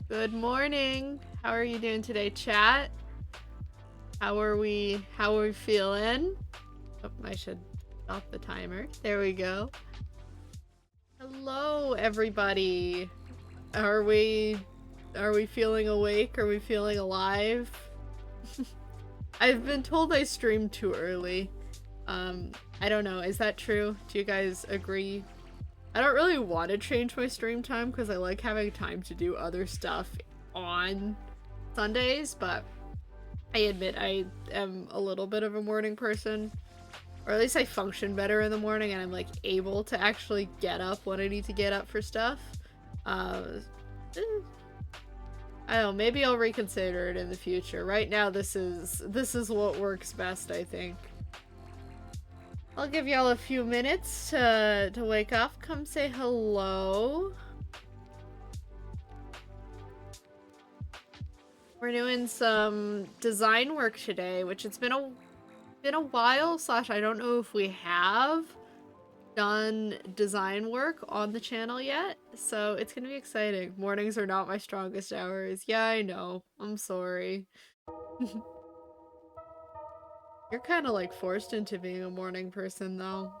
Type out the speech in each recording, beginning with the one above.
Good morning. How are you doing today, chat? How are we feeling? Oh, I should stop the timer. There we go. Hello, everybody. Are we feeling awake? Are we feeling alive? I've been told I streamed too early. I don't know. Is that true? Do you guys agree? I don't really want to change my stream time because I like having time to do other stuff on Sundays, but I admit I am a little bit of a morning person. Or at least I function better in the morning and I'm like able to actually get up when I need to get up for stuff. I don't know, maybe I'll reconsider it in the future. Right now this is what works best, I think. I'll give y'all a few minutes to wake up. Come say hello. We're doing some design work today, which it's been a while, / I don't know if we have done design work on the channel yet, so it's gonna be exciting. Mornings are not my strongest hours. Yeah, I know. I'm sorry. You're kind of like forced into being a morning person, though.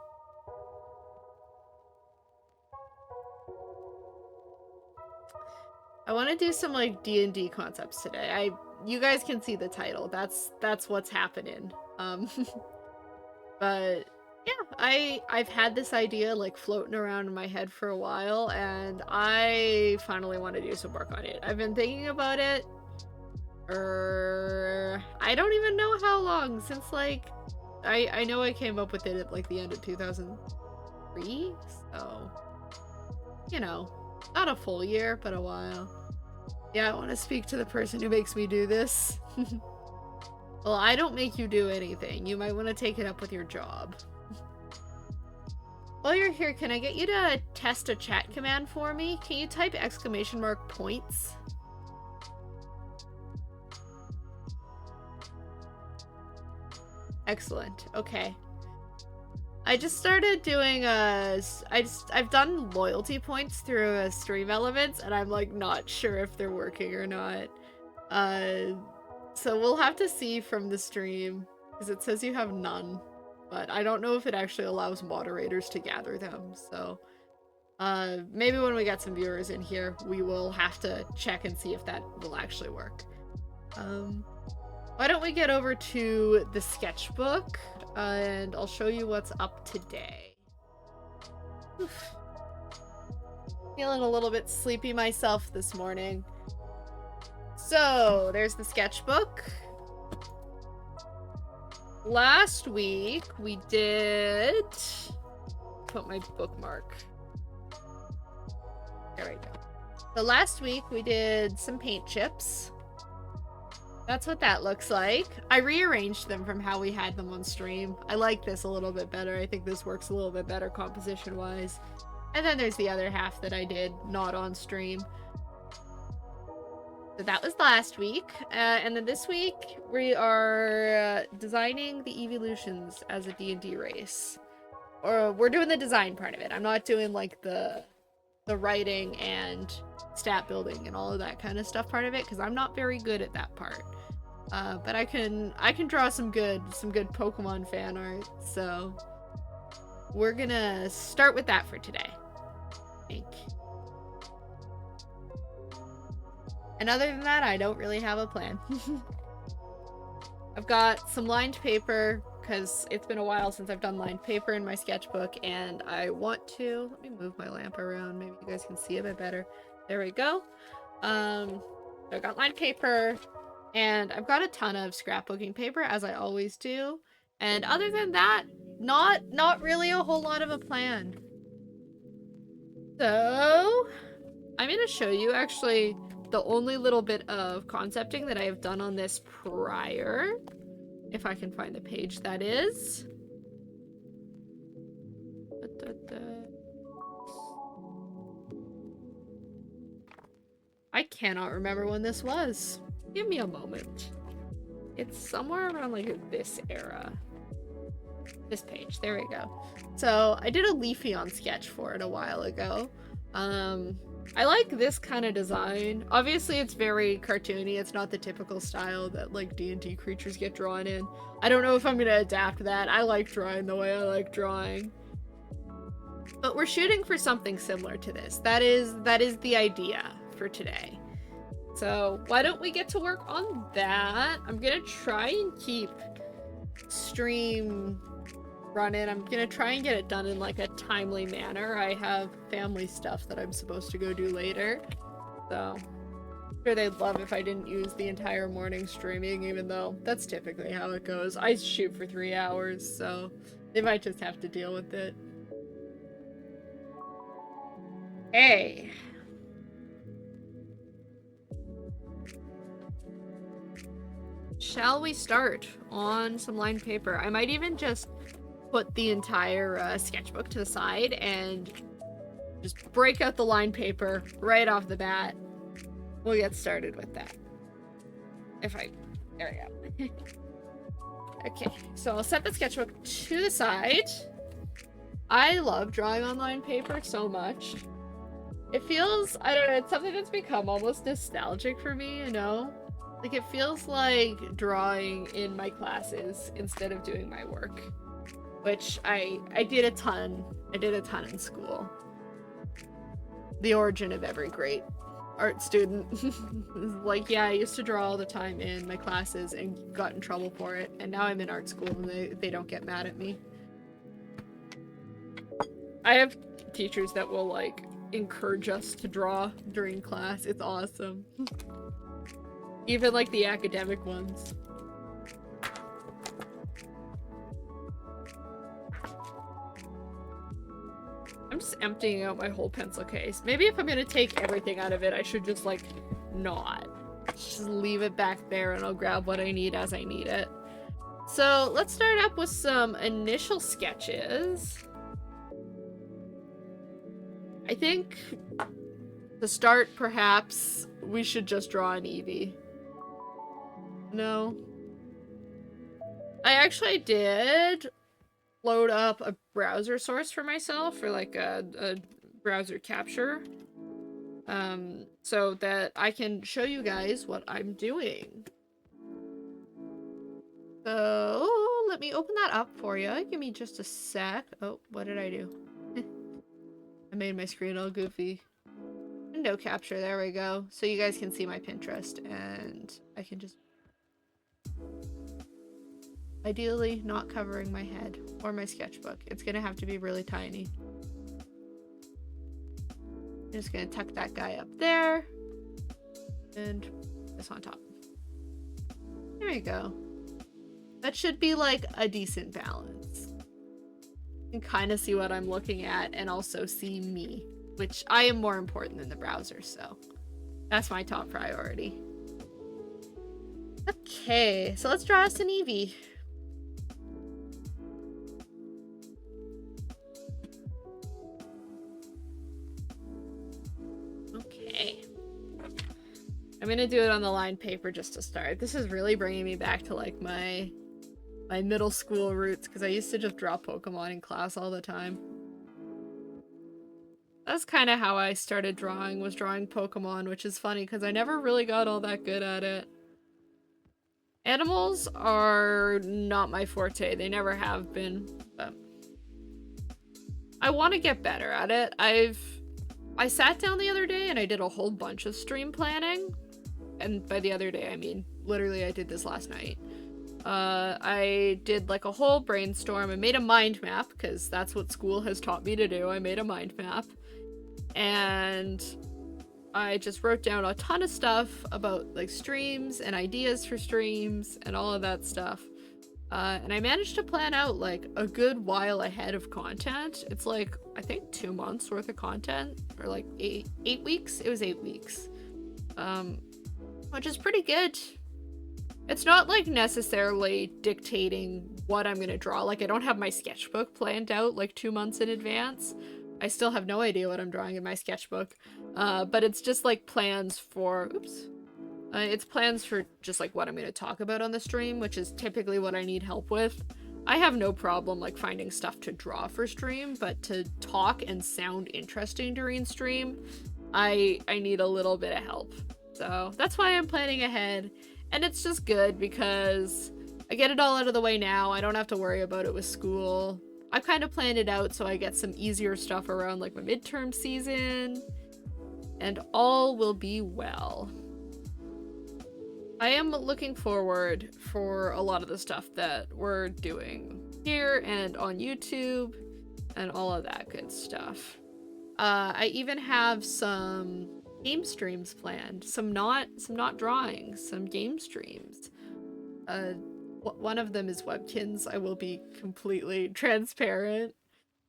I want to do some like D&D concepts today. You guys can see the title. That's what's happening. But yeah, I've had this idea like floating around in my head for a while, and I finally want to do some work on it. I've been thinking about it. I don't even know how long since like I know I came up with it at like the end of 2003, so you know, not a full year, but a while. Yeah, I want to speak to the person who makes me do this. Well, I don't make you do anything. You might want to take it up with your job. While you're here, can I get you to test a chat command for me? Can you type !points? Excellent. Okay. I just started doing I've done loyalty points through stream elements, and I'm like not sure if they're working or not. So we'll have to see from the stream, because it says you have none, but I don't know if it actually allows moderators to gather them. So maybe when we get some viewers in here, we will have to check and see if that will actually work. Why don't we get over to the sketchbook, and I'll show you what's up today. Oof. Feeling a little bit sleepy myself this morning. So, there's the sketchbook. Last week, we did... Put my bookmark. There we go. So last week, we did some paint chips. That's what that looks like. I rearranged them from how we had them on stream. I like this a little bit better. I think this works a little bit better composition-wise. And then there's the other half that I did not on stream. So that was last week. And then this week, we are designing the Eeveelutions as a D&D race. Or we're doing the design part of it. I'm not doing like the writing and stat building and all of that kind of stuff part of it, because I'm not very good at that part. But I can draw some good Pokemon fan art, so we're gonna start with that for today, I think. And other than that, I don't really have a plan. I've got some lined paper, because it's been a while since I've done lined paper in my sketchbook, and I want to... Let me move my lamp around, maybe you guys can see a bit better. There we go. So I've got lined paper, and I've got a ton of scrapbooking paper, as I always do. And other than that, not really a whole lot of a plan. So I'm going to show you, actually, the only little bit of concepting that I have done on this prior. If I can find the page, that is. I cannot remember when this was. Give me a moment. It's somewhere around like this era. This page, there we go. So I did a Leafeon sketch for it a while ago. I like this kind of design. Obviously, it's very cartoony. It's not the typical style that, like, D&D creatures get drawn in. I don't know if I'm going to adapt that. I like drawing the way I like drawing. But we're shooting for something similar to this. That is the idea for today. So why don't we get to work on that? I'm going to try and keep stream running. I'm gonna try and get it done in like a timely manner. I have family stuff that I'm supposed to go do later, so I'm sure they'd love if I didn't use the entire morning streaming, even though that's typically how it goes. I shoot for 3 hours, so they might just have to deal with it. Hey. Shall we start on some lined paper? I might even just put the entire sketchbook to the side and just break out the lined paper right off the bat. We'll get started with that. There we go. Okay, so I'll set the sketchbook to the side. I love drawing on lined paper so much. It feels, I don't know, it's something that's become almost nostalgic for me, you know? Like, it feels like drawing in my classes instead of doing my work. Which I did a ton. I did a ton in school. The origin of every great art student. Like, yeah, I used to draw all the time in my classes and got in trouble for it. And now I'm in art school and they don't get mad at me. I have teachers that will, like, encourage us to draw during class. It's awesome. Even, like, the academic ones. I'm just emptying out my whole pencil case. Maybe if I'm gonna take everything out of it, I should just, like, not. Just leave it back there and I'll grab what I need as I need it. So let's start up with some initial sketches. I think to start, perhaps, we should just draw an Eevee. No. I did load up a browser source for myself, for like a browser capture, so that I can show you guys what I'm doing. So let me open that up for you. Give me just a sec. Oh, what did I do? I made my screen all goofy. Window capture, there we go. So you guys can see my Pinterest and I can just... Ideally, not covering my head or my sketchbook. It's gonna have to be really tiny. I'm just gonna tuck that guy up there. And this on top. There you go. That should be like a decent balance. You can kind of see what I'm looking at and also see me, which I am more important than the browser, so that's my top priority. Okay, so let's draw us an Eevee. Okay. I'm gonna do it on the lined paper just to start. This is really bringing me back to like my middle school roots, because I used to just draw Pokemon in class all the time. That's kind of how I started drawing, was drawing Pokemon, which is funny because I never really got all that good at it. Animals are not my forte. They never have been, but I want to get better at it. I sat down the other day and I did a whole bunch of stream planning. And by the other day, I mean, literally I did this last night. I did like a whole brainstorm. I made a mind map because that's what school has taught me to do. I made a mind map. And I just wrote down a ton of stuff about like streams and ideas for streams and all of that stuff. And I managed to plan out like a good while ahead of content. It's like, I think 2 months worth of content, or like eight weeks. It was 8 weeks, which is pretty good. It's not like necessarily dictating what I'm gonna draw. Like, I don't have my sketchbook planned out like 2 months in advance. I still have no idea what I'm drawing in my sketchbook. But it's just like plans for, it's plans for just like what I'm gonna talk about on the stream, which is typically what I need help with. I have no problem like finding stuff to draw for stream, but to talk and sound interesting during stream, I need a little bit of help. So that's why I'm planning ahead. And it's just good because I get it all out of the way now. I don't have to worry about it with school. I've kind of planned it out so I get some easier stuff around like my midterm season. And all will be well. I am looking forward for a lot of the stuff that we're doing here and on YouTube and all of that good stuff. I even have some game streams planned, some not drawings, some game streams. One of them is Webkins. I will be completely transparent,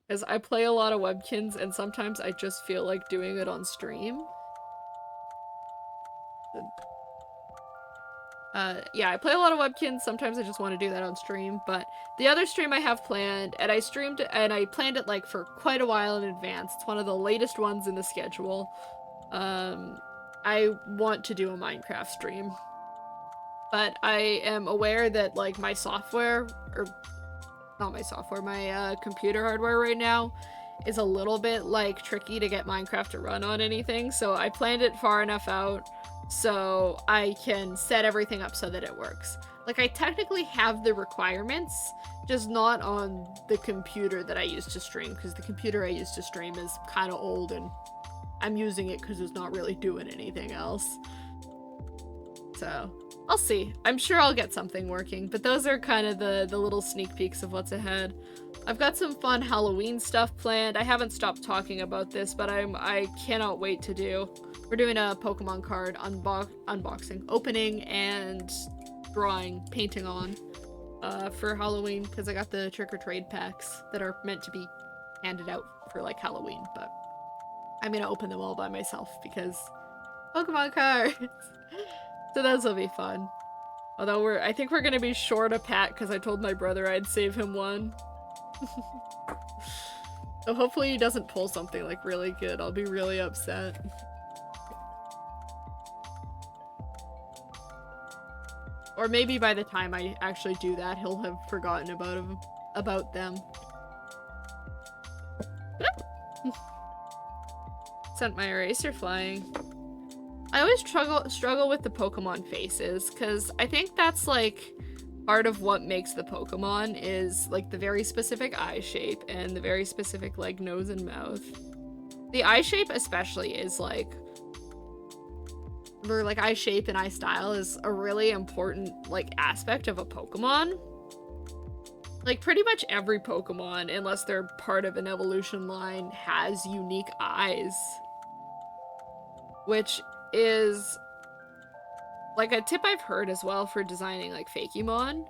because I play a lot of Webkins and sometimes I just feel like doing it on stream. Yeah, I play a lot of Webkins. Sometimes I just want to do that on stream, but the other stream I have planned, and I streamed and I planned it like for quite a while in advance. It's one of the latest ones in the schedule. I want to do a Minecraft stream, but I am aware that like my software, or not my software, my computer hardware right now is a little bit like tricky to get Minecraft to run on anything. So I planned it far enough out so I can set everything up so that it works. Like, I technically have the requirements, just not on the computer that I use to stream, because the computer I use to stream is kind of old and I'm using it because it's not really doing anything else. So, I'll see. I'm sure I'll get something working, but those are kind of the little sneak peeks of what's ahead. I've got some fun Halloween stuff planned. I haven't stopped talking about this, but I cannot wait to do. We're doing a Pokemon card unboxing, opening, and drawing, painting on for Halloween, because I got the trick-or-trade packs that are meant to be handed out for like Halloween, but I'm gonna open them all by myself because Pokemon cards. So those will be fun. Although I think we're gonna be short a pack because I told my brother I'd save him one. So hopefully he doesn't pull something like really good. I'll be really upset. Or maybe by the time I actually do that, he'll have forgotten about them. Sent my eraser flying. I always struggle with the Pokemon faces, because I think that's like part of what makes the Pokemon is like the very specific eye shape and the very specific like nose and mouth. The eye shape especially is like, or like eye shape and eye style is a really important like aspect of a Pokemon. Like pretty much every Pokemon, unless they're part of an evolution line, has unique eyes, which is like a tip I've heard as well for designing like Fakemon,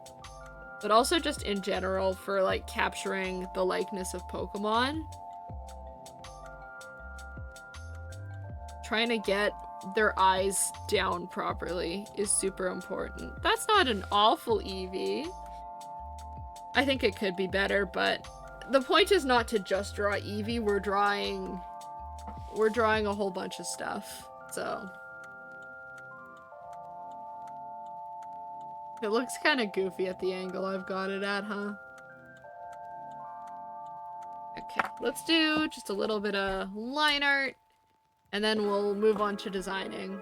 but also just in general for like capturing the likeness of Pokemon. Trying to get their eyes down properly is super important. That's not an awful Eevee. I think it could be better, but the point is not to just draw Eevee. We're drawing a whole bunch of stuff, so it looks kind of goofy at the angle I've got it at, huh? Okay, let's do just a little bit of line art, and then we'll move on to designing.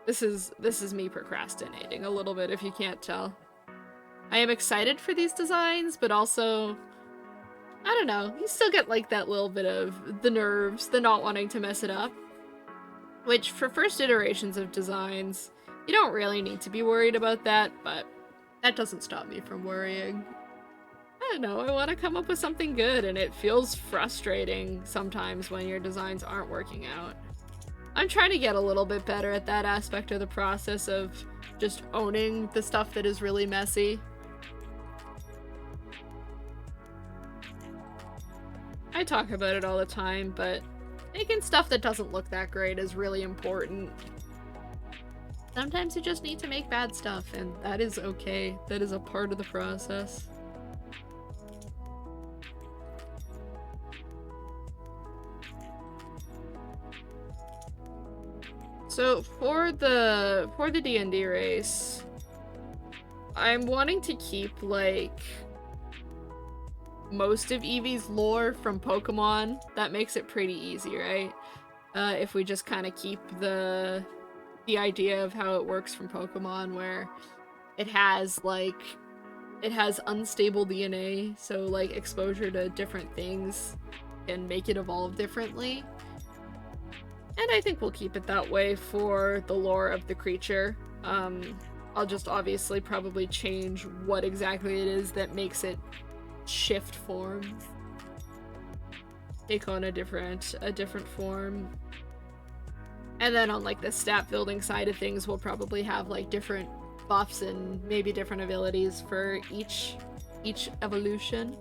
This is me procrastinating a little bit, if you can't tell. I am excited for these designs, but also, I don't know, you still get like that little bit of the nerves, the not wanting to mess it up. Which, for first iterations of designs, you don't really need to be worried about that, but that doesn't stop me from worrying. I don't know, I want to come up with something good, and it feels frustrating sometimes when your designs aren't working out. I'm trying to get a little bit better at that aspect of the process of just owning the stuff that is really messy. I talk about it all the time, but making stuff that doesn't look that great is really important. Sometimes you just need to make bad stuff, and that is okay. That is a part of the process. So for the DND race, I'm wanting to keep like most of Eevee's lore from Pokemon. That makes it pretty easy, right? if we just kind of keep the idea of how it works from Pokemon, where it has unstable DNA, so like exposure to different things can make it evolve differently. And I think we'll keep it that way for the lore of the creature. I'll just obviously probably change what exactly it is that makes it shift forms. Take on a different form. And then on like the stat building side of things, we'll probably have like different buffs and maybe different abilities for each evolution.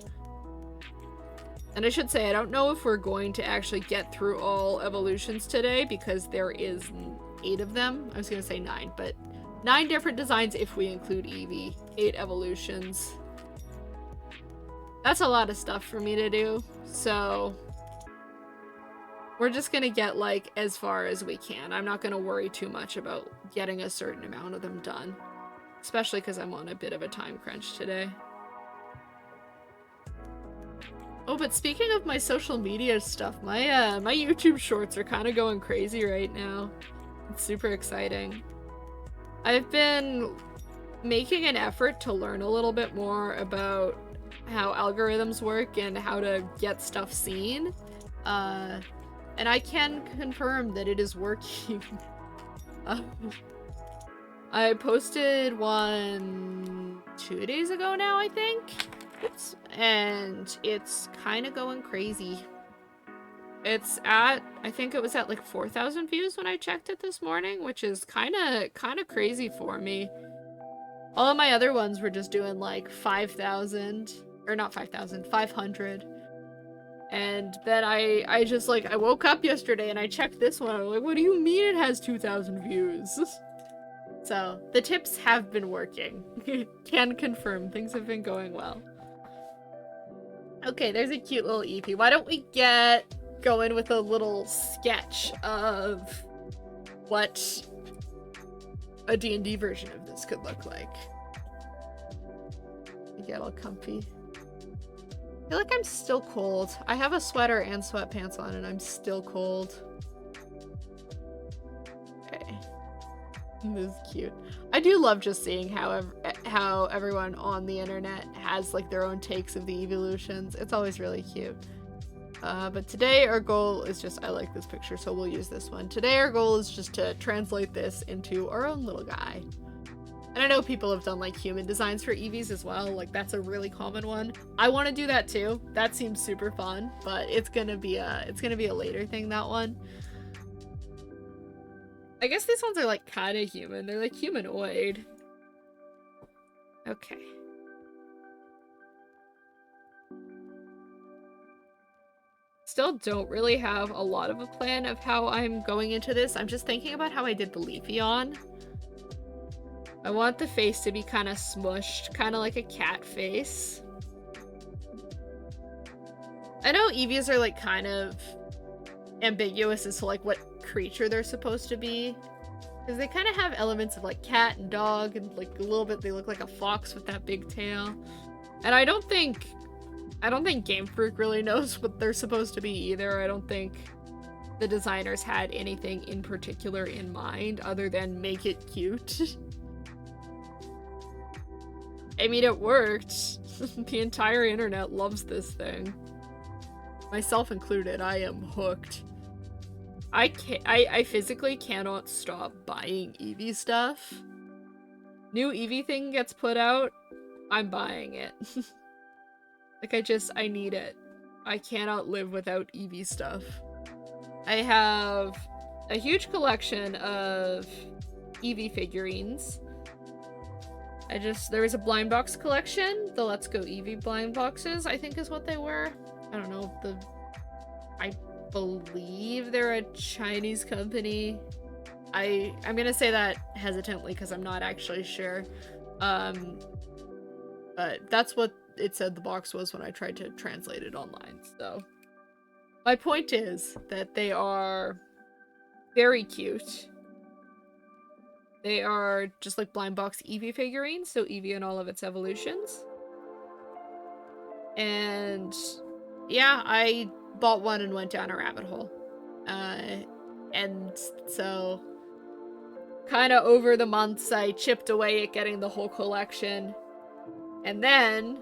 And I should say, I don't know if we're going to actually get through all evolutions today, because there is 8 of them. I was gonna say 9, but 9 different designs if we include Eevee. 8 evolutions. That's a lot of stuff for me to do, so we're just gonna get like as far as we can. I'm not gonna worry too much about getting a certain amount of them done, especially because I'm on a bit of a time crunch today. Oh, but speaking of my social media stuff, my my YouTube shorts are kind of going crazy right now. It's super exciting. I've been making an effort to learn a little bit more about how algorithms work and how to get stuff seen. And I can confirm that it is working. I posted one 2 days ago now, I think. Oops. And it's kind of going crazy. It's at, I think it was at like 4,000 views when I checked it this morning, which is kind of crazy for me. All of my other ones were just doing like 5,000, or not 5,000, 500. And then I just like, I woke up yesterday and I checked this one. I'm like, what do you mean it has 2,000 views? So the tips have been working. Can confirm things have been going well. Okay, there's a cute little Eevee. Why don't we get going with a little sketch of what a D&D version of this could look like. Get all comfy. I feel like I'm still cold. I have a sweater and sweatpants on and I'm still cold. Okay. This is cute. I do love just seeing how everyone on the internet has like their own takes of the Eeveelutions. It's always really cute. But today our goal is just, I like this picture, so we'll use this one. Today our goal is just to translate this into our own little guy. And I know people have done like human designs for Eevees as well, like that's a really common one. I want to do that too. That seems super fun, but it's gonna be a later thing, that one. I guess these ones are like kind of human. They're like humanoid. Okay. Still don't really have a lot of a plan of how I'm going into this. I'm just thinking about how I did the Leafeon. I want the face to be kind of smushed, kind of like a cat face. I know Eevees are like kind of ambiguous as to like what creature they're supposed to be, because they kind of have elements of like cat and dog, and like a little bit they look like a fox with that big tail. And I don't think Game Freak really knows what they're supposed to be either. I don't think the designers had anything in particular in mind other than make it cute. I mean, it worked. The entire internet loves this thing. Myself included, I am hooked. I physically cannot stop buying Eevee stuff. New Eevee thing gets put out, I'm buying it. Like, I need it. I cannot live without Eevee stuff. I have a huge collection of Eevee figurines. There was a blind box collection. The Let's Go Eevee blind boxes, I think is what they were. I don't know. I believe they're a Chinese company. I'm gonna say that hesitantly because I'm not actually sure. But that's what it said the box was when I tried to translate it online. So my point is that they are very cute. They are just like blind box Eevee figurines, so Eevee and all of its evolutions. And yeah, I bought one and went down a rabbit hole. And so kind of over the months I chipped away at getting the whole collection. And then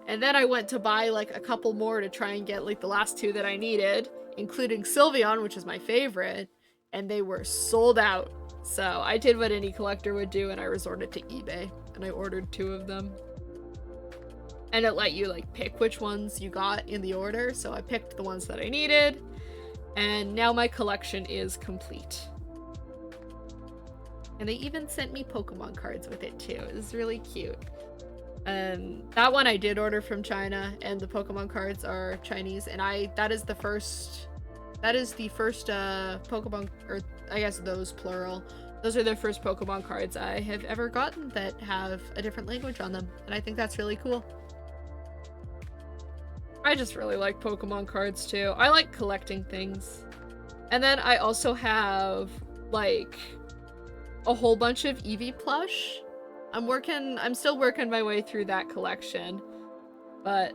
I went to buy like a couple more to try and get like the last 2 that I needed, including Sylveon, which is my favorite, and they were sold out. So I did what any collector would do and I resorted to eBay and I ordered 2 of them. And it let you like pick which ones you got in the order, so I picked the ones that I needed, and now my collection is complete. And they even sent me Pokemon cards with it too. It was really cute. That one I did order from China, and the Pokemon cards are Chinese, and that is the first Pokemon, or I guess those plural. Those are the first Pokemon cards I have ever gotten that have a different language on them, and I think that's really cool. I just really like Pokemon cards too. I like collecting things. And then I also have like a whole bunch of Eevee plush. I'm still working my way through that collection. But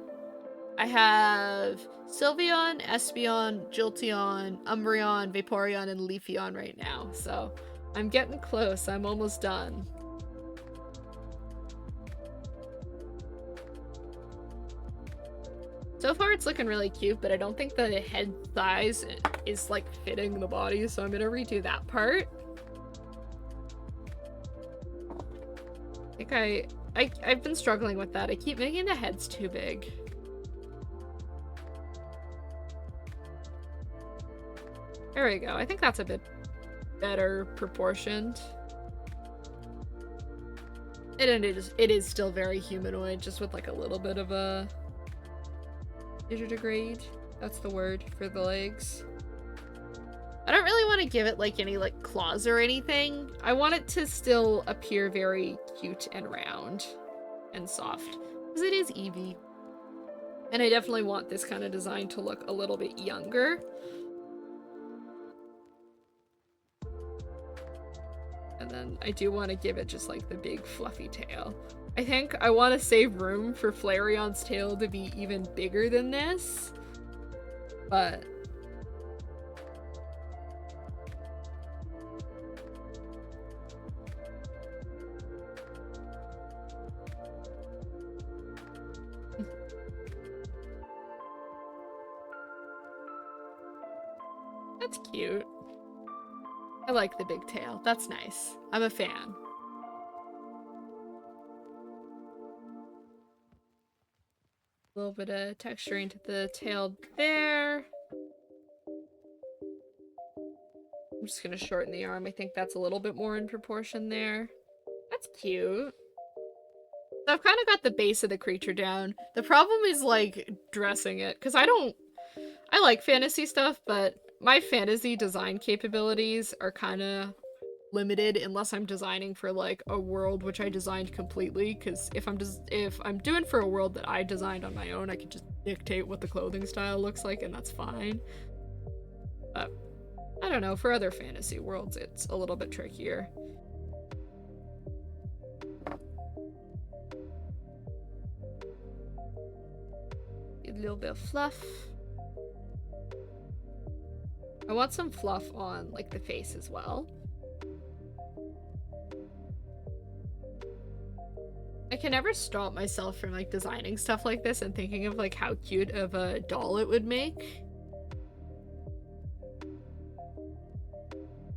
I have Sylveon, Espeon, Jolteon, Umbreon, Vaporeon, and Leafeon right now. So I'm getting close. I'm almost done. So far it's looking really cute, but I don't think the head size is like fitting the body, so I'm gonna redo that part. I think I've been struggling with that. I keep making the heads too big. There we go. I think that's a bit better proportioned. And it is still very humanoid, just with like a little bit of a digitigrade. That's the word for the legs. I don't really want to give it like any like claws or anything. I want it to still appear very cute and round and soft, because it is Eevee. And I definitely want this kind of design to look a little bit younger. And then I do want to give it just like the big fluffy tail. I think I want to save room for Flareon's tail to be even bigger than this, but that's cute. I like the big tail. That's nice. I'm a fan. A little bit of texturing to the tail there. I'm just gonna shorten the arm. I think that's a little bit more in proportion there. That's cute. So I've kind of got the base of the creature down. The problem is like dressing it, because I like fantasy stuff, but my fantasy design capabilities are kind of limited unless I'm designing for like a world which I designed completely, because if I'm doing for a world that I designed on my own, I can just dictate what the clothing style looks like and that's fine. But I don't know, for other fantasy worlds it's a little bit trickier. A little bit of fluff. I want some fluff on like the face as well. I can never stop myself from like designing stuff like this and thinking of like how cute of a doll it would make.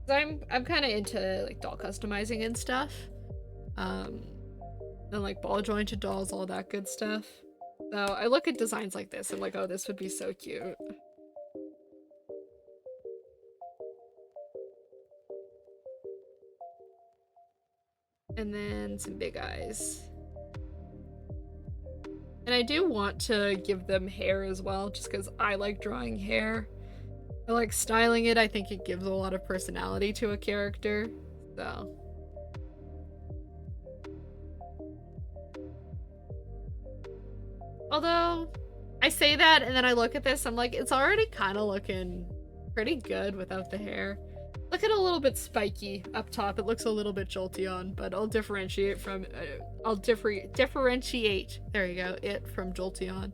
I'm kind of into like doll customizing and stuff. And like ball jointed dolls, all that good stuff. So I look at designs like this and like, oh, this would be so cute. And then some big eyes. And I do want to give them hair as well, just because I like drawing hair. I like styling it. I think it gives a lot of personality to a character. So. Although, I say that and then I look at this, I'm like, it's already kind of looking pretty good without the hair. Look at a little bit spiky up top. It looks a little bit Jolteon, but I'll differentiate from differentiate. There you go. It from Jolteon.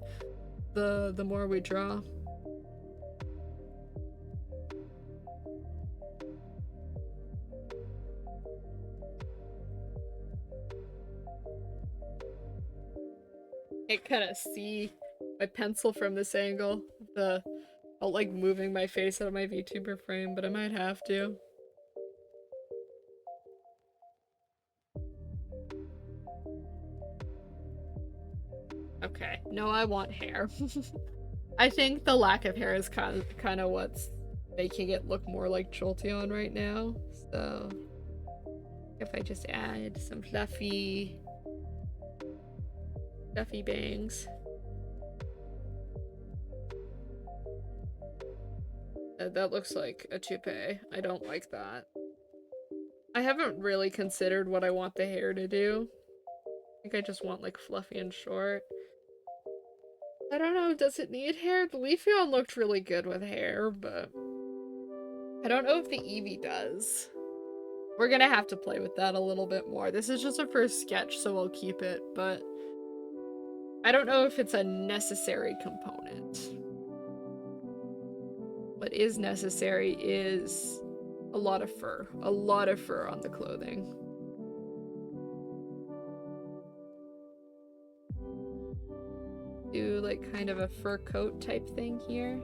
The more we draw. Can't kind of see my pencil from this angle. I'll like moving my face out of my VTuber frame, but I might have to. Okay, no, I want hair. I think the lack of hair is kind of what's making it look more like Jolteon right now. So if I just add some fluffy bangs. That looks like a toupee. I don't like that. I haven't really considered what I want the hair to do. I think I just want like fluffy and short. I don't know, does it need hair? The Leafeon looked really good with hair, but I don't know if the Eevee does. We're gonna have to play with that a little bit more. This is just a first sketch, so we'll keep it, but I don't know if it's a necessary component. What is necessary is a lot of fur. A lot of fur on the clothing. Do like kind of a fur coat type thing here.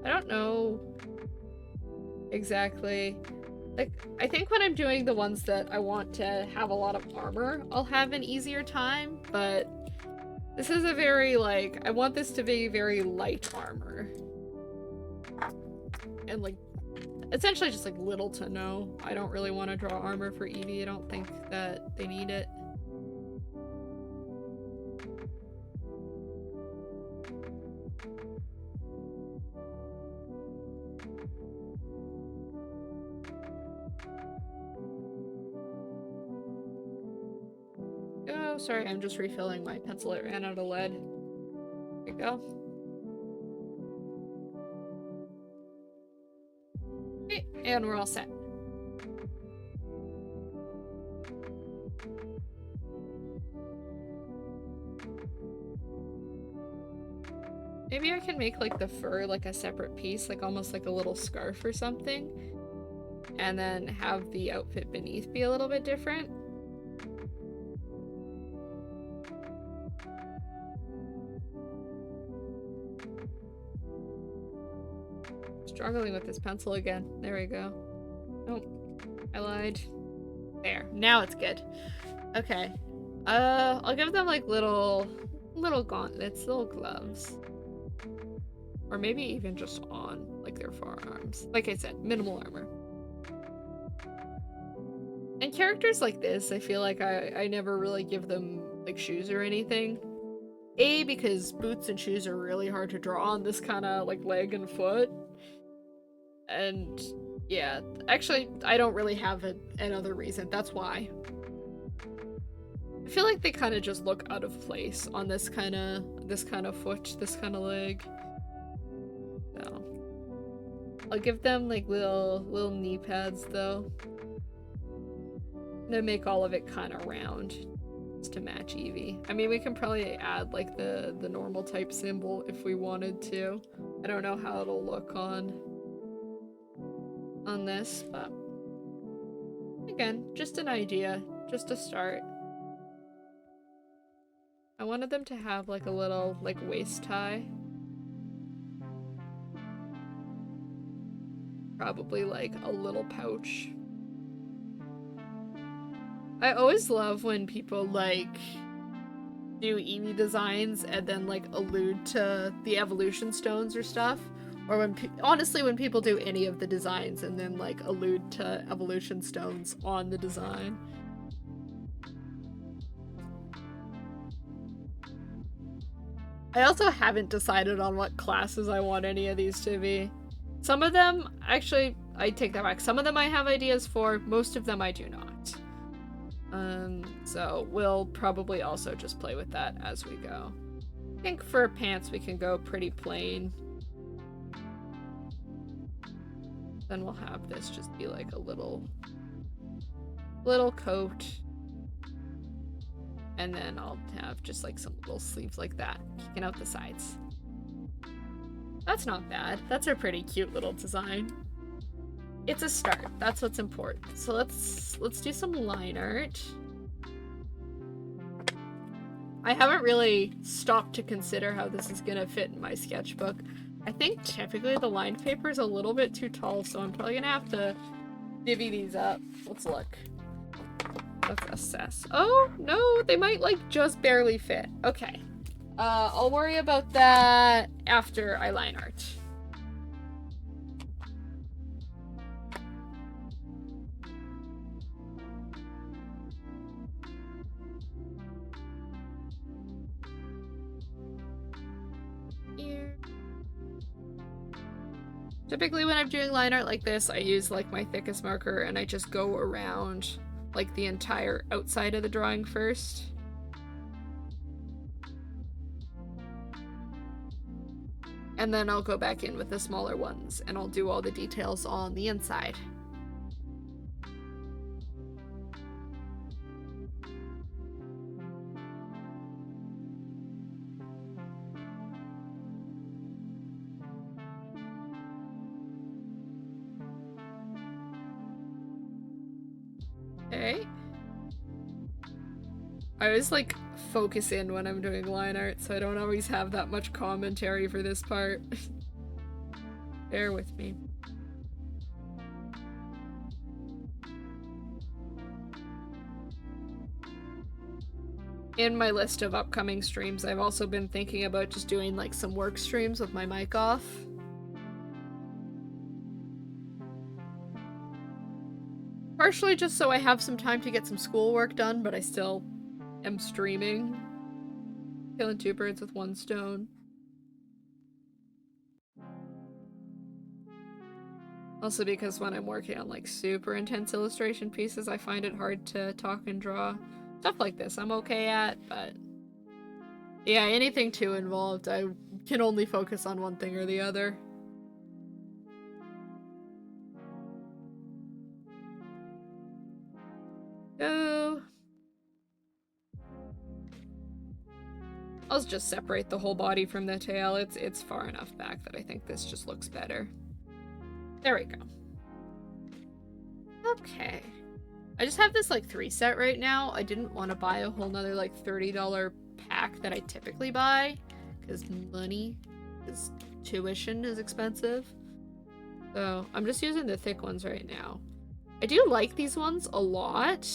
I don't know exactly. Like, I think when I'm doing the ones that I want to have a lot of armor, I'll have an easier time, but this is a very, like, I want this to be very light armor. And, like, essentially just, like, little to no. I don't really want to draw armor for Eevee. I don't think that they need it. Oh, sorry, I'm just refilling my pencil. It ran out of lead. There we go. Okay, and we're all set. Maybe I can make like the fur like a separate piece, like almost like a little scarf or something. And then have the outfit beneath be a little bit different. Struggling with this pencil again. There we go. Nope. I lied. There. Now it's good. Okay. I'll give them like little gauntlets, little gloves. Or maybe even just on like their forearms. Like I said, minimal armor. And characters like this, I feel like I never really give them like shoes or anything. A, because boots and shoes are really hard to draw on this kind of like leg and foot. And yeah, actually, I don't really have another reason. That's why. I feel like they kind of just look out of place on this kind of foot, this kind of leg. So I'll give them like little knee pads though. To make all of it kind of round, just to match Eevee. I mean, we can probably add like the normal type symbol if we wanted to. I don't know how it'll look on this, but again, just an idea, just to start. I wanted them to have like a little like waist tie. Probably like a little pouch. I always love when people like do Eevee designs and then like allude to the evolution stones or stuff. Or when honestly, when people do any of the designs and then like allude to evolution stones on the design. I also haven't decided on what classes I want any of these to be. Some of them, actually, I take that back. Some of them I have ideas for, most of them I do not. So we'll probably also just play with that as we go. I think for pants we can go pretty plain. Then we'll have this just be like a little coat. And then I'll have just like some little sleeves like that, kicking out the sides. That's not bad. That's a pretty cute little design. it's a start. That's what's important. So let's do some line art. I haven't really stopped to consider how this is gonna fit in my sketchbook. I think typically the lined paper is a little bit too tall, so I'm probably gonna have to divvy these up. Let's look. Let's assess. Oh, no, they might, like, just barely fit. Okay. I'll worry about that after I line art. Here. Typically when I'm doing line art like this, I use, like, my thickest marker and I just go around, like, the entire outside of the drawing first. And then I'll go back in with the smaller ones and I'll do all the details on the inside. Okay. I always, like, focus in when I'm doing line art, so I don't always have that much commentary for this part. Bear with me. In my list of upcoming streams, I've also been thinking about just doing, like, some work streams with my mic off. Partially just so I have some time to get some schoolwork done, but I still am streaming. Killing 2 birds with 1 stone. Also because when I'm working on, like, super intense illustration pieces, I find it hard to talk and draw. Stuff like this I'm okay at, but yeah, anything too involved, I can only focus on one thing or the other. Go. I'll just separate the whole body from the tail. It's far enough back that I think this just looks better. There we go. Okay. I just have this, like, 3 set right now. I didn't want to buy a whole nother, like, $30 pack that I typically buy, because money is tuition is expensive. So I'm just using the thick ones right now. I do like these ones a lot.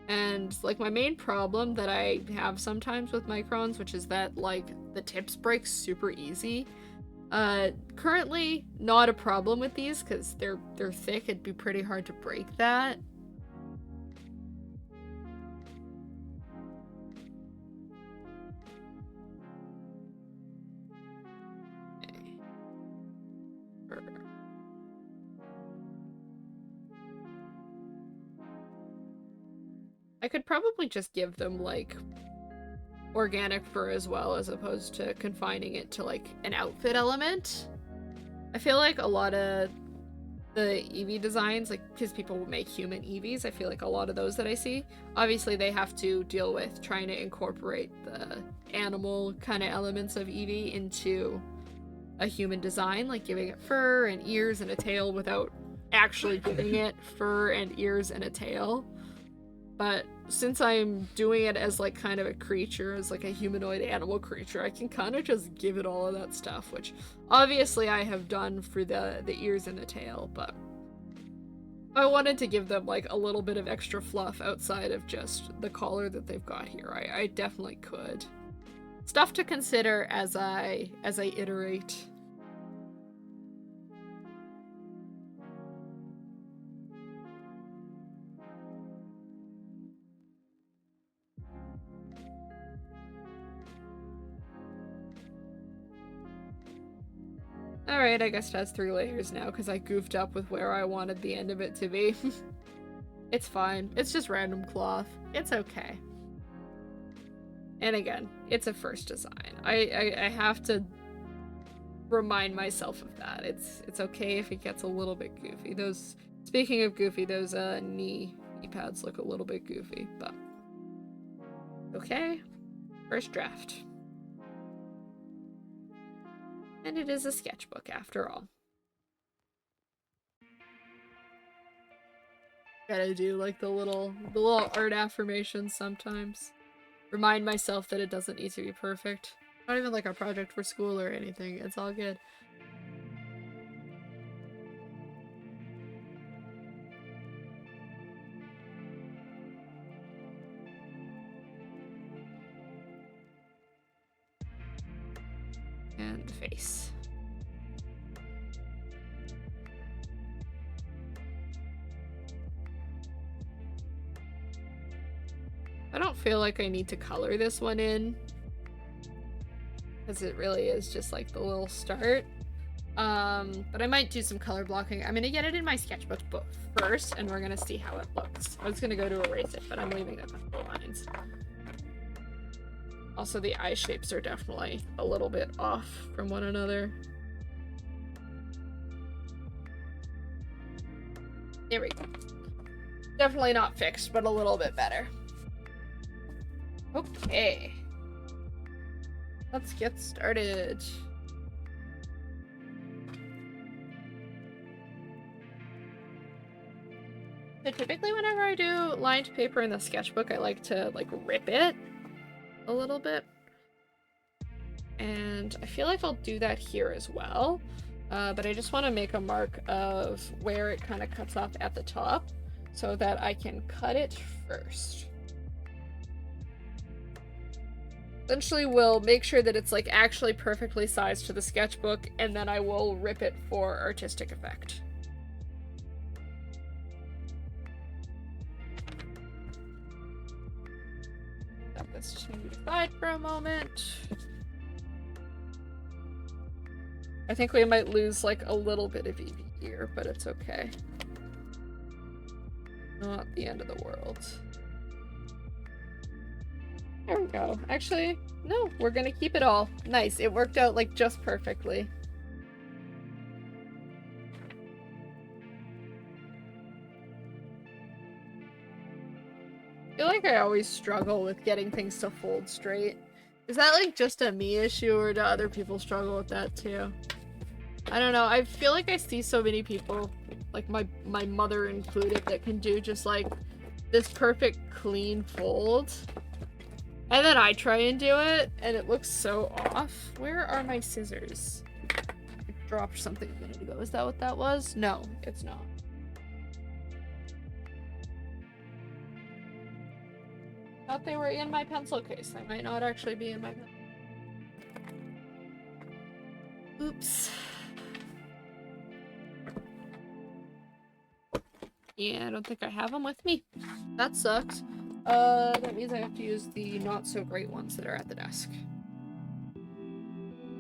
And, like, my main problem that I have sometimes with microns, which is that, like, the tips break super easy. Currently not a problem with these because they're thick. It'd be pretty hard to break that. I could probably just give them, like, organic fur as well, as opposed to confining it to, like, an outfit element. I feel like a lot of the Eevee designs, like, because people will make human Eevees, I feel like a lot of those that I see, obviously they have to deal with trying to incorporate the animal kind of elements of Eevee into a human design, like giving it fur and ears and a tail without actually giving it fur and ears and a tail. But since I'm doing it as, like, kind of a creature, as, like, a humanoid animal creature, I can kind of just give it all of that stuff, which obviously I have done for the ears and the tail, but I wanted to give them, like, a little bit of extra fluff outside of just the collar that they've got here. I definitely could. Stuff to consider as I iterate. Alright, I guess it has 3 layers now because I goofed up with where I wanted the end of it to be. It's fine. It's just random cloth. It's okay. And again, it's a first design. I have to remind myself of that. It's okay if it gets a little bit goofy. Speaking of goofy, those knee pads look a little bit goofy, but okay. First draft. And it is a sketchbook after all. Gotta do like the little art affirmations sometimes. Remind myself that it doesn't need to be perfect. Not even like a project for school or anything. It's all good. And the face. I don't feel like I need to color this one in, because it really is just like the little start. But I might do some color blocking. I'm gonna get it in my sketchbook book first, and we're gonna see how it looks. I was gonna go to erase it, but I'm leaving a couple lines. Also, the eye shapes are definitely a little bit off from one another. There we go. Definitely not fixed, but a little bit better. Okay. Let's get started. So typically whenever I do lined paper in the sketchbook, I like to like rip it a little bit. And I feel like I'll do that here as well. But I just want to make a mark of where it kind of cuts off at the top so that I can cut it first. Essentially, we'll make sure that it's like actually perfectly sized to the sketchbook, and then I will rip it for artistic effect. Set this to the side for a moment. I think we might lose like a little bit of Eevee here, but it's okay. Not the end of the world. There we go. Actually, no, we're gonna keep it all. Nice. It worked out like just perfectly. I feel like I always struggle with getting things to fold straight. Is that like just a me issue, or do other people struggle with that too? I don't know. I feel like I see so many people, like my mother included, that can do just like this perfect clean fold. And then I try and do it, and it looks so off. Where are my scissors? I dropped something a minute ago. Is that what that was? No, it's not. Thought they were in my pencil case. They might not actually be in my pencil. Oops. Yeah, I don't think I have them with me. That sucks. That means I have to use the not so great ones that are at the desk.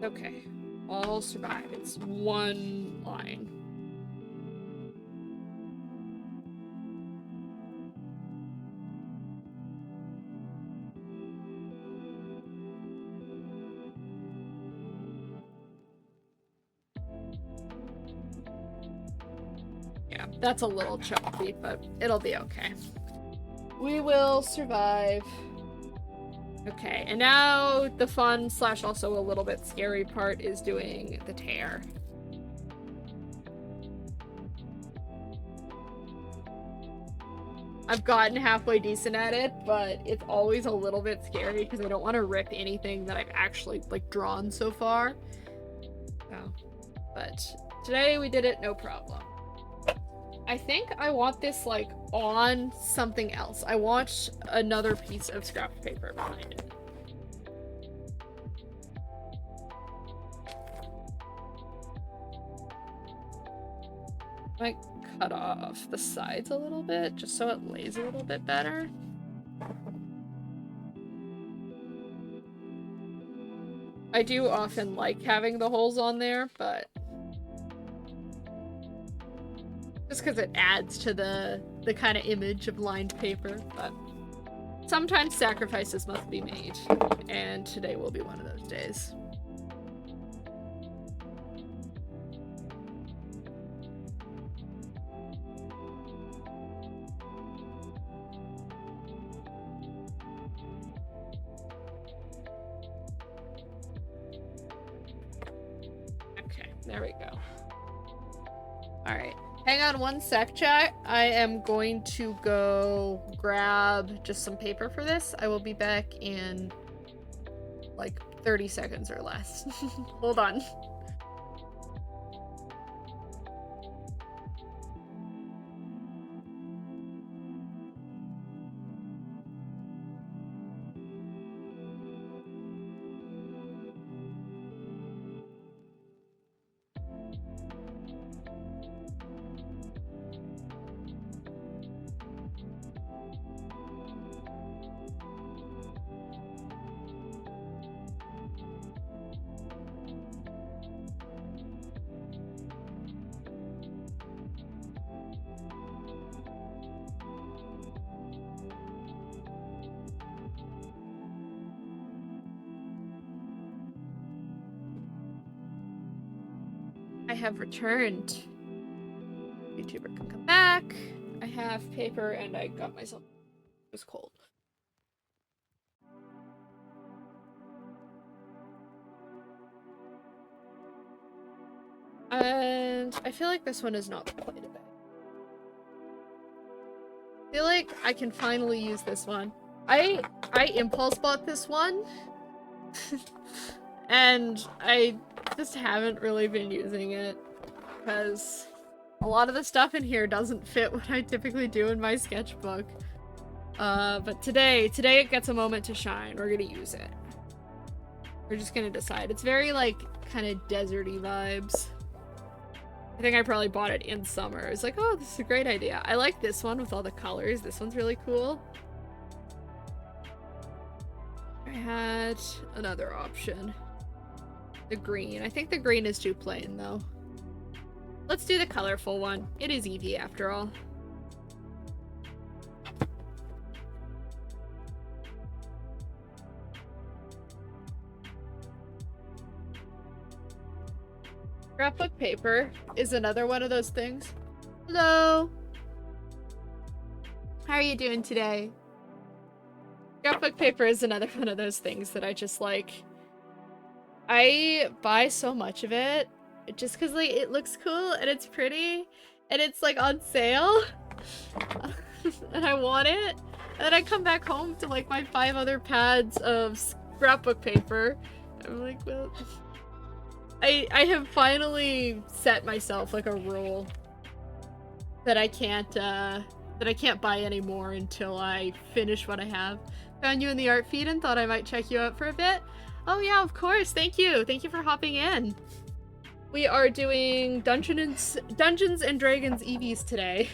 Okay. I'll survive. It's one line. Yeah, that's a little choppy, but it'll be okay. We will survive. Okay, and now the fun / also a little bit scary part is doing the tear. I've gotten halfway decent at it, but it's always a little bit scary because I don't want to rip anything that I've actually like drawn so far. Oh. But today we did it no problem. I think I want this like on something else. I want another piece of scrap paper behind it. I might cut off the sides a little bit just so it lays a little bit better. I do often like having the holes on there, but just because it adds to the kind of image of lined paper, but sometimes sacrifices must be made, and today will be one of those days. Okay, there we go. All right. hang on one sec, chat. I am going to go grab just some paper for this. I will be back in like 30 seconds or less. Hold on. I have returned. YouTuber can come back. I have paper and I got myself. It was cold. And I feel like this one is not quite a bit. I feel like I can finally use this one. I impulse bought this one. And I just haven't really been using it because a lot of the stuff in here doesn't fit what I typically do in my sketchbook. But today it gets a moment to shine. We're gonna use it. We're just gonna decide. It's very like kind of deserty vibes. I think I probably bought it in summer. It's like, oh, this is a great idea. I like this one with all the colors. This one's really cool. I had another option. The green. I think the green is too plain, though. Let's do the colorful one. It is Eevee, after all. Scrapbook paper is another one of those things. Hello! How are you doing today? Scrapbook paper is another one of those things that I just like. I buy so much of it just because like it looks cool and it's pretty and it's like on sale and I want it, and then I come back home to like my 5 other pads of scrapbook paper. I'm like, well, I have finally set myself like a rule that I can't buy anymore until I finish what I have. Found you in the art feed and thought I might check you out for a bit. Oh yeah, of course. Thank you. Thank you for hopping in. We are doing Dungeons and Dragons Eevees today.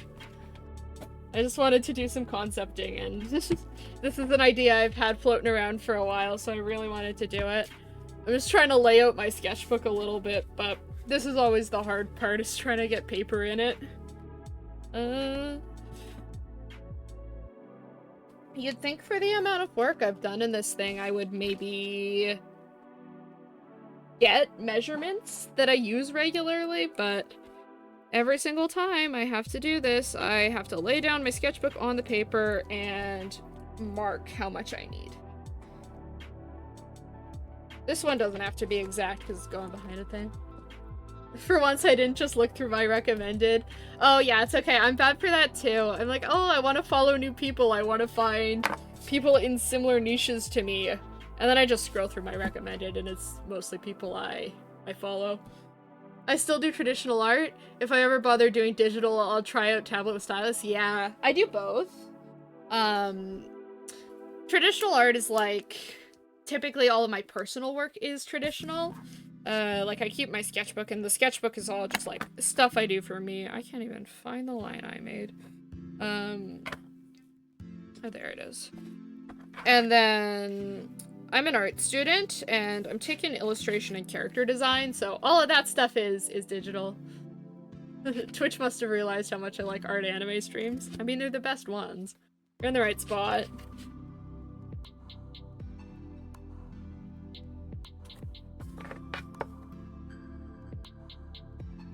I just wanted to do some concepting, and this is an idea I've had floating around for a while, so I really wanted to do it. I'm just trying to lay out my sketchbook a little bit, but this is always the hard part, is trying to get paper in it. You'd think for the amount of work I've done in this thing, I would maybe get measurements that I use regularly, but every single time I have to do this, I have to lay down my sketchbook on the paper and mark how much I need. This one doesn't have to be exact because it's going behind a thing. For once, I didn't just look through my recommended. Oh yeah, it's okay. I'm bad for that too. I'm like, oh, I want to follow new people. I want to find people in similar niches to me. And then I just scroll through my recommended and it's mostly people I follow. I still do traditional art. If I ever bother doing digital, I'll try out tablet with stylus. Yeah, I do both. Traditional art is like, typically all of my personal work is traditional. Like I keep my sketchbook, and the sketchbook is all just like stuff I do for me. I can't even find the line I made. Oh, there it is. And then I'm an art student, and I'm taking illustration and character design, so all of that stuff is digital. Twitch must have realized how much I like art anime streams. I mean, they're the best ones. You're in the right spot.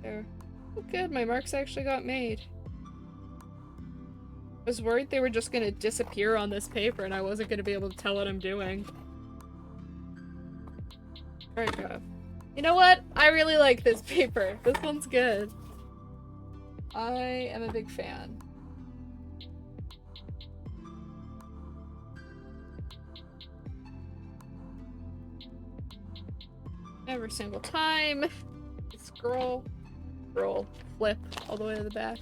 There. Oh, good, my marks actually got made. I was worried they were just gonna disappear on this paper and I wasn't gonna be able to tell what I'm doing. Alright, go. You know what? I really like this paper. This one's good. I am a big fan. Every single time. Scroll, flip all the way to the back.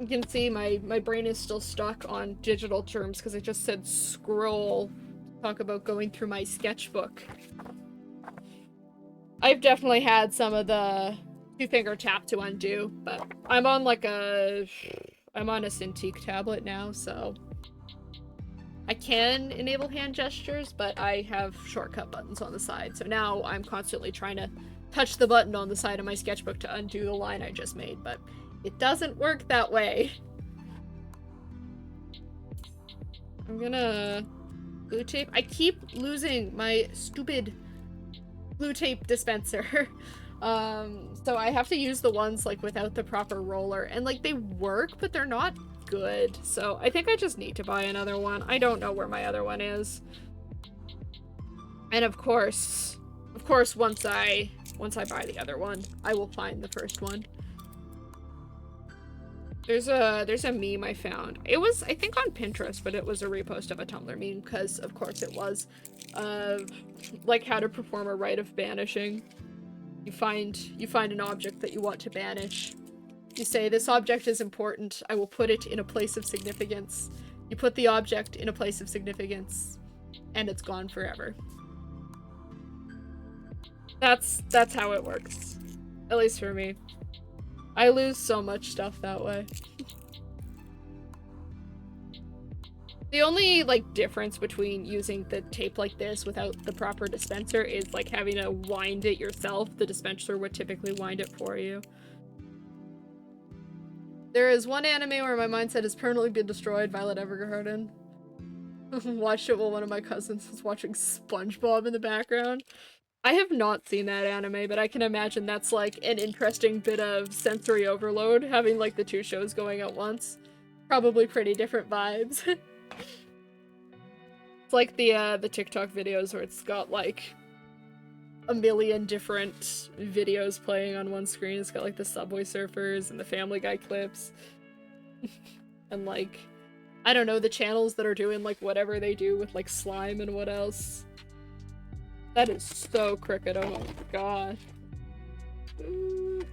You can see my brain is still stuck on digital terms because I just said scroll to talk about going through my sketchbook. I've definitely had some of the two-finger tap to undo, but I'm on like I'm on a Cintiq tablet now, so I can enable hand gestures, but I have shortcut buttons on the side, so now I'm constantly trying to touch the button on the side of my sketchbook to undo the line I just made, but it doesn't work that way. I'm gonna glue tape. I keep losing my stupid glue tape dispenser. So I have to use the ones like without the proper roller, and like they work, but they're not good. So I think I just need to buy another one. I don't know where my other one is. And of course once I buy the other one, I will find the first one. There's a meme I found. It was, I think, on Pinterest, but it was a repost of a Tumblr meme because, of course, it was like how to perform a rite of banishing. You find an object that you want to banish. You say, this object is important. I will put it in a place of significance. You put the object in a place of significance, and it's gone forever. That's how it works. At least for me. I lose so much stuff that way. The only, like, difference between using the tape like this without the proper dispenser is, like, having to wind it yourself. The dispenser would typically wind it for you. There is one anime where my mindset has permanently been destroyed, Violet Evergarden. Watched it while one of my cousins was watching SpongeBob in the background. I have not seen that anime, but I can imagine that's like an interesting bit of sensory overload, having like the two shows going at once. Probably pretty different vibes. It's like the TikTok videos where it's got like a million different videos playing on one screen. It's got like the Subway Surfers and the Family Guy clips. And like, I don't know, the channels that are doing like whatever they do with like slime and what else. That is so crooked, oh my god. Okay,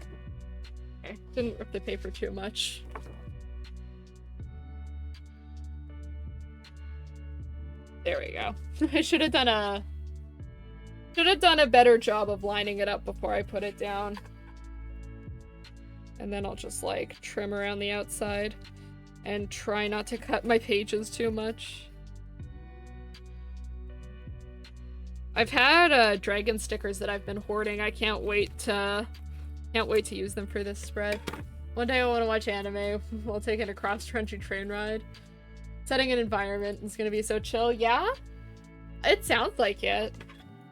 didn't rip the paper too much. There we go. I should have done a better job of lining it up before I put it down. And then I'll just like trim around the outside and try not to cut my pages too much. I've had dragon stickers that I've been hoarding. I can't wait to use them for this spread. One day I want to watch anime while taking a cross-country train ride. Setting an environment is gonna be so chill. Yeah? It sounds like it.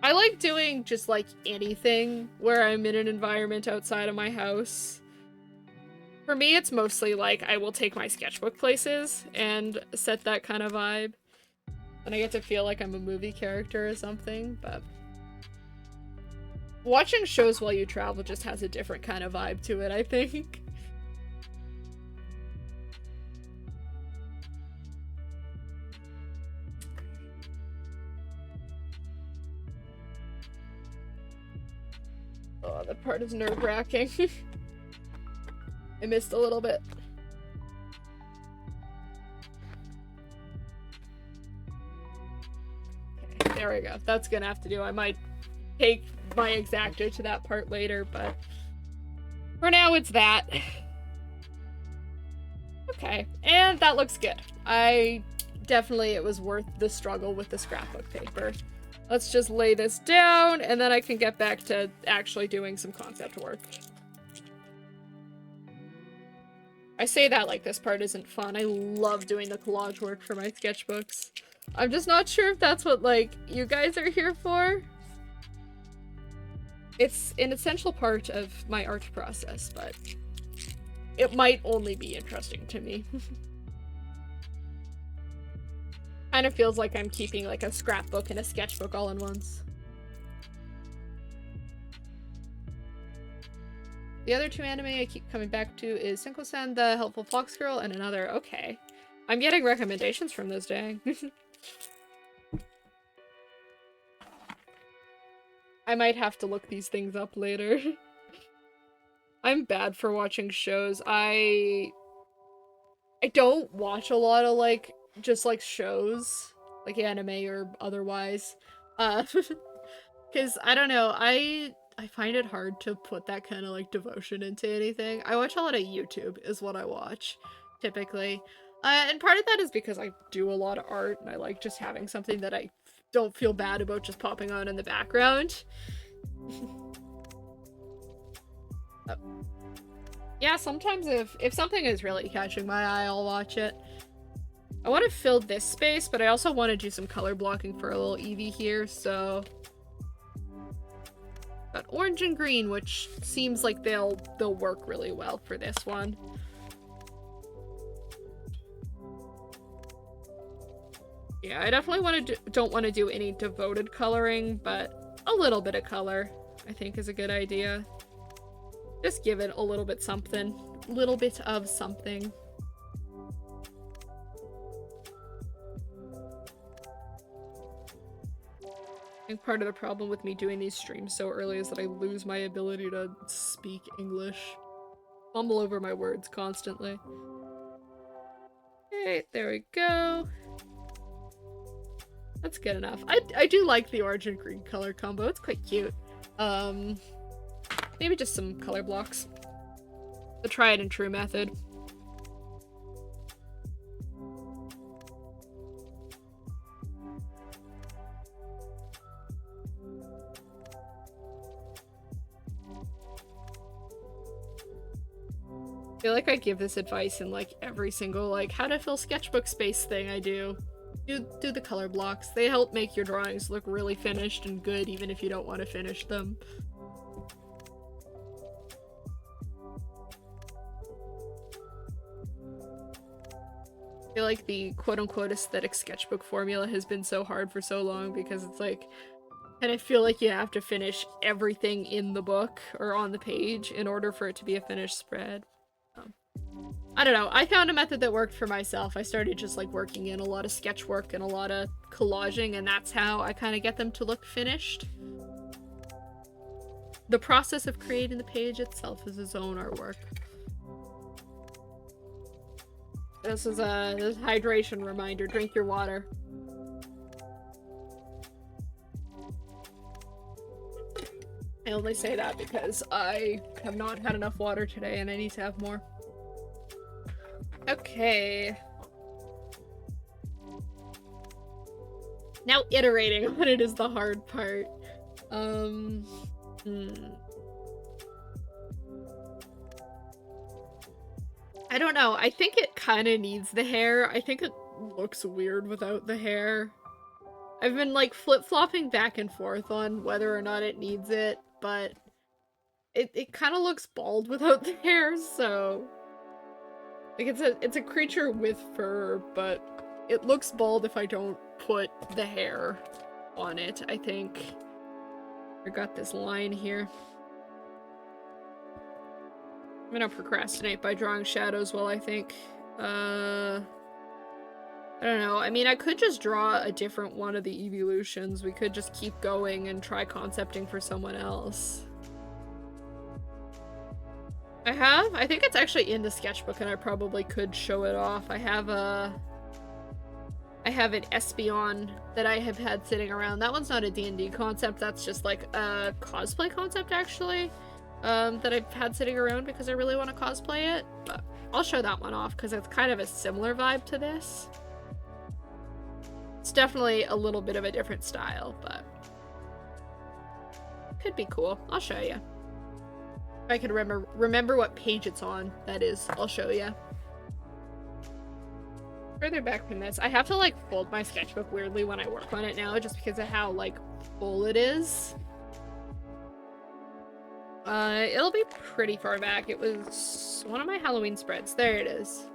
I like doing just like anything where I'm in an environment outside of my house. For me, it's mostly like I will take my sketchbook places and set that kind of vibe. And I get to feel like I'm a movie character or something, but watching shows while you travel just has a different kind of vibe to it, I think. Oh, that part is nerve-wracking. I missed a little bit. There we go. That's gonna have to do. I might take my X-Acto to that part later, but for now it's that. Okay, and that looks good. It was worth the struggle with the scrapbook paper. Let's just lay this down, and then I can get back to actually doing some concept work. I say that like this part isn't fun. I love doing the collage work for my sketchbooks. I'm just not sure if that's what, like, you guys are here for. It's an essential part of my art process, but it might only be interesting to me. Kind of feels like I'm keeping, like, a scrapbook and a sketchbook all in once. The other 2 anime I keep coming back to is Senko-san, the Helpful Fox Girl, and another. Okay. I'm getting recommendations from this, dang. I might have to look these things up later. I'm bad for watching shows. I don't watch a lot of, like, just, like, shows. Like, anime or otherwise. Because, I don't know, I find it hard to put that kind of, like, devotion into anything. I watch a lot of YouTube, is what I watch, typically. And part of that is because I do a lot of art, and I like just having something that I don't feel bad about just popping on in the background. Yeah, sometimes if something is really catching my eye, I'll watch it. I want to fill this space, but I also want to do some color blocking for a little Eevee here, so... Got orange and green, which seems like they'll work really well for this one. Yeah, I definitely don't want to do any devoted coloring, but a little bit of color, I think, is a good idea. Just give it a little bit something. Little bit of something. I think part of the problem with me doing these streams so early is that I lose my ability to speak English. Fumble over my words constantly. Okay, there we go. That's good enough. I do like the orange and green color combo. It's quite cute. Maybe just some color blocks. The tried and true method. I feel like I give this advice in like every single like how to fill sketchbook space thing I do. Do the color blocks. They help make your drawings look really finished and good even if you don't want to finish them. I feel like the quote-unquote aesthetic sketchbook formula has been so hard for so long because it's like, and I feel like you have to finish everything in the book or on the page in order for it to be a finished spread. I don't know. I found a method that worked for myself. I started just like working in a lot of sketch work and a lot of collaging, and that's how I kind of get them to look finished. The process of creating the page itself is its own artwork. This is a hydration reminder. Drink your water. I only say that because I have not had enough water today and I need to have more. Okay. Now iterating on it is the hard part. I don't know. I think it kind of needs the hair. I think it looks weird without the hair. I've been like flip-flopping back and forth on whether or not it needs it, but it kind of looks bald without the hair, so like it's a creature with fur, but it looks bald if I don't put the hair on it, I think. I got this line here. I'm gonna procrastinate by drawing shadows while I think. I don't know. I mean, I could just draw a different one of the Eeveelutions. We could just keep going and try concepting for someone else. I think it's actually in the sketchbook and I probably could show it off. I have an Espeon that I have had sitting around. That one's not a D&D concept. That's just like a cosplay concept, actually. That I've had sitting around because I really want to cosplay it, but I'll show that one off because it's kind of a similar vibe to this. It's definitely a little bit of a different style, but could be cool. I'll show you. If I can remember what page it's on, that is, I'll show you. Further back from this, I have to like fold my sketchbook weirdly when I work on it now just because of how like full it is. It'll be pretty far back. It was one of my Halloween spreads. There it is.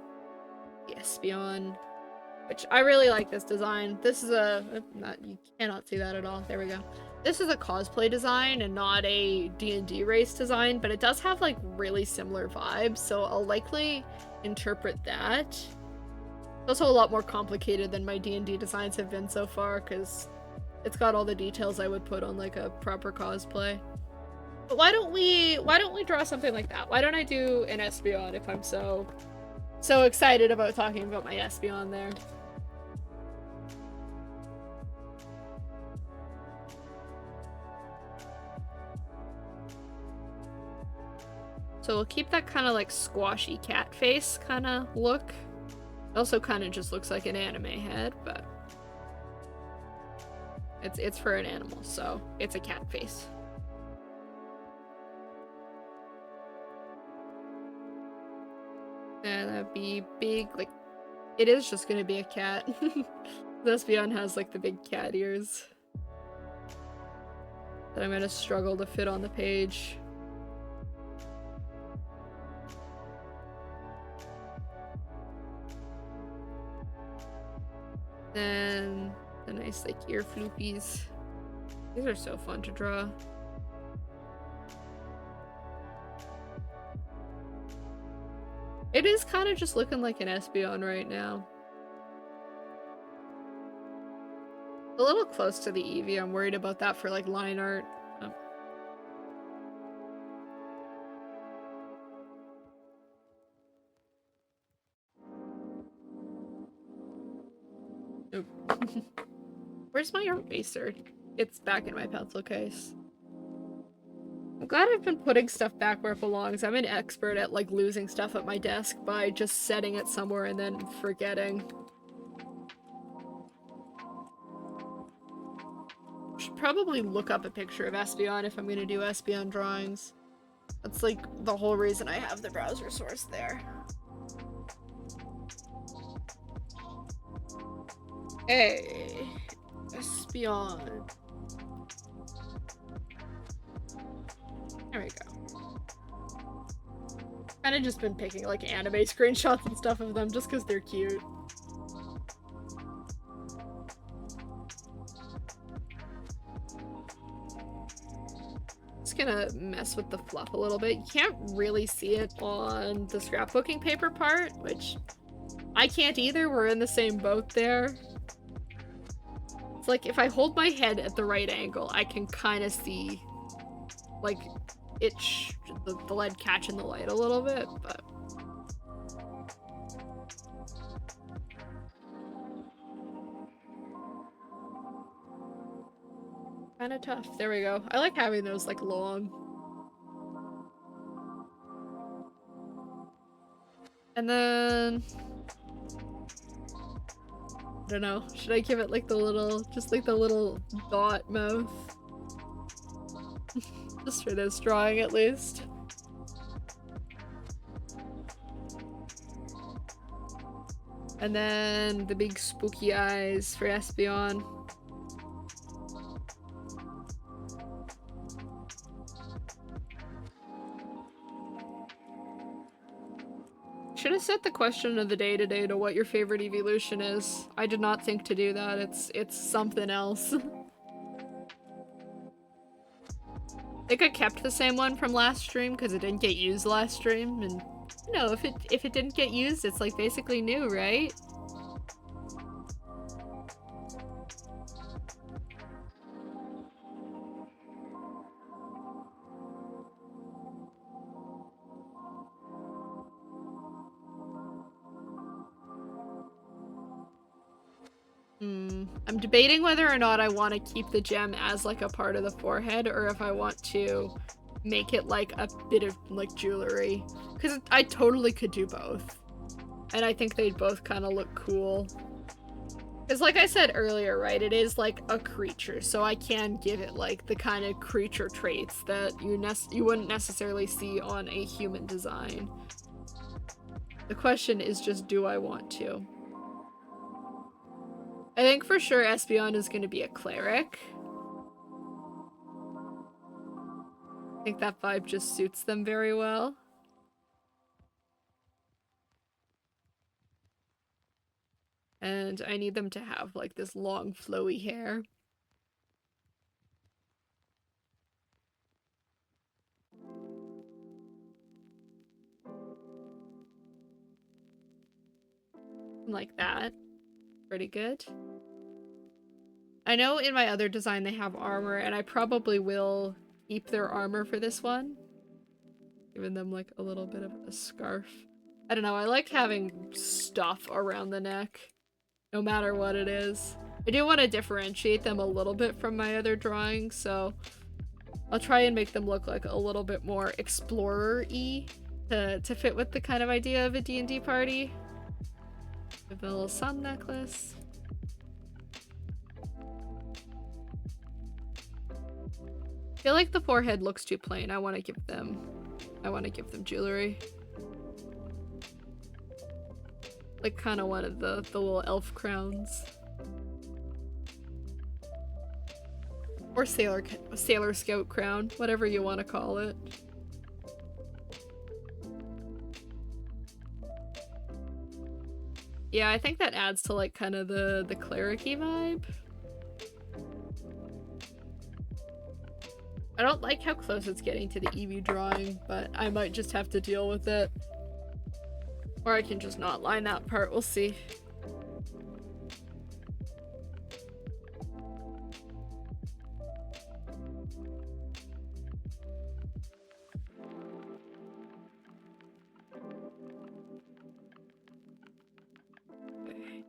The Espeon. which I really like this design. This is you cannot see that at all. There we go. This is a cosplay design and not a D&D race design, but it does have like really similar vibes, so I'll likely interpret that. It's also a lot more complicated than my D&D designs have been so far, because it's got all the details I would put on like a proper cosplay. But why don't we draw something like that? Why don't I do an Espeon if I'm so excited about talking about my Espeon there? So we'll keep that kind of like squashy cat face kind of look. It also kind of just looks like an anime head, but it's for an animal, so it's a cat face. And that'd be big, like, it is just gonna be a cat. Espeon has like the big cat ears that I'm gonna struggle to fit on the page. Then the nice like ear floopies. These are so fun to draw. It is kind of just looking like an Espeon right now. A little close to the Eevee. I'm worried about that for like line art. Oh. Nope. Where's my eraser? It's back in my pencil case. I'm glad I've been putting stuff back where it belongs. I'm an expert at like losing stuff at my desk by just setting it somewhere and then forgetting. Should probably look up a picture of Espeon if I'm gonna do Espeon drawings. That's like the whole reason I have the browser source there. Hey, Espeon. There we go. Kinda just been picking like anime screenshots and stuff of them just because they're cute. Just gonna mess with the fluff a little bit. You can't really see it on the scrapbooking paper part, which I can't either. We're in the same boat there. It's like if I hold my head at the right angle, I can kind of see like the lead catching the light a little bit, but kind of tough. There we go. I like having those like long. And then I don't know. Should I give it like the little, just like the little dot mouth? Just for this drawing at least. And then the big spooky eyes for Espeon. Should have set the question of the day today to what your favorite evolution is. I did not think to do that. It's something else. I think I kept the same one from last stream because it didn't get used last stream, and you know, if it didn't get used, it's like basically new, right? I'm debating whether or not I want to keep the gem as like a part of the forehead or if I want to make it like a bit of like jewelry, because I totally could do both and I think they'd both kind of look cool, because like I said earlier, right, it is like a creature, so I can give it like the kind of creature traits that you wouldn't necessarily see on a human design. The question is just, do I want to? I think for sure Espeon is going to be a cleric. I think that vibe just suits them very well. And I need them to have like this long flowy hair. Like that. Pretty good. I know in my other design they have armor, and I probably will keep their armor for this one. Giving them like a little bit of a scarf. I don't know, I like having stuff around the neck. No matter what it is. I do want to differentiate them a little bit from my other drawings, so I'll try and make them look like a little bit more explorer-y to fit with the kind of idea of a D&D party. Give a little sun necklace. I feel like the forehead looks too plain. I want to give them jewelry. Like kind of one of the little elf crowns. Or sailor scout crown, whatever you want to call it. Yeah, I think that adds to like kind of the cleric-y vibe. I don't like how close it's getting to the Eevee drawing, but I might just have to deal with it. Or I can just not line that part, we'll see. Okay.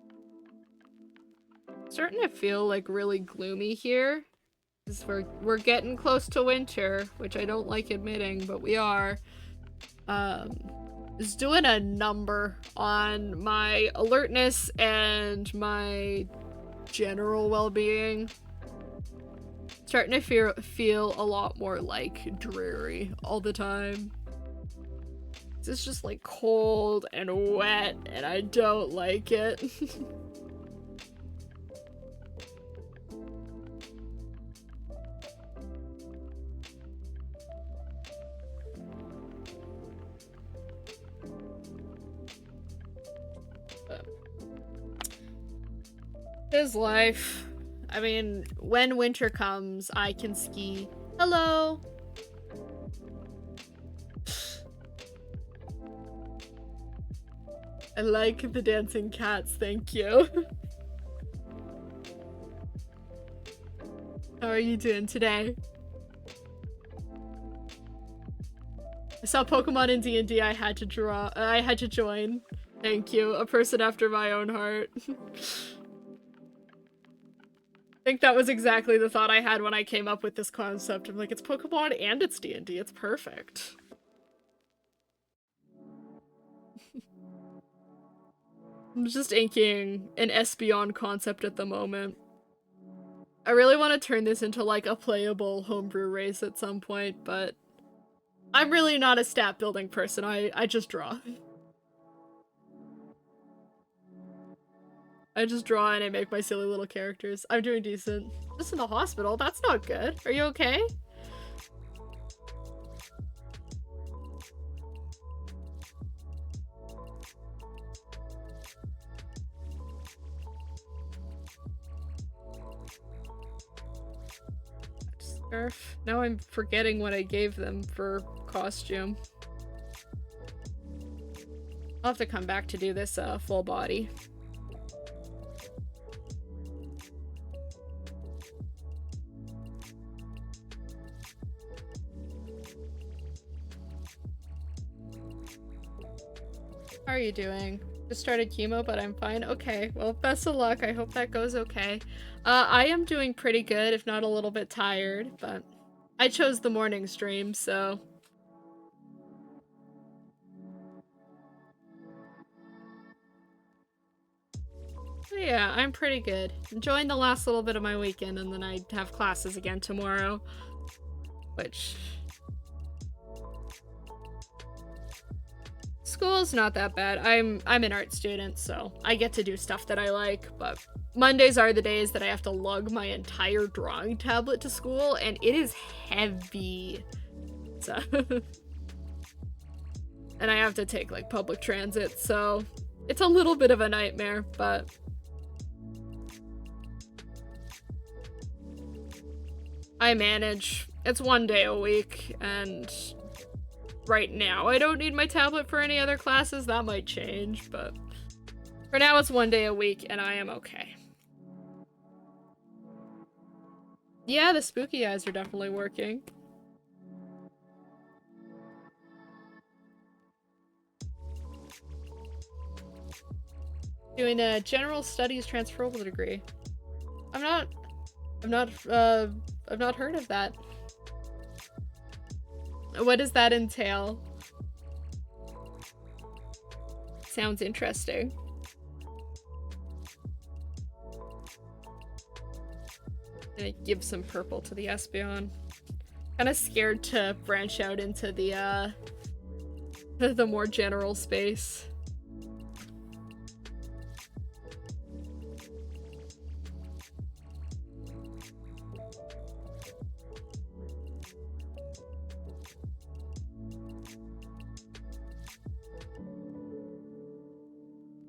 Starting to feel like really gloomy here. We're getting close to winter, which I don't like admitting, but we are. Is doing a number on my alertness and my general well-being. Starting to feel a lot more like dreary all the time. It's just like cold and wet, and I don't like it. His life. I mean, when winter comes, I can ski. Hello! I like the dancing cats, thank you. How are you doing today? I saw Pokemon in D&D, I had to join. Thank you, a person after my own heart. I think that was exactly the thought I had when I came up with this concept. I'm like, it's Pokemon and it's D&D. It's perfect. I'm just inking an Espeon concept at the moment. I really want to turn this into like a playable homebrew race at some point, but I'm really not a stat building person. I just draw. I just draw and I make my silly little characters. I'm doing decent. Just in the hospital? That's not good. Are you okay? Scarf. Now I'm forgetting what I gave them for costume. I'll have to come back to do this full body. How are you doing? Just started chemo, but I'm fine. Okay, well, best of luck. I hope that goes okay. I am doing pretty good, if not a little bit tired, but I chose the morning stream, so... Yeah, I'm pretty good. Enjoying the last little bit of my weekend, and then I have classes again tomorrow. Which... School's not that bad. I'm an art student, so I get to do stuff that I like, but Mondays are the days that I have to lug my entire drawing tablet to school, and it is heavy. So and I have to take like public transit, so it's a little bit of a nightmare, but I manage. It's 1 day a week, and right now I don't need my tablet for any other classes. That might change, but for now it's 1 day a week, and I am okay. Yeah, the spooky eyes are definitely working. Doing a general studies transferable degree. I've not heard of that. What does that entail? Sounds interesting. Gonna give some purple to the Espeon. Kinda scared to branch out into the more general space.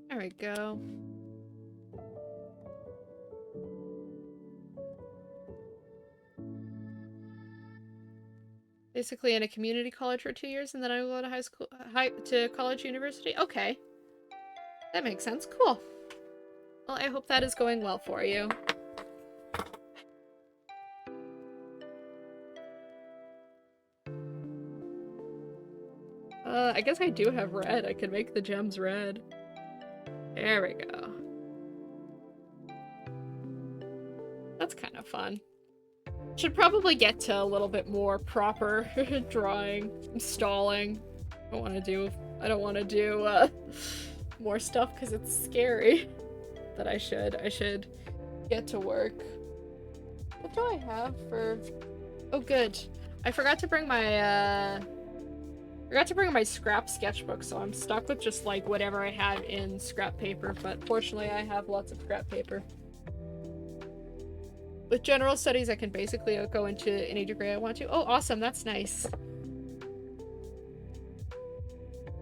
There we go. Basically in a community college for 2 years, and then I go to college university. Okay. That makes sense. Cool. Well, I hope that is going well for you. I guess I do have red. I could make the gems red. There we go. That's kind of fun. Should probably get to a little bit more proper drawing. I'm stalling. I don't want to do more stuff because it's scary. But I should get to work. What do I have for... Oh, good. I forgot to bring my scrap sketchbook, so I'm stuck with just like whatever I have in scrap paper, but fortunately I have lots of scrap paper. With general studies, I can basically go into any degree I want to. Oh, awesome, that's nice.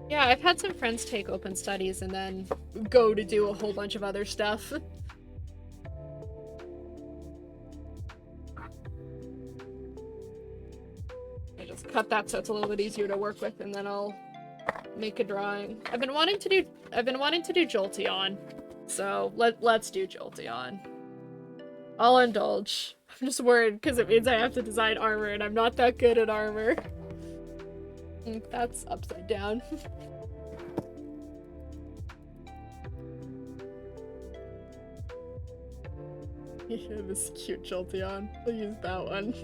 Yeah, I've had some friends take open studies and then go to do a whole bunch of other stuff. I just cut that so it's a little bit easier to work with, and then I'll make a drawing. I've been wanting to do Jolteon, so let's do Jolteon. I'll indulge. I'm just worried because it means I have to design armor, and I'm not that good at armor. That's upside down. Yeah, this cute Jolteon. I'll use that one.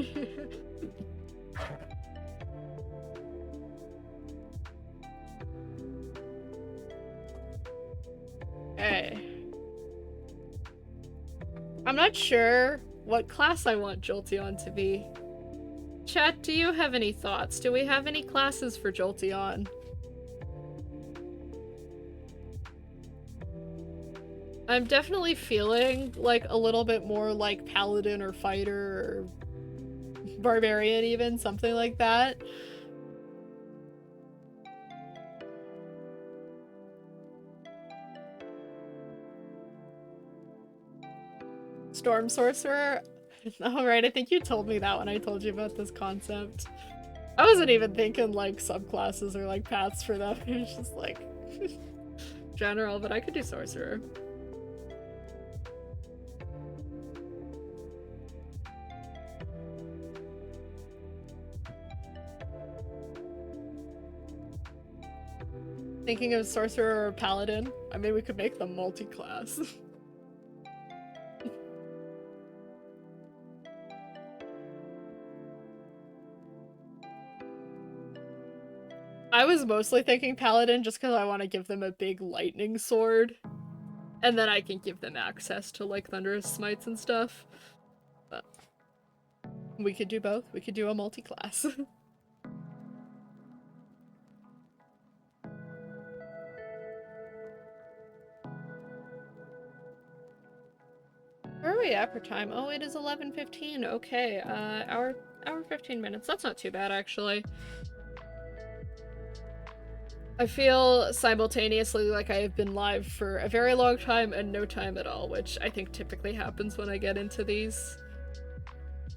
Okay. I'm not sure what class I want Jolteon to be. Chat, do you have any thoughts? Do we have any classes for Jolteon? I'm definitely feeling like a little bit more like Paladin or Fighter or Barbarian even, something like that. Storm Sorcerer? Alright, I think you told me that when I told you about this concept. I wasn't even thinking like subclasses or like paths for them. It was just like general, but I could do Sorcerer. Thinking of Sorcerer or Paladin? I mean, we could make them multi-class. I was mostly thinking Paladin just because I want to give them a big lightning sword. And then I can give them access to like Thunderous Smites and stuff. But we could do both. We could do a multi-class. Where are we at for time? Oh, it is 11:15. Okay, hour 15 minutes. That's not too bad, actually. I feel simultaneously like I have been live for a very long time and no time at all, which I think typically happens when I get into these.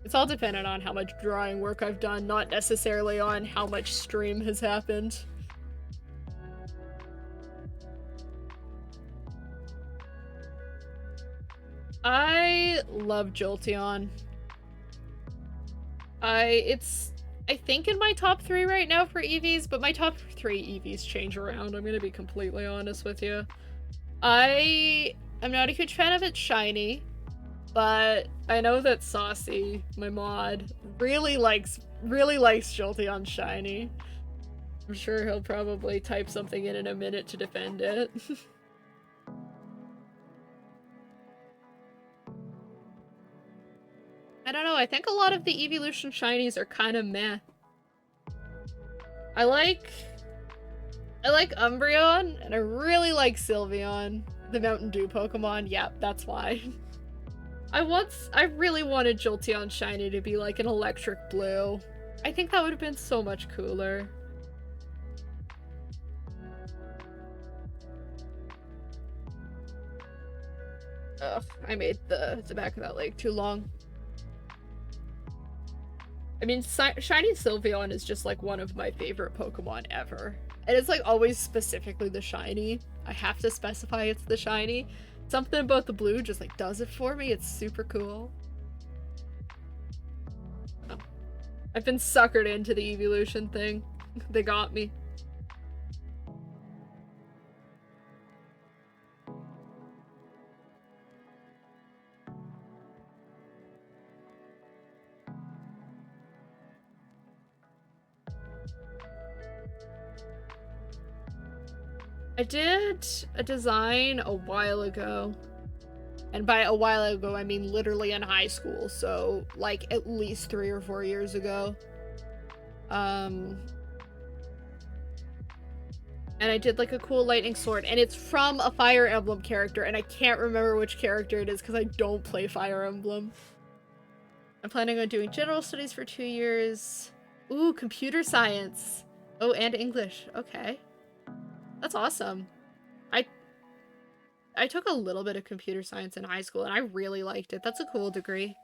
It's all dependent on how much drawing work I've done, not necessarily on how much stream has happened. I love Jolteon. It's I think in my top 3 right now for Eevees, but my top 3 Eevees change around, I'm gonna be completely honest with you. I'm not a huge fan of its shiny, but I know that Saucy, my mod, really likes Jolteon shiny. I'm sure he'll probably type something in a minute to defend it. I don't know, I think a lot of the Eeveelution shinies are kind of meh. I like Umbreon, and I really like Sylveon, the Mountain Dew Pokemon. Yeah, that's why. I really wanted Jolteon shiny to be like an electric blue. I think that would have been so much cooler. Ugh, I made the back of that lake too long. I mean, Shiny Sylveon is just like one of my favorite Pokemon ever. And it's like always specifically the shiny. I have to specify it's the shiny. Something about the blue just like does it for me. It's super cool. Oh. I've been suckered into the Eeveelution thing. They got me. I did a design a while ago. And by a while ago, I mean literally in high school. So like at least 3 or 4 years ago. And I did like a cool lightning sword, and it's from a Fire Emblem character, and I can't remember which character it is because I don't play Fire Emblem. I'm planning on doing general studies for 2 years. Ooh, computer science. Oh, and English. Okay. That's awesome. I took a little bit of computer science in high school, and I really liked it. That's a cool degree.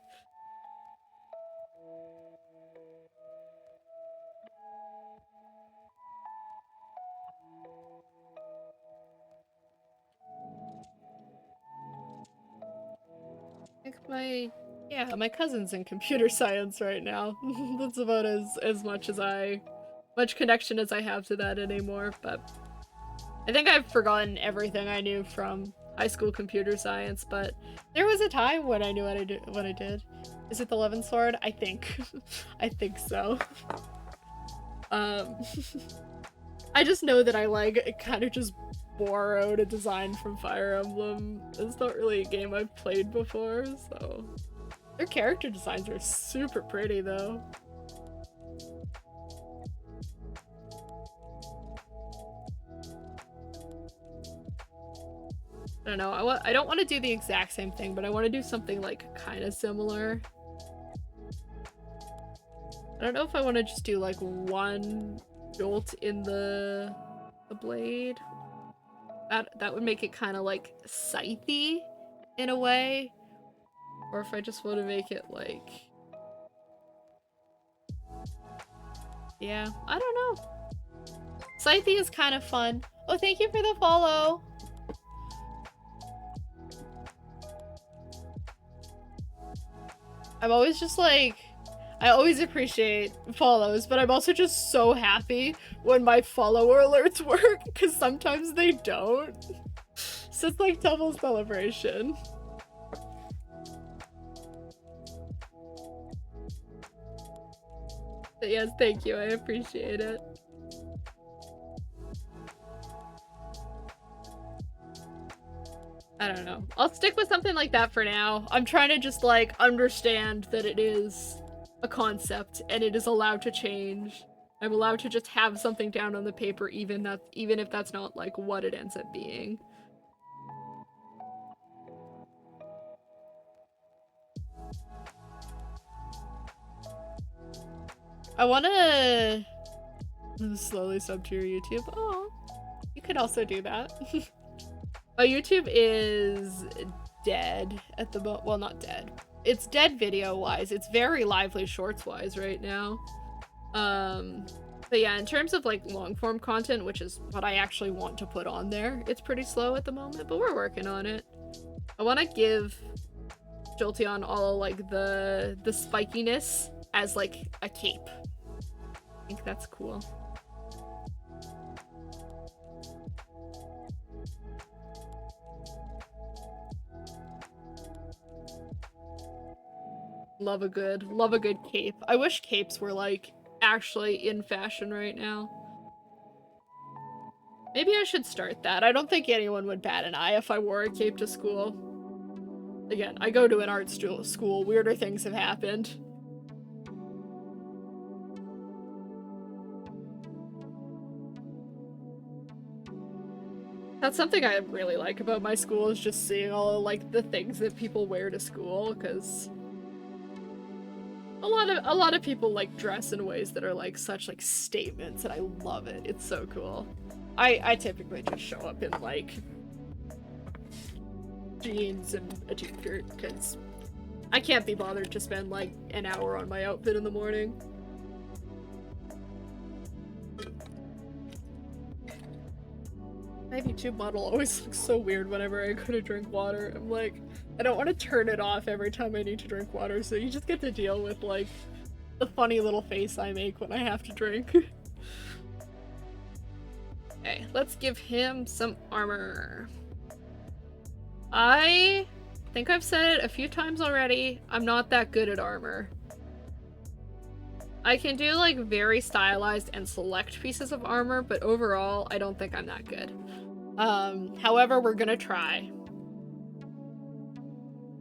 I think my cousin's in computer science right now. That's about as much connection as I have to that anymore, but I think I've forgotten everything I knew from high school computer science, but there was a time when I knew what I did. Is it the Levin Sword? I think. I think so. I just know that I like kind of just borrowed a design from Fire Emblem. It's not really a game I've played before, so their character designs are super pretty though. I don't know, I don't want to do the exact same thing, but I want to do something like kind of similar. I don't know if I want to just do like one jolt in the blade. That would make it kind of like scythy in a way. Or if I just want to make it like... Yeah, I don't know. Scythy is kind of fun. Oh, thank you for the follow! I'm always just like... I always appreciate follows, but I'm also just so happy when my follower alerts work, because sometimes they don't. So it's like double celebration. But yes, thank you, I appreciate it. I don't know. I'll stick with something like that for now. I'm trying to just like understand that it is a concept and it is allowed to change. I'm allowed to just have something down on the paper even if that's not like what it ends up being. I wanna slowly sub to your YouTube. Oh, you could also do that. My YouTube is dead at the moment. Well, not dead. it's dead video-wise. It's very lively shorts-wise right now. But yeah, in terms of like long-form content, which is what I actually want to put on there, it's pretty slow at the moment, but we're working on it. I want to give Jolteon all like the spikiness as like a cape. I think that's cool. Love a good cape. I wish capes were like actually in fashion right now. Maybe I should start that. I don't think anyone would bat an eye if I wore a cape to school. Again, I go to an art school. Weirder things have happened. That's something I really like about my school, is just seeing all of, like, the things that people wear to school, because a lot of people like dress in ways that are like such like statements, and I love it. It's so cool. I typically just show up in like jeans and a t-shirt because I can't be bothered to spend like an hour on my outfit in the morning. My YouTube model always looks so weird whenever I go to drink water. I'm like, I don't want to turn it off every time I need to drink water, so you just get to deal with like the funny little face I make when I have to drink. Okay, let's give him some armor. I think I've said it a few times already, I'm not that good at armor. I can do like very stylized and select pieces of armor, but overall, I don't think I'm that good. However, we're gonna try.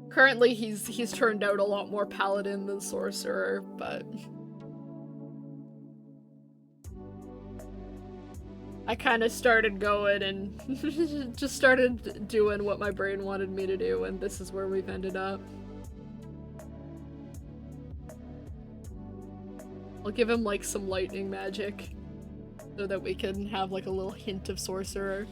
Currently, he's turned out a lot more paladin than sorcerer, but I kind of started going and just started doing what my brain wanted me to do, and this is where we've ended up. I'll give him like some lightning magic so that we can have like a little hint of sorcerer.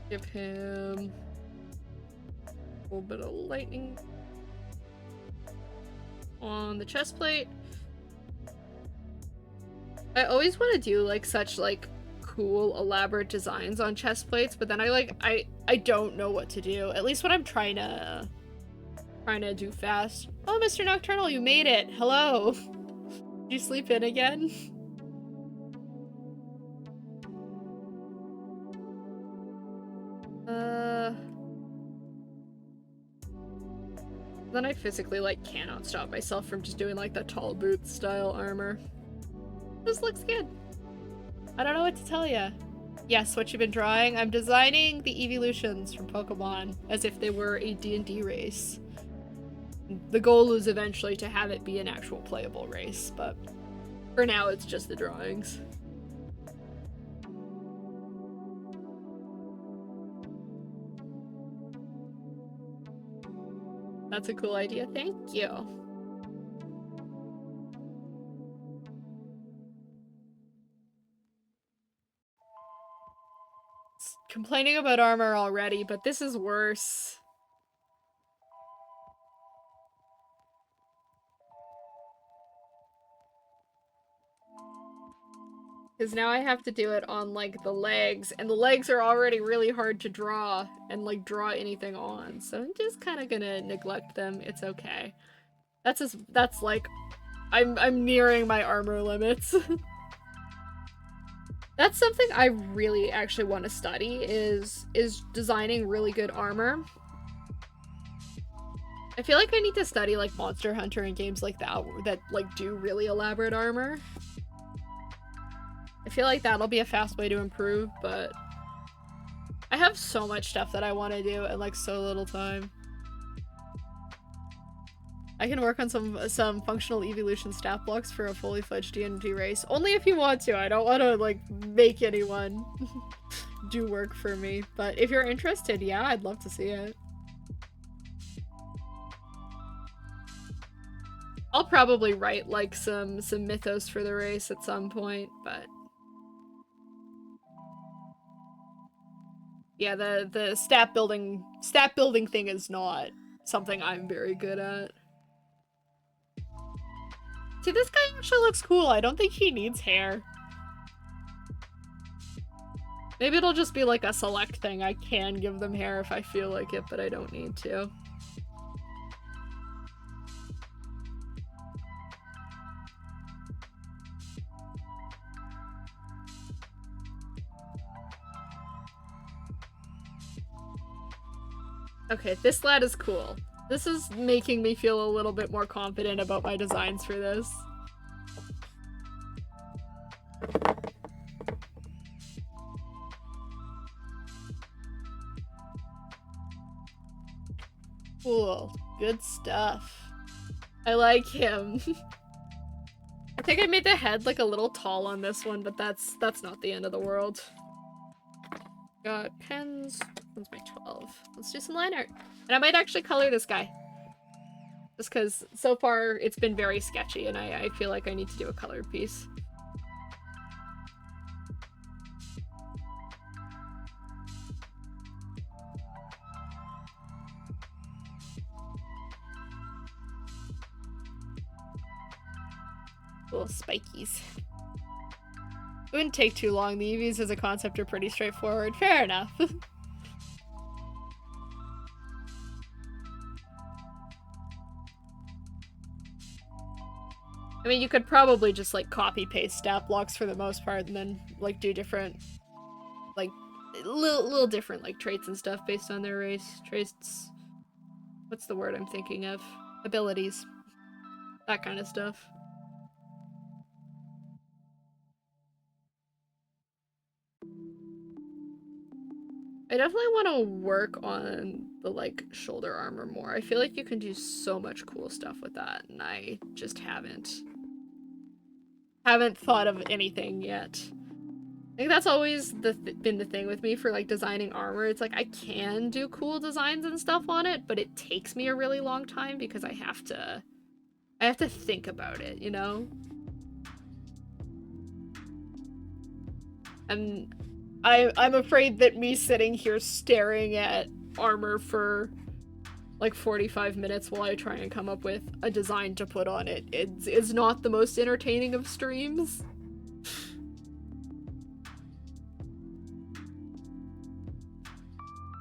Give him a little bit of lightning on the chest plate. I always want to do like such like cool elaborate designs on chest plates, but then I don't know what to do. At least when I'm trying to do fast. Oh, Mr. Nocturnal, you made it. Hello. Did you sleep in again? Then I physically like cannot stop myself from just doing like the tall boots style armor. This looks good. I don't know what to tell ya. Yes, what you've been drawing? I'm designing the Eeveelutions from Pokemon as if they were a D&D race. The goal is eventually to have it be an actual playable race, but for now it's just the drawings. That's a cool idea, thank you. Complaining about armor already, but this is worse. Because now I have to do it on, like, the legs, and the legs are already really hard to draw and, like, draw anything on, so I'm just kind of gonna neglect them. It's okay. That's like, I'm nearing my armor limits. That's something I really actually want to study, is designing really good armor. I feel like I need to study, like, Monster Hunter and games like that like, do really elaborate armor. I feel like that'll be a fast way to improve, but I have so much stuff that I want to do and like so little time. I can work on some functional evolution stat blocks for a fully fledged D&D race. Only if you want to. I don't want to like make anyone do work for me. But if you're interested, yeah, I'd love to see it. I'll probably write like some mythos for the race at some point, but Yeah, the stat building thing is not something I'm very good at. See, this guy actually looks cool. I don't think he needs hair. Maybe it'll just be like a select thing. I can give them hair if I feel like it, but I don't need to. Okay, this lad is cool. This is making me feel a little bit more confident about my designs for this. Cool. Good stuff. I like him. I think I made the head like a little tall on this one, but that's not the end of the world. Got pens. When's my 12? Let's do some line art. And I might actually color this guy. Just because so far it's been very sketchy and I feel like I need to do a colored piece. Little spikies. It wouldn't take too long. The Eevees as a concept are pretty straightforward. Fair enough. I mean, you could probably just like copy paste stat blocks for the most part and then like do different, like little different like traits and stuff based on their race. Traits. What's the word I'm thinking of? Abilities. That kind of stuff. I definitely want to work on the, like, shoulder armor more. I feel like you can do so much cool stuff with that, and I just haven't thought of anything yet. I think that's always been the thing with me for, like, designing armor. It's like, I can do cool designs and stuff on it, but it takes me a really long time because I have to think about it, you know? And I'm afraid that me sitting here staring at armor for like 45 minutes while I try and come up with a design to put on it is not the most entertaining of streams.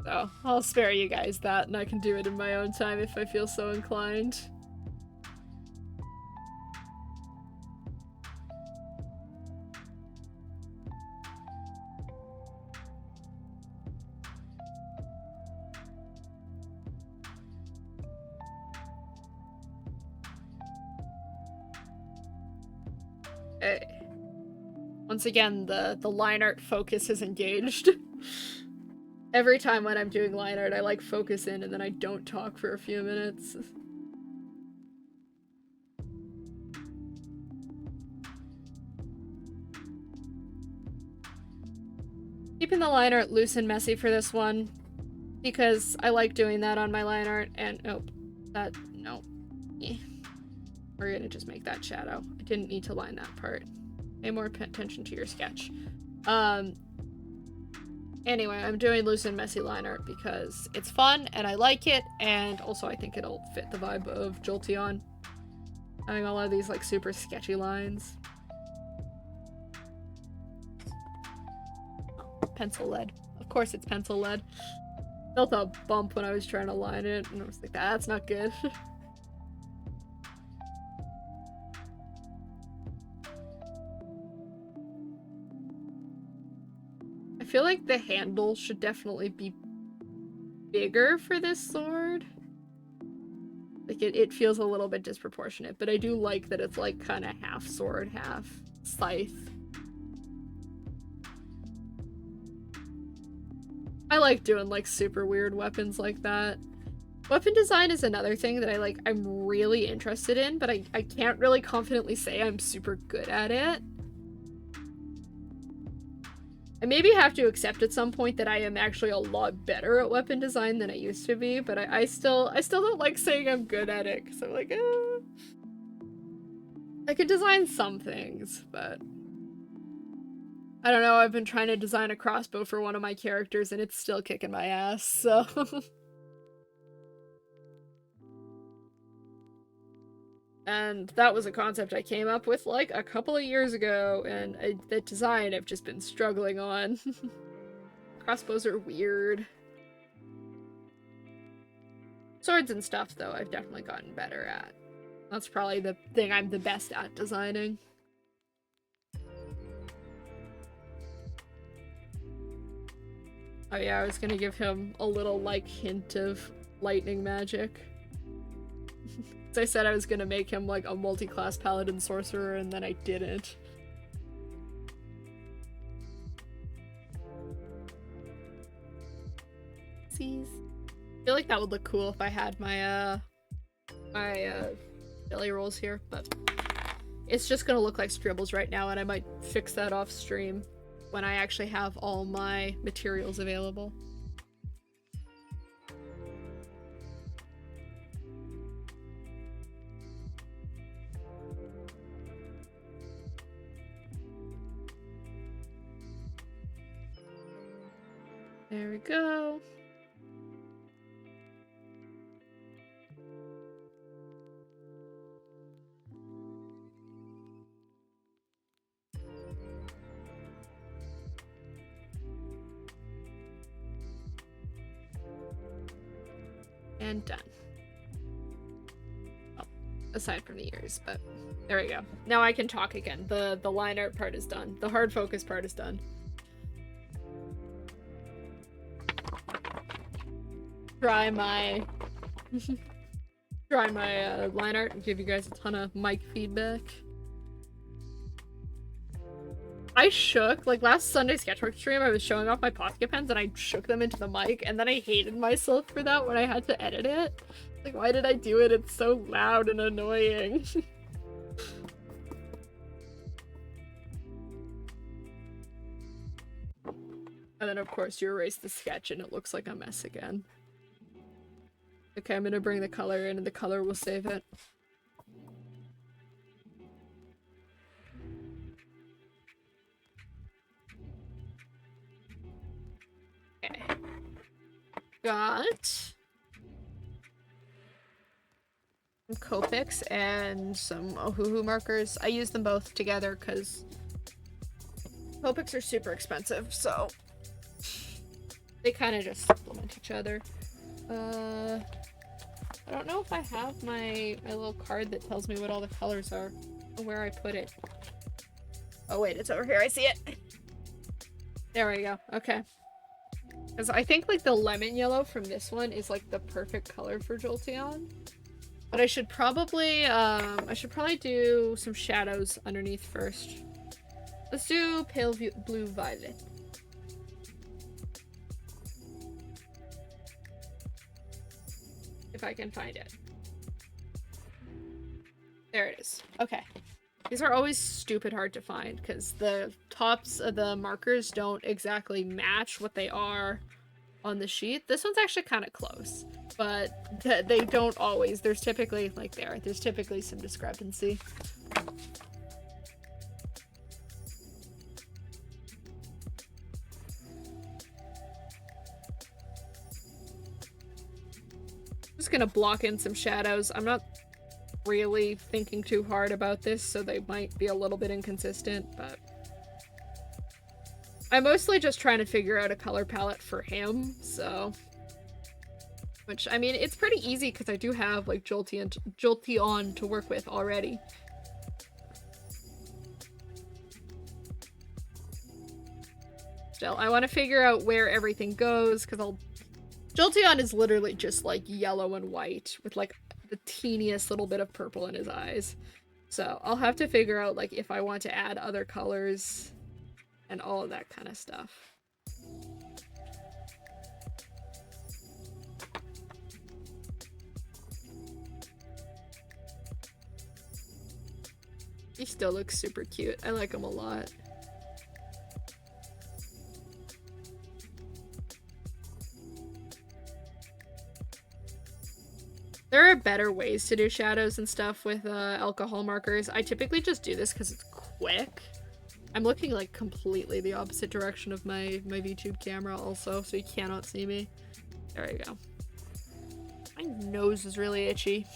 So I'll spare you guys that, and I can do it in my own time if I feel so inclined. Once again, the line art focus is engaged. Every time when I'm doing line art, I like focus in and then I don't talk for a few minutes. Keeping the line art loose and messy for this one, because I like doing that on my line art, and nope. We're gonna just make that shadow. I didn't need to line that part. Pay more attention to your sketch. Anyway, I'm doing loose and messy line art because it's fun and I like it, and also I think it'll fit the vibe of Jolteon. Having all of these like super sketchy lines. Oh, pencil lead. Of course it's pencil lead. Felt a bump when I was trying to line it, and I was like, that's not good. I feel like the handle should definitely be bigger for this sword. Like, it feels a little bit disproportionate, but I do like that it's, like, kind of half sword, half scythe. I like doing, like, super weird weapons like that. Weapon design is another thing that I'm really interested in, but I can't really confidently say I'm super good at it. I maybe have to accept at some point that I am actually a lot better at weapon design than I used to be, but I still don't like saying I'm good at it, because I'm like, I could design some things, but I don't know, I've been trying to design a crossbow for one of my characters and it's still kicking my ass, so... And that was a concept I came up with like a couple of years ago, and the design I've just been struggling on. Crossbows are weird. Swords and stuff, though, I've definitely gotten better at. That's probably the thing I'm the best at designing. Oh yeah, I was gonna give him a little, like, hint of lightning magic. As I said I was gonna make him, like, a multi-class paladin sorcerer, and then I didn't. I feel like that would look cool if I had my, belly rolls here, but it's just gonna look like scribbles right now, and I might fix that off stream when I actually have all my materials available. There we go. And done. Oh, aside from the ears, but there we go. Now I can talk again. The line art part is done. The hard focus part is done. Try my line art and give you guys a ton of mic feedback. I shook, like last Sunday Sketchbook stream, I was showing off my Posca pens and I shook them into the mic, and then I hated myself for that when I had to edit it. Like, why did I do it? It's so loud and annoying. And then of course you erase the sketch and it looks like a mess again. Okay, I'm gonna bring the color in and the color will save it. Okay. Got some Copics and some Ohuhu markers. I use them both together because Copics are super expensive, so they kind of just supplement each other. I don't know if I have my little card that tells me what all the colors are or where I put it. Oh wait, it's over here. I see it. There we go. Okay. Because I think like the lemon yellow from this one is like the perfect color for Jolteon. But I should probably do some shadows underneath first. Let's do pale blue violet. If I can find it. There it is. Okay. These are always stupid hard to find because the tops of the markers don't exactly match what they are on the sheet. This one's actually kind of close, but they don't always. There's typically, like there's typically some discrepancy. Just gonna block in some shadows. I'm not really thinking too hard about this, so they might be a little bit inconsistent, but I'm mostly just trying to figure out a color palette for him, so... Which, I mean, it's pretty easy because I do have, like, Jolteon to work with already. Still, I want to figure out where everything goes, because Jolteon is literally just, like, yellow and white, with, like, the teeniest little bit of purple in his eyes. So, I'll have to figure out, like, if I want to add other colors and all of that kind of stuff. He still looks super cute. I like him a lot. There are better ways to do shadows and stuff with alcohol markers. I typically just do this because it's quick. I'm looking like completely the opposite direction of my VTube camera also, so you cannot see me. There we go. My nose is really itchy.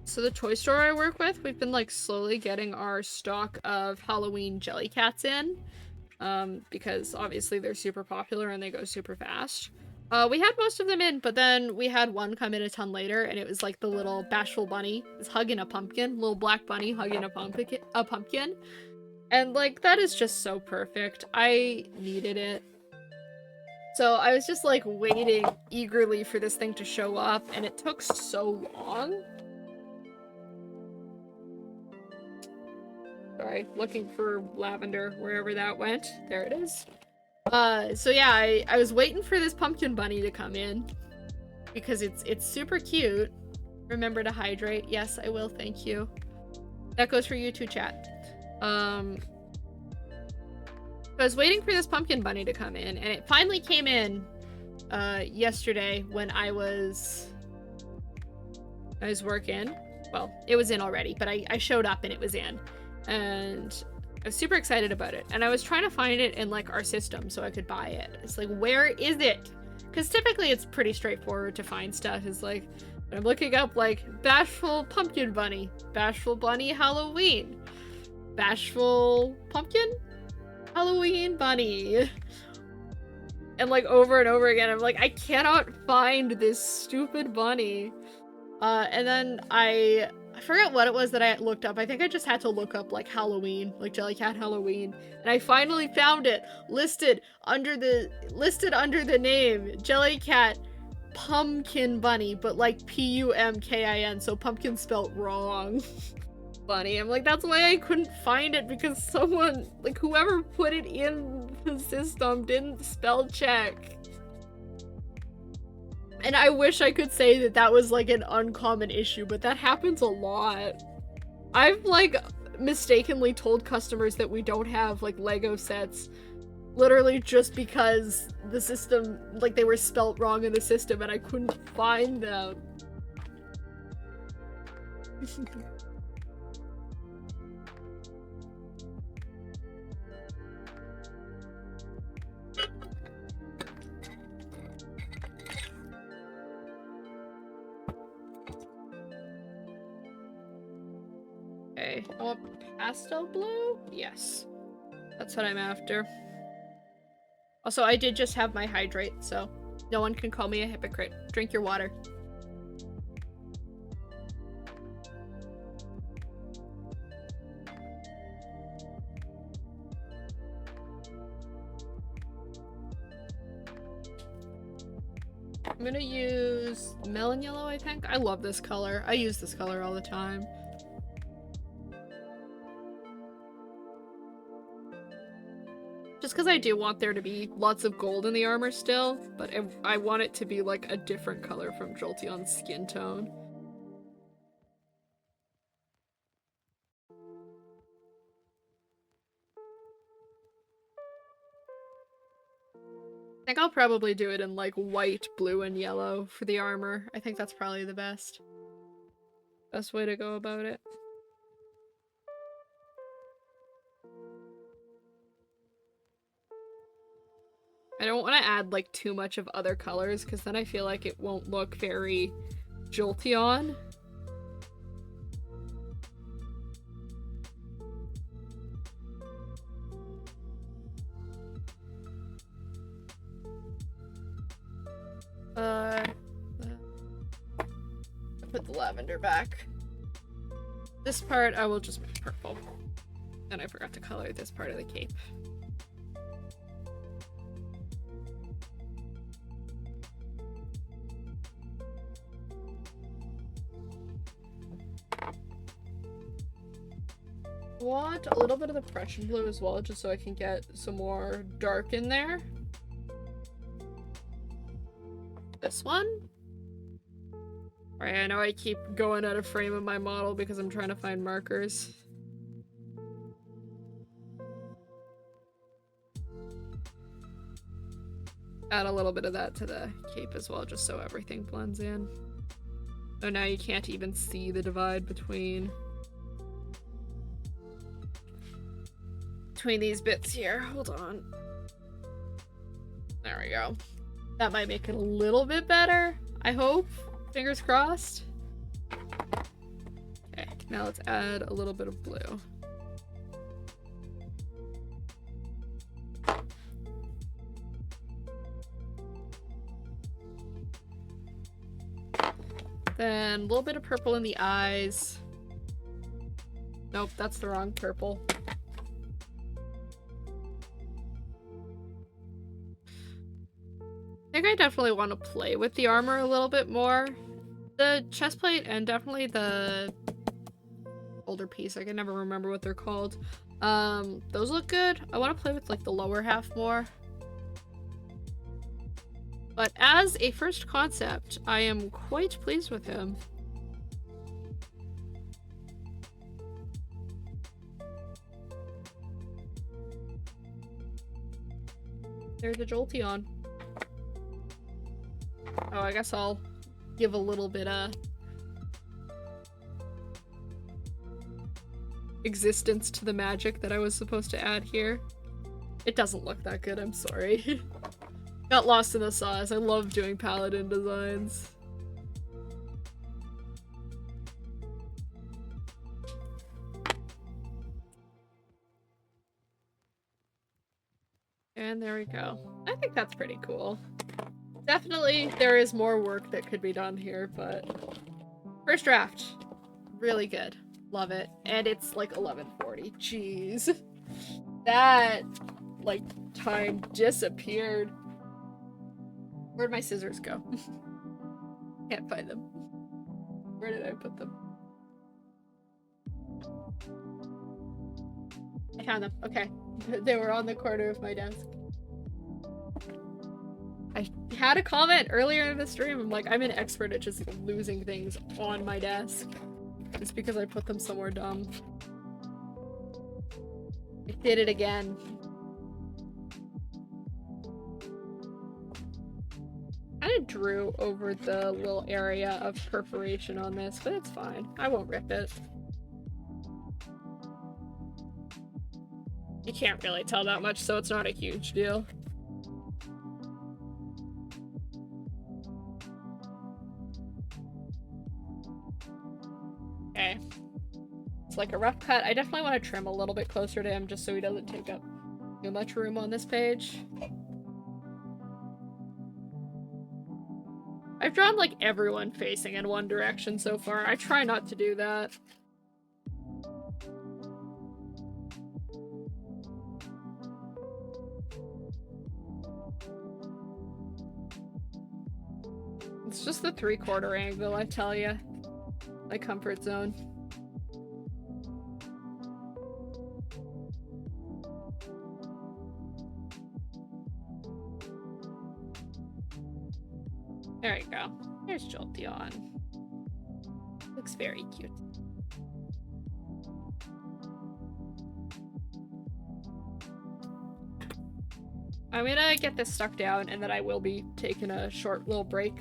So the toy store I work with, we've been like slowly getting our stock of Halloween Jellycats in. Because obviously they're super popular and they go super fast. We had most of them in, but then we had one come in a ton later, and it was like the little bashful bunny is hugging a pumpkin, little black bunny hugging a pumpkin. And like, that is just so perfect. I needed it. So I was just like waiting eagerly for this thing to show up, and it took so long. Sorry, looking for lavender wherever that went. There it is. So yeah, I was waiting for this pumpkin bunny to come in because it's super cute. Remember to hydrate. Yes, I will. Thank you. That goes for you too, chat. I was waiting for this pumpkin bunny to come in, and it finally came in yesterday when I was working. Well, it was in already, but I showed up and it was in. And I was super excited about it. And I was trying to find it in like our system so I could buy it. It's like, where is it? Because typically it's pretty straightforward to find stuff. It's like, I'm looking up like bashful pumpkin bunny, bashful bunny Halloween, bashful pumpkin Halloween bunny. And like over and over again, I'm like, I cannot find this stupid bunny. And then I forgot what it was that I looked up. I think I just had to look up like Halloween, like Jellycat Halloween, and I finally found it listed under the name Jellycat Pumpkin Bunny, but like P-U-M-K-I-N, so pumpkin spelt wrong. Bunny. I'm like, that's why I couldn't find it, because someone, like whoever put it in the system didn't spell check. And I wish I could say that that was like an uncommon issue, but that happens a lot. I've like mistakenly told customers that we don't have like Lego sets literally just because the system, like they were spelt wrong in the system and I couldn't find them. Okay, I want pastel blue? Yes. That's what I'm after. Also, I did just have my hydrate, so no one can call me a hypocrite. Drink your water. I'm gonna use melon yellow, I think. I love this color. I use this color all the time. Just because I do want there to be lots of gold in the armor still, but I want it to be like a different color from Jolteon's skin tone. I think I'll probably do it in like white, blue, and yellow for the armor. I think that's probably the best way to go about it. I don't want to add like too much of other colors because then I feel like it won't look very Jolteon. Put the lavender back. This part I will just make purple. And I forgot to color this part of the cape. I want a little bit of the Prussian blue as well, just so I can get some more dark in there. This one? Alright, I know I keep going out of frame of my model because I'm trying to find markers. Add a little bit of that to the cape as well, just so everything blends in. Oh, now you can't even see the divide between these bits here. Hold on. There we go. That might make it a little bit better, I hope. Fingers crossed. Okay, now let's add a little bit of blue. Then a little bit of purple in the eyes. Nope, that's the wrong purple. I think I definitely want to play with the armor a little bit more. The chest plate and definitely the older piece, I can never remember what they're called. Those look good. I want to play with like the lower half more. But as a first concept, I am quite pleased with him. There's a Jolteon. Oh, I guess I'll give a little bit of existence to the magic that I was supposed to add here. It doesn't look that good, I'm sorry. Got lost in the sauce. I love doing paladin designs. And there we go. I think that's pretty cool. Definitely there is more work that could be done here, but first draft, really good. Love it. And it's like 11:40. Jeez. That, like, time disappeared. Where'd my scissors go? Can't find them. Where did I put them? I found them. Okay. They were on the corner of my desk. I had a comment earlier in the stream. I'm like, I'm an expert at just losing things on my desk. It's because I put them somewhere dumb. I did it again. I drew over the little area of perforation on this, but it's fine. I won't rip it. You can't really tell that much, so it's not a huge deal. Okay. It's like a rough cut. I definitely want to trim a little bit closer to him just so he doesn't take up too much room on this page. I've drawn like everyone facing in one direction so far. I try not to do that. It's just the 3/4 angle, I tell ya. My comfort zone. There you go. There's Jolteon. Looks very cute. I'm gonna get this stuck down and then I will be taking a short little break.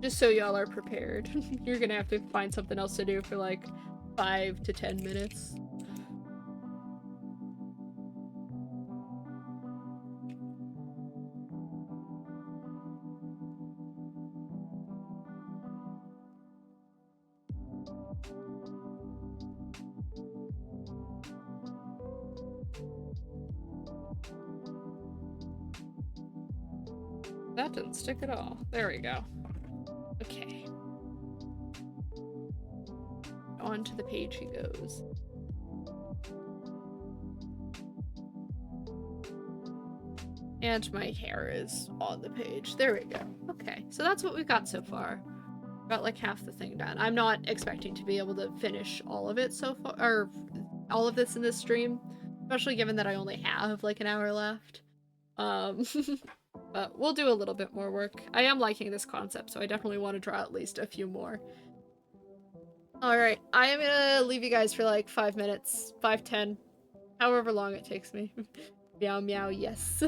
Just so y'all are prepared. You're gonna have to find something else to do for like 5 to 10 minutes. That didn't stick at all. There we go. Okay. On to the page he goes. And my hair is on the page. There we go. Okay, so that's what we've got so far. Got like half the thing done. I'm not expecting to be able to finish all of it so far, or all of this in this stream, especially given that I only have like an hour left. But we'll do a little bit more work. I am liking this concept, so I definitely want to draw at least a few more. Alright, I am gonna leave you guys for like 5 minutes, 5-10, however long it takes me. Meow meow, yes.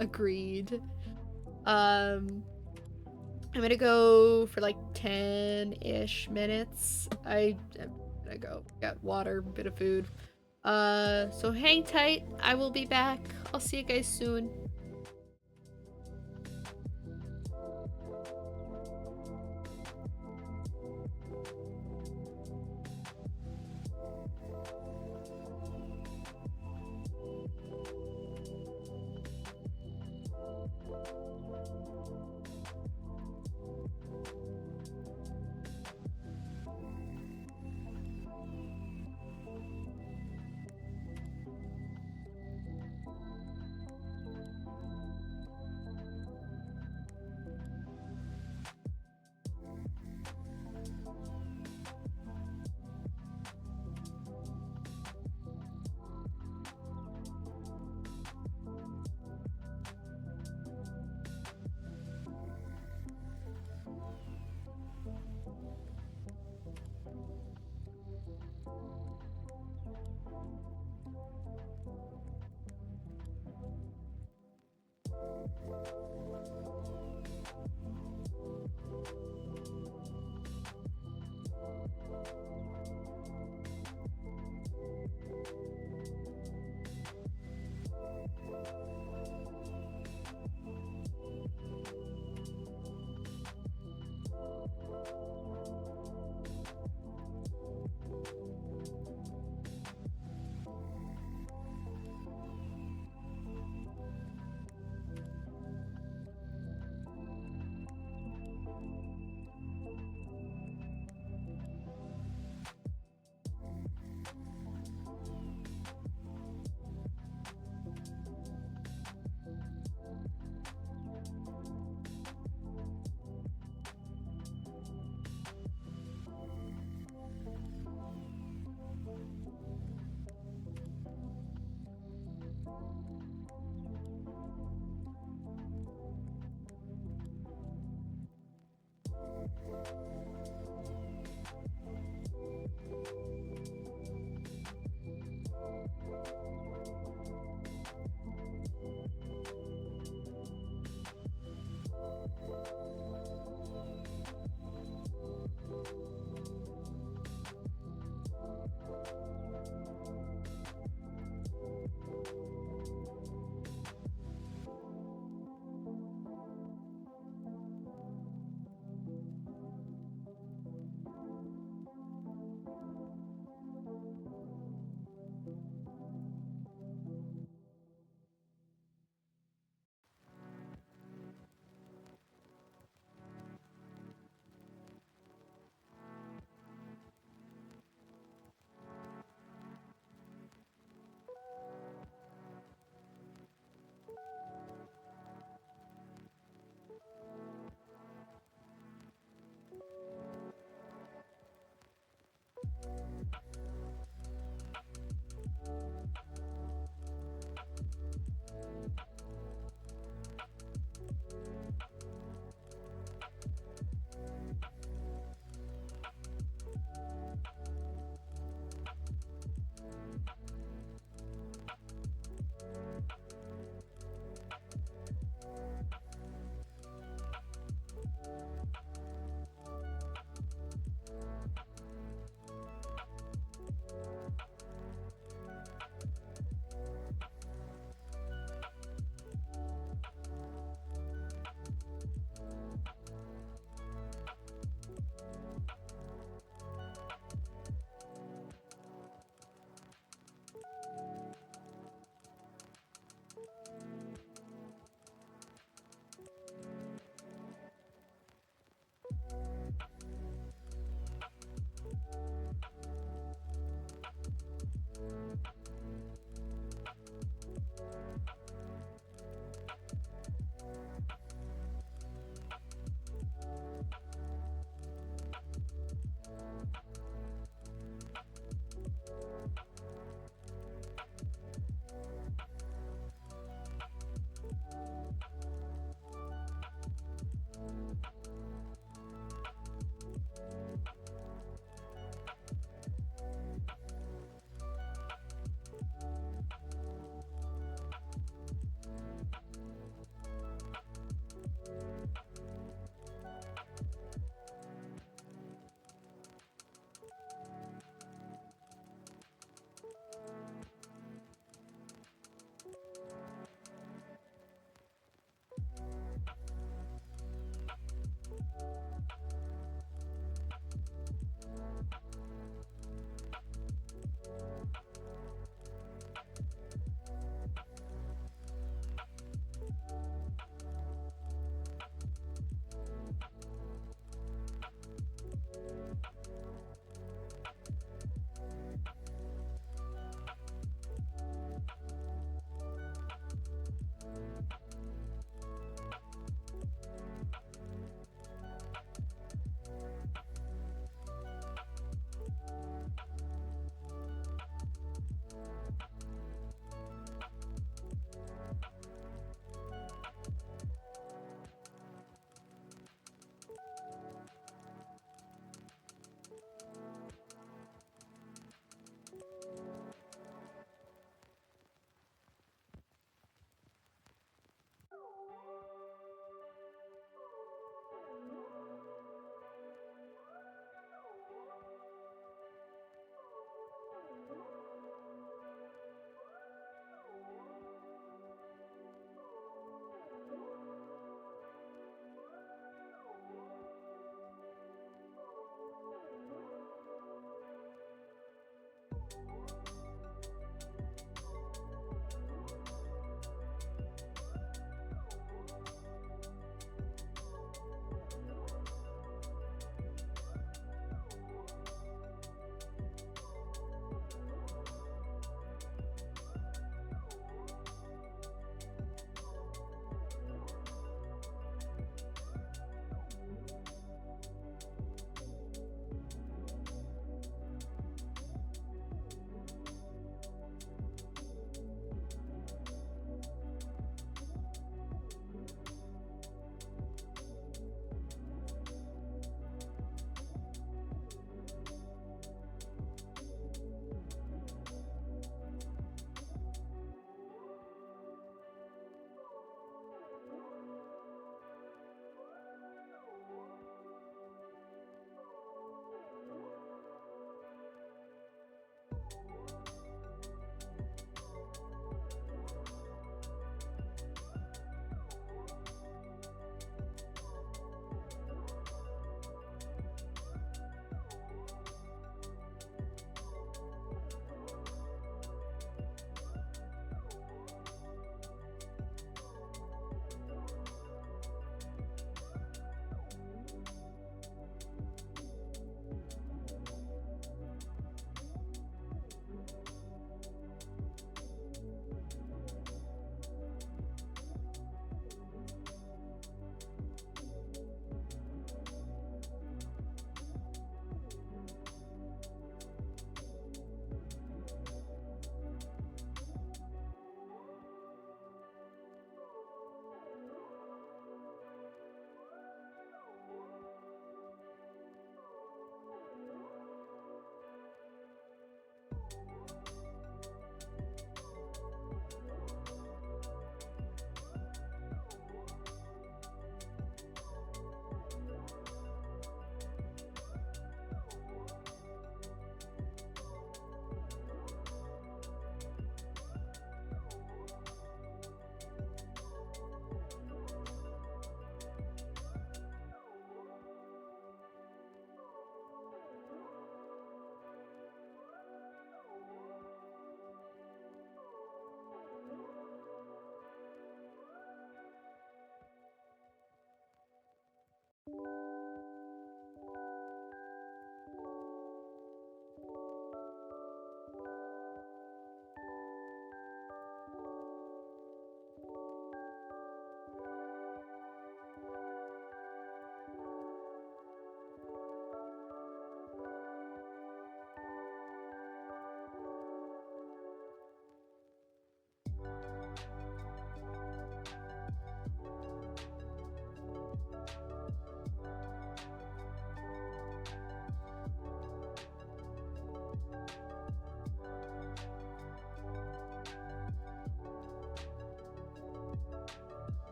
Agreed. I'm gonna go for like 10-ish minutes. I'm gonna go. Got water, bit of food. So hang tight. I will be back. I'll see you guys soon.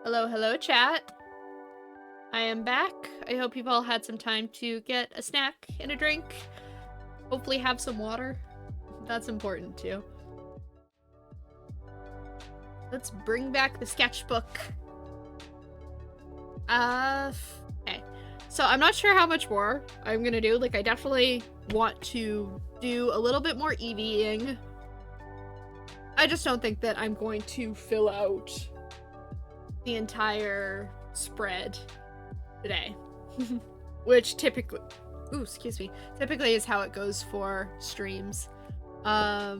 Hello, hello, chat. I am back. I hope you've all had some time to get a snack and a drink. Hopefully have some water. That's important too. Let's bring back the sketchbook. Okay. So I'm not sure how much more I'm gonna do. Like, I definitely want to do a little bit more Eeveeing. I just don't think that I'm going to fill out the entire spread today. Which typically, ooh, excuse me, typically is how it goes for streams. I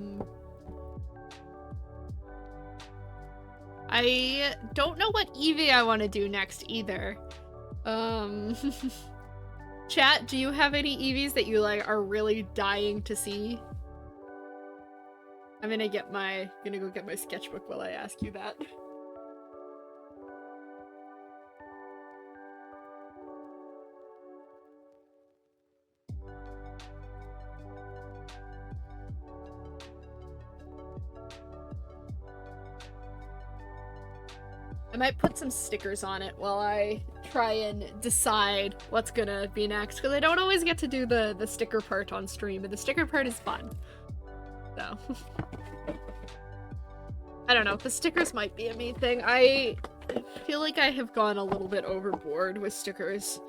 don't know what Eevee I want to do next either. Chat, do you have any Eevees that you like are really dying to see? I'm gonna go get my sketchbook while I ask you that. I might put some stickers on it while I try and decide what's gonna be next, because I don't always get to do the sticker part on stream, and the sticker part is fun. So. I don't know, the stickers might be a me thing. I feel like I have gone a little bit overboard with stickers.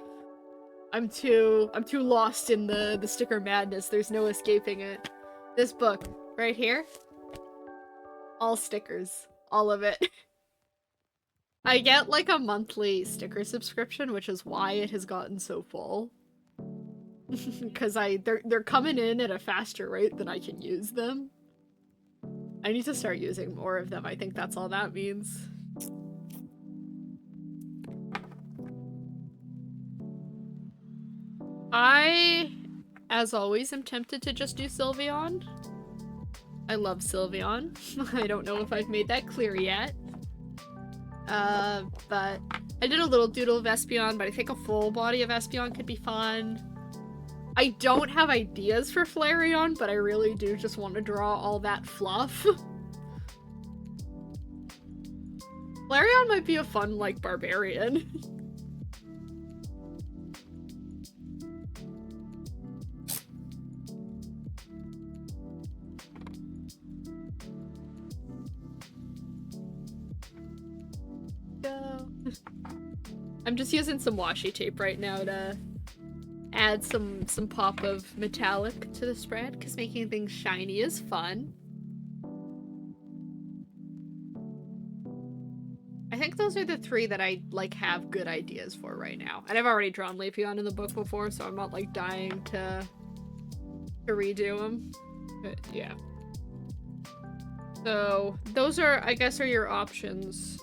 I'm too lost in the sticker madness. There's no escaping it. This book, right here, all stickers. All of it. I get like a monthly sticker subscription, which is why it has gotten so full. Because they're coming in at a faster rate than I can use them. I need to start using more of them. I think that's all that means. I, as always, am tempted to just do Sylveon. I love Sylveon. I don't know if I've made that clear yet. But I did a little doodle of Espeon, but I think a full body of Espeon could be fun. I don't have ideas for Flareon, but I really do just want to draw all that fluff. Flareon might be a fun, like, barbarian. I'm just using some washi tape right now to add some pop of metallic to the spread, because making things shiny is fun. I think those are the three that I, like, have good ideas for right now. And I've already drawn Leafeon in the book before, so I'm not, like, dying to redo them. But, yeah. So, those are, I guess, are your options.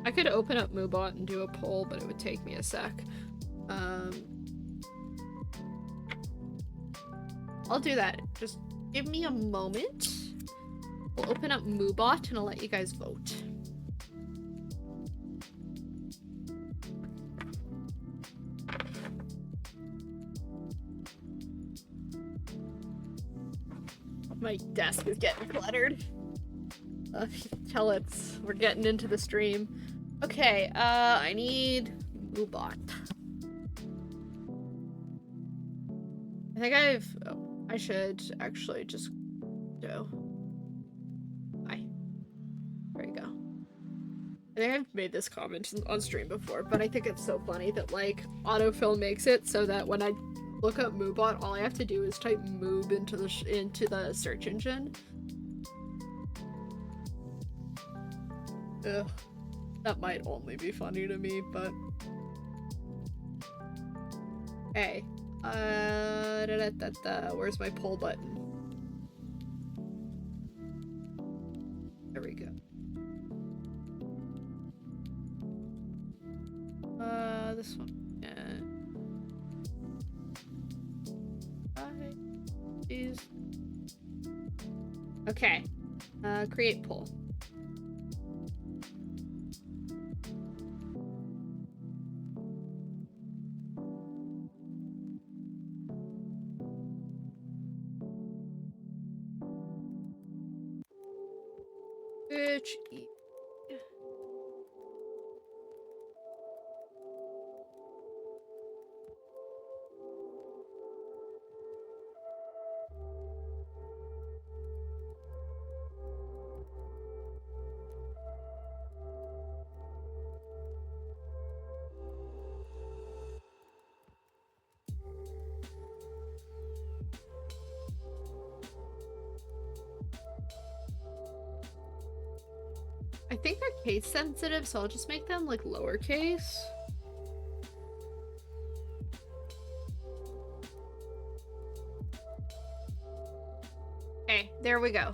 I could open up Moobot and do a poll, but it would take me a sec. I'll do that. Just give me a moment. We'll open up Moobot and I'll let you guys vote. My desk is getting cluttered. Tell we're getting into the stream. Okay, I need Moobot. I think I should actually just go. Hi. There you go. I think I've made this comment on stream before, but I think it's so funny that, like, autofill makes it so that when I look up Moobot, all I have to do is type Moob into the search engine. Ugh. That might only be funny to me, but... Hey. Where's my poll button? There we go. This one. Yeah. Jeez. Okay. Create poll. I think they're case sensitive, so I'll just make them like lowercase. Okay, there we go.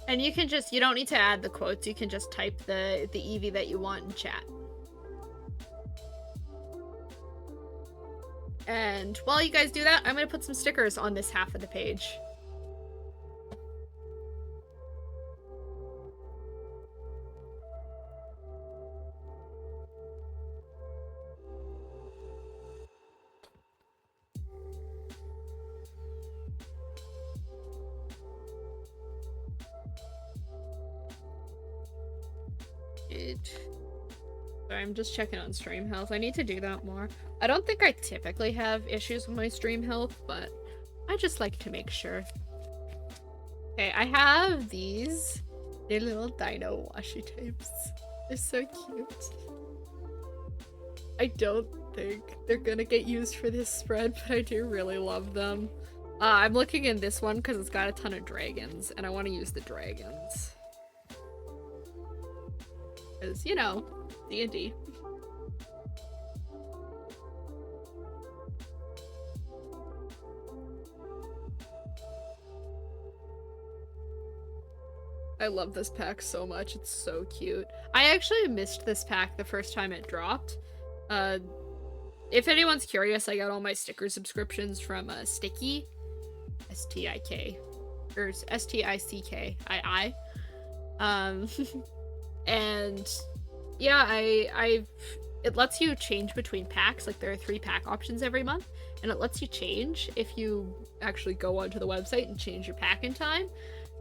And you can just, you don't need to add the quotes, you can just type the Eevee that you want in chat. And while you guys do that, I'm gonna put some stickers on this half of the page. Sorry, I'm just checking on stream health. I need to do that more. I don't think I typically have issues with my stream health, but I just like to make sure. Okay, I have these. They're little dino washi tapes. They're so cute. I don't think they're gonna get used for this spread, but I do really love them. I'm looking in this one because it's got a ton of dragons, and I want to use the dragons. Because, you know, D&D. I love this pack so much. It's so cute. I actually missed this pack the first time it dropped. If anyone's curious, I got all my sticker subscriptions from Sticky. S-T-I-K. Or S-T-I-C-K-I-I. And yeah, it lets you change between packs. Like, there are 3 pack options every month, and it lets you change if you actually go onto the website and change your pack in time.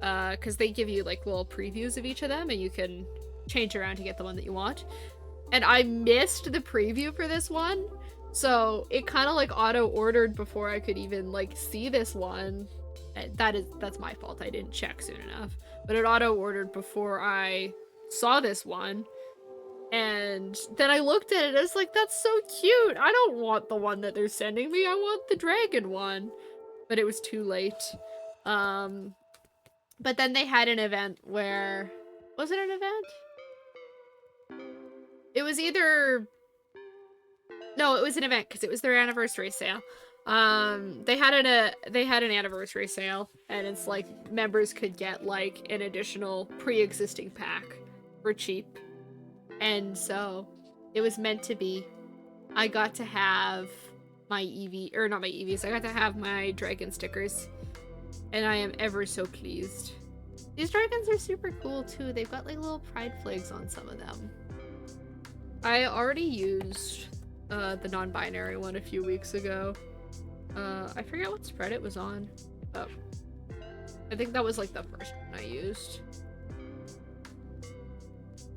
Because they give you like little previews of each of them, and you can change around to get the one that you want. And I missed the preview for this one, so it kind of like auto-ordered before I could even like see this one. And that's my fault. I didn't check soon enough. But it auto-ordered before I saw this one. And then I looked at it, and I was like, that's so cute. I don't want the one that they're sending me. I want the dragon one. But it was too late. But then they had an event where... Was it an event? It was either... No, it was an event, because it was their anniversary sale. They had an anniversary sale, and it's like members could get like an additional pre-existing pack for cheap. And so it was meant to be. I got to have my Eevee, or not my Eevees, I got to have my dragon stickers. And I am ever so pleased. These dragons are super cool too. They've got like little pride flags on some of them. I already used the non-binary one a few weeks ago. I forget what spread it was on. Oh. I think that was like the first one I used.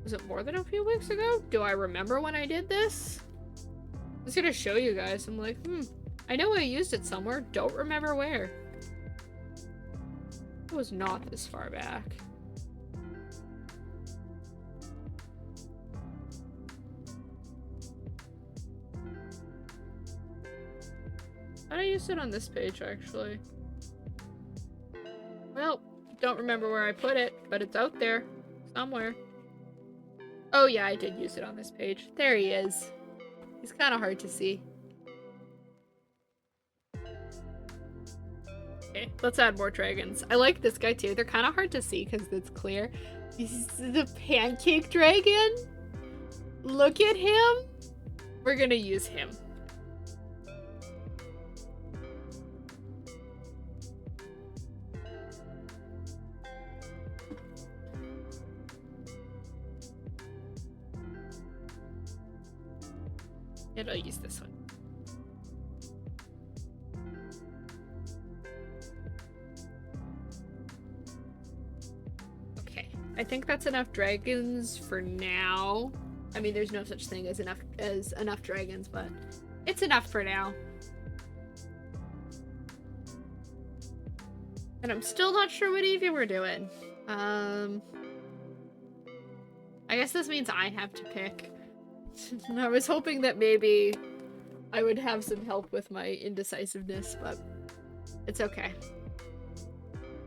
Was it more than a few weeks ago? Do I remember when I did this? I was gonna show you guys. I'm like, I know I used it somewhere. Don't remember where. It was not this far back. I thought I used it on this page, actually. Well, don't remember where I put it, but it's out there somewhere. Oh yeah, I did use it on this page. There he is. He's kind of hard to see. Okay, let's add more dragons. I like this guy too. They're kind of hard to see because it's clear. This is the pancake dragon. Look at him. We're gonna use him. And I'll use this one. Okay, I think that's enough dragons for now. I mean, there's no such thing as enough dragons, but it's enough for now. And I'm still not sure what Eevee we're doing. I I guess this means I have to pick. I was hoping that maybe I would have some help with my indecisiveness, but it's okay.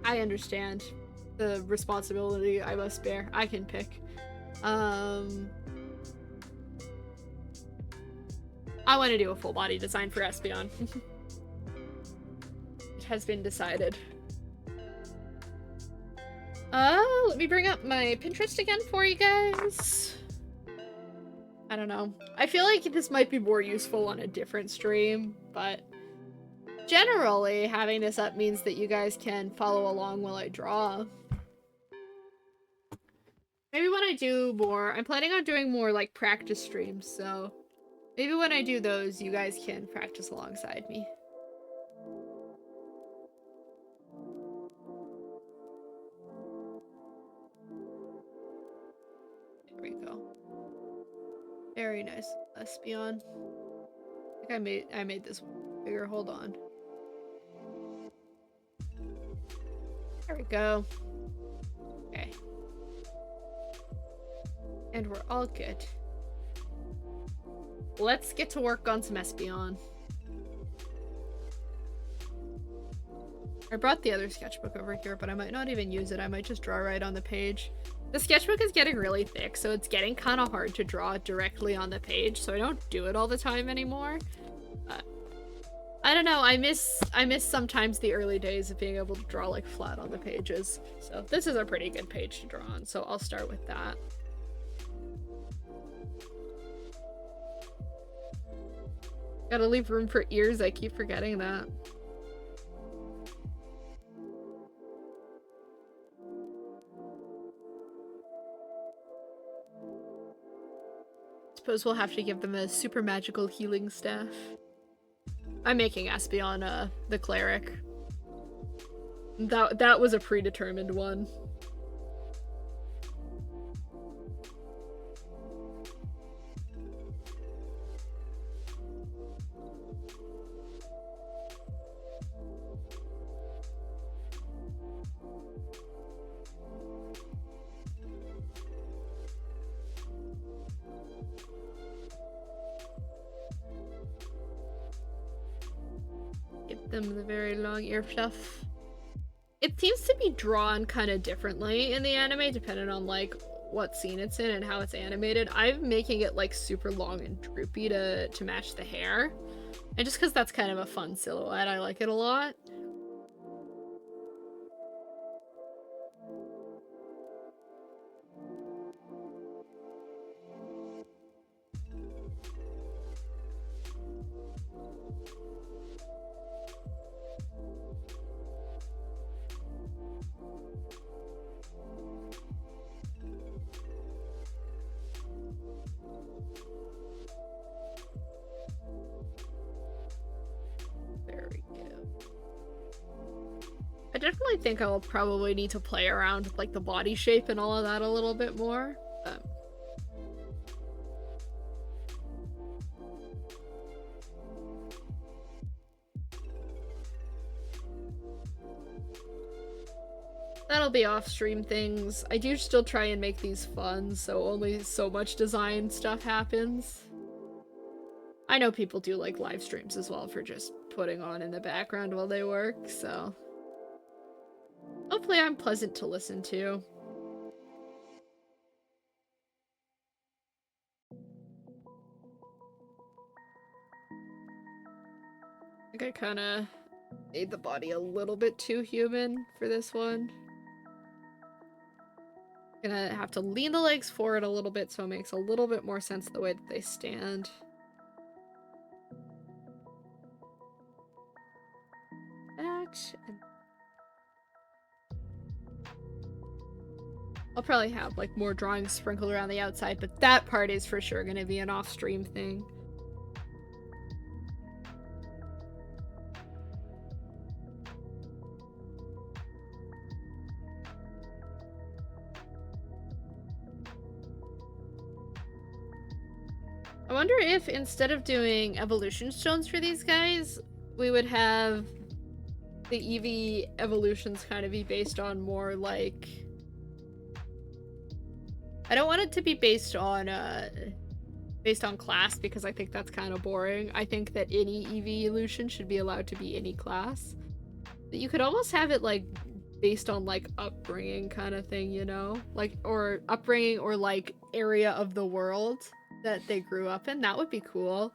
I understand the responsibility I must bear. I can pick. I want to do a full body design for Espeon. It has been decided. Let me bring up my Pinterest again for you guys. I don't know. I feel like this might be more useful on a different stream, but generally having this up means that you guys can follow along while I draw. Maybe when I do more, I'm planning on doing more like practice streams, so maybe when I do those, you guys can practice alongside me. There we go. Very nice, Espeon. I think I made this one bigger. Hold on. There we go. Okay. And we're all good. Let's get to work on some Espeon. I brought the other sketchbook over here, but I might not even use it. I might just draw right on the page. The sketchbook is getting really thick, so it's getting kind of hard to draw directly on the page, so I don't do it all the time anymore. But I don't know, I miss sometimes the early days of being able to draw like flat on the pages. So this is a pretty good page to draw on, so I'll start with that. Gotta leave room for ears, I keep forgetting that. Suppose we'll have to give them a super magical healing staff. I'm making Espeon the cleric. That was a predetermined one. Them the very long ear fluff. It seems to be drawn kind of differently in the anime depending on like what scene it's in and how it's animated. I'm making it like super long and droopy to match the hair, and just because that's kind of a fun silhouette, I like it a lot. I definitely think I'll probably need to play around with like the body shape and all of that a little bit more. That'll be off-stream things. I do still try and make these fun, so only so much design stuff happens. I know people do like live streams as well for just putting on in the background while they work, so hopefully I'm pleasant to listen to. I think I kind of made the body a little bit too human for this one. Gonna have to lean the legs forward a little bit so it makes a little bit more sense the way that they stand. Action. I'll probably have like more drawings sprinkled around the outside, but that part is for sure gonna be an off-stream thing. I wonder if instead of doing evolution stones for these guys, we would have the Eevee evolutions kind of be based on more like, I I don't want it to be based on class because I think that's kind of boring. I think that any Eeveelution should be allowed to be any class. But you could almost have it like based on like upbringing kind of thing, you know? Like, or upbringing or like area of the world that they grew up in. That would be cool.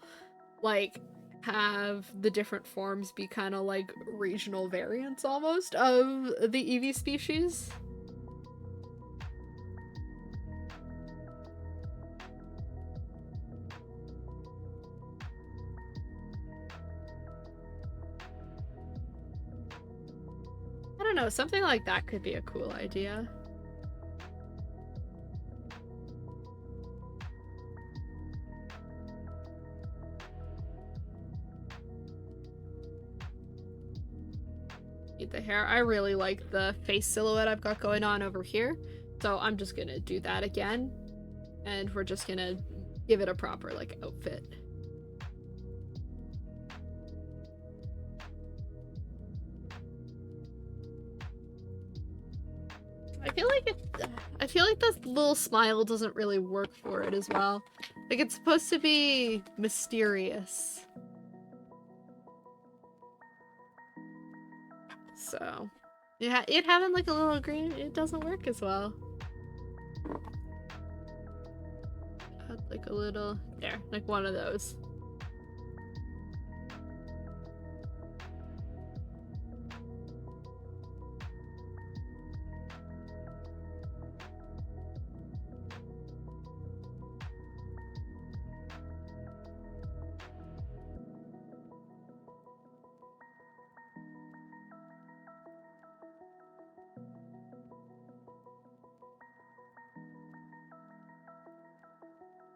Like, have the different forms be kind of like regional variants almost of the Eevee species. I don't know, something like that could be a cool idea. The hair. I really like the face silhouette I've got going on over here, so I'm just gonna do that again, and we're just gonna give it a proper like outfit. I feel like this little smile doesn't really work for it as well. Like, it's supposed to be mysterious. So, yeah, it having like a little green, it doesn't work as well. Add like a little, there, like one of those.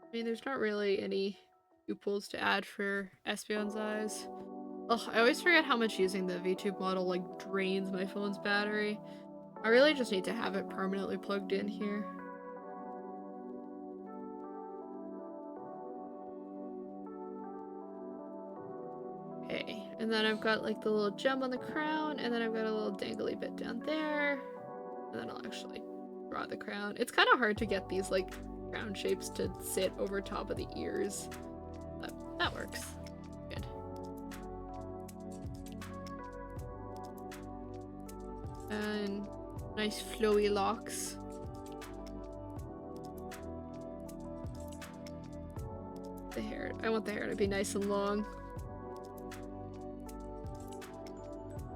I mean, there's not really any pupils to add for Espion's eyes. Ugh, I always forget how much using the VTube model like drains my phone's battery. I really just need to have it permanently plugged in here. Okay, and then I've got like the little gem on the crown, and then I've got a little dangly bit down there. And then I'll actually draw the crown. It's kind of hard to get these like crown shapes to sit over top of the ears, but that works. Good. And nice flowy locks. The hair, I want the hair to be nice and long.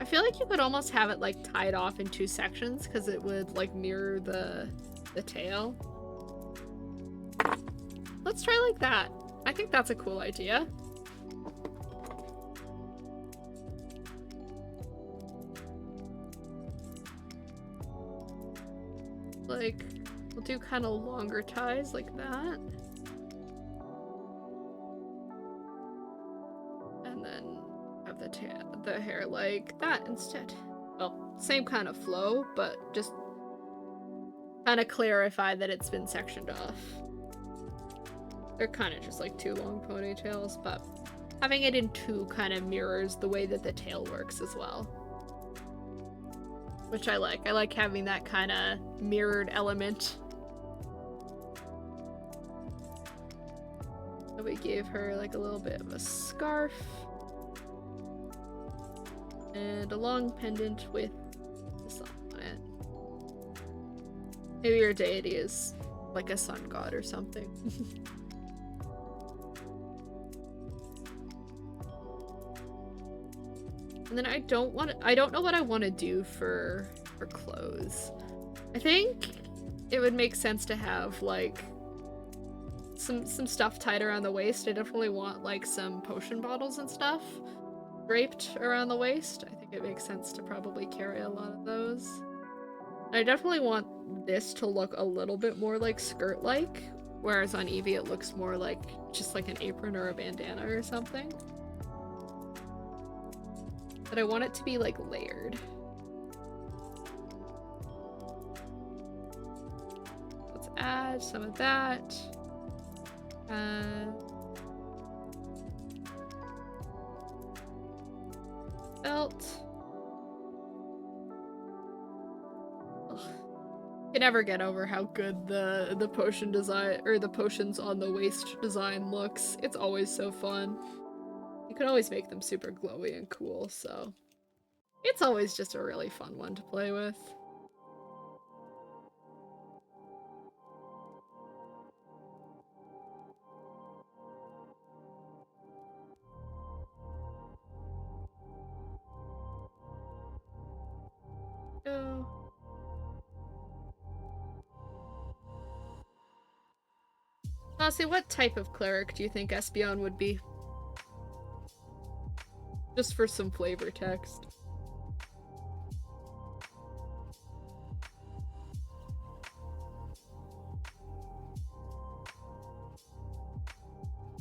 I feel like you could almost have it like tied off in two sections because it would like mirror the tail. Let's try like that. I think that's a cool idea. Like, we'll do kind of longer ties like that. And then have the hair like that instead. Well, same kind of flow, but just kind of clarify that it's been sectioned off. They're kind of just like two long ponytails, but having it in two kind of mirrors the way that the tail works as well. Which I like. I like having that kind of mirrored element. So we gave her like a little bit of a scarf. And a long pendant with this on it. Maybe your deity is like a sun god or something. And then I don't know what I want to do for clothes. I think it would make sense to have like some stuff tied around the waist. I definitely want like some potion bottles and stuff draped around the waist. I think it makes sense to probably carry a lot of those. I definitely want this to look a little bit more like skirt-like, whereas on Eevee it looks more like just like an apron or a bandana or something. But I want it to be like layered. Let's add some of that. Belt. Ugh. can never get over how good the potion design, or the potions on the waist design looks. It's always so fun. You can always make them super glowy and cool, so it's always just a really fun one to play with. Oh. Honestly, what type of cleric do you think Espeon would be? Just for some flavor text.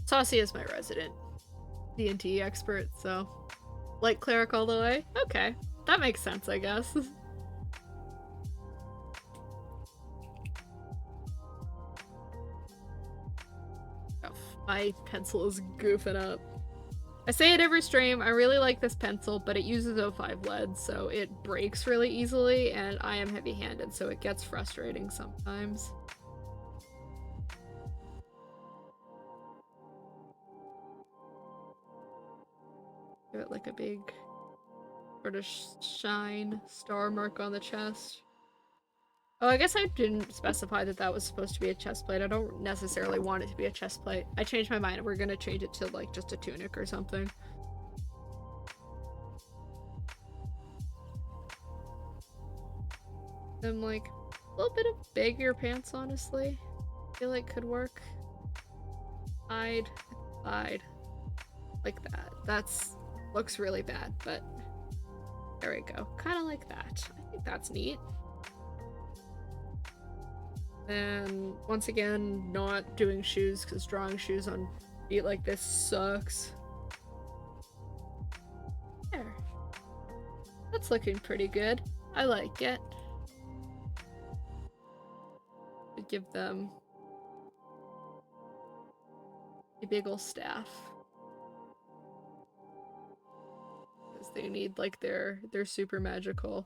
Saucy is my resident D&D expert, so light cleric all the way? Okay, that makes sense, I guess. Oh, my pencil is goofing up. I say it every stream, I really like this pencil, but it uses O5 lead, so it breaks really easily, and I am heavy-handed, so it gets frustrating sometimes. Give it like a big sort of shine star mark on the chest. Oh, I guess I didn't specify that that was supposed to be a chest plate. I don't necessarily want it to be a chest plate. I changed my mind. We're gonna change it to like just a tunic or something. I'm like a little bit of baggier pants, honestly. I feel like could work. Hide, like that. That's looks really bad, but there we go. Kind of like that. I think that's neat. And once again, not doing shoes because drawing shoes on feet like this sucks. There. That's looking pretty good. I like it. I'd give them a big ol' staff. Because they need like their super magical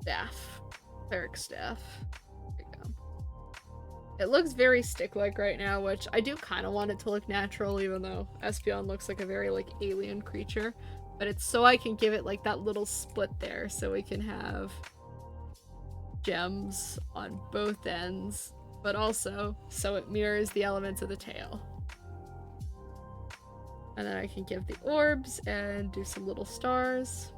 staff. Cleric staff. There you go. It looks very stick-like right now, which I do kind of want it to look natural, even though Espeon looks like a very like alien creature. But it's so I can give it like that little split there, so we can have gems on both ends, but also so it mirrors the elements of the tail. And then I can give the orbs and do some little stars.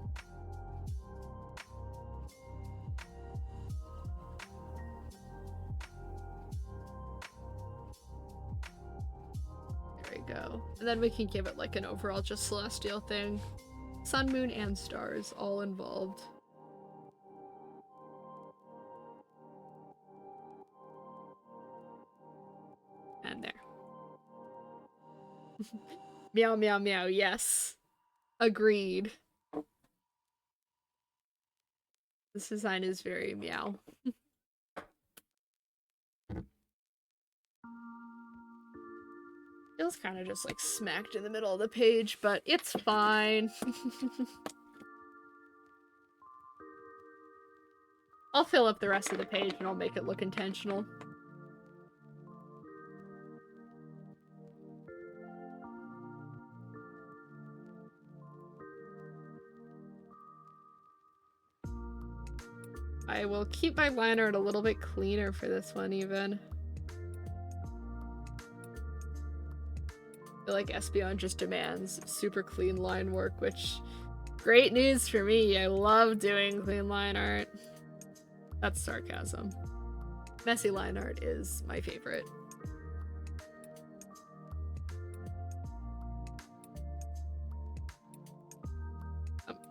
Go. And then we can give it like an overall just celestial thing. Sun, moon, and stars all involved. And there. Meow, meow, meow. Yes. Agreed. This design is very meow. Feels kind of just like smacked in the middle of the page, but it's fine. I'll fill up the rest of the page and I'll make it look intentional. I will keep my line art a little bit cleaner for this one even. I feel like Espeon just demands super clean line work, which great news for me. I love doing clean line art. That's sarcasm. Messy line art is my favorite.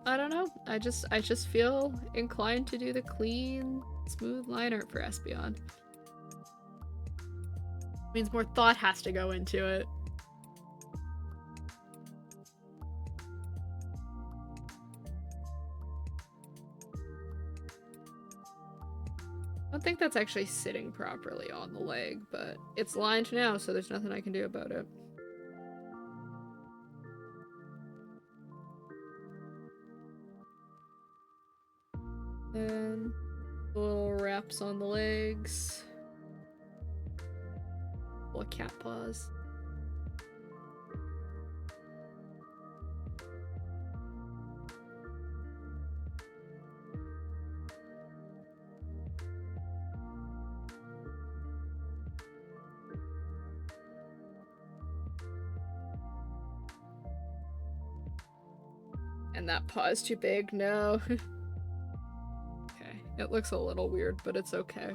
I don't know. I just feel inclined to do the clean, smooth line art for Espeon. Means more thought has to go into it. I don't think that's actually sitting properly on the leg, but it's lined now, so there's nothing I can do about it. And Little wraps on the legs. Little cat paws. And that paw is too big, no. Okay, it looks a little weird, but it's okay.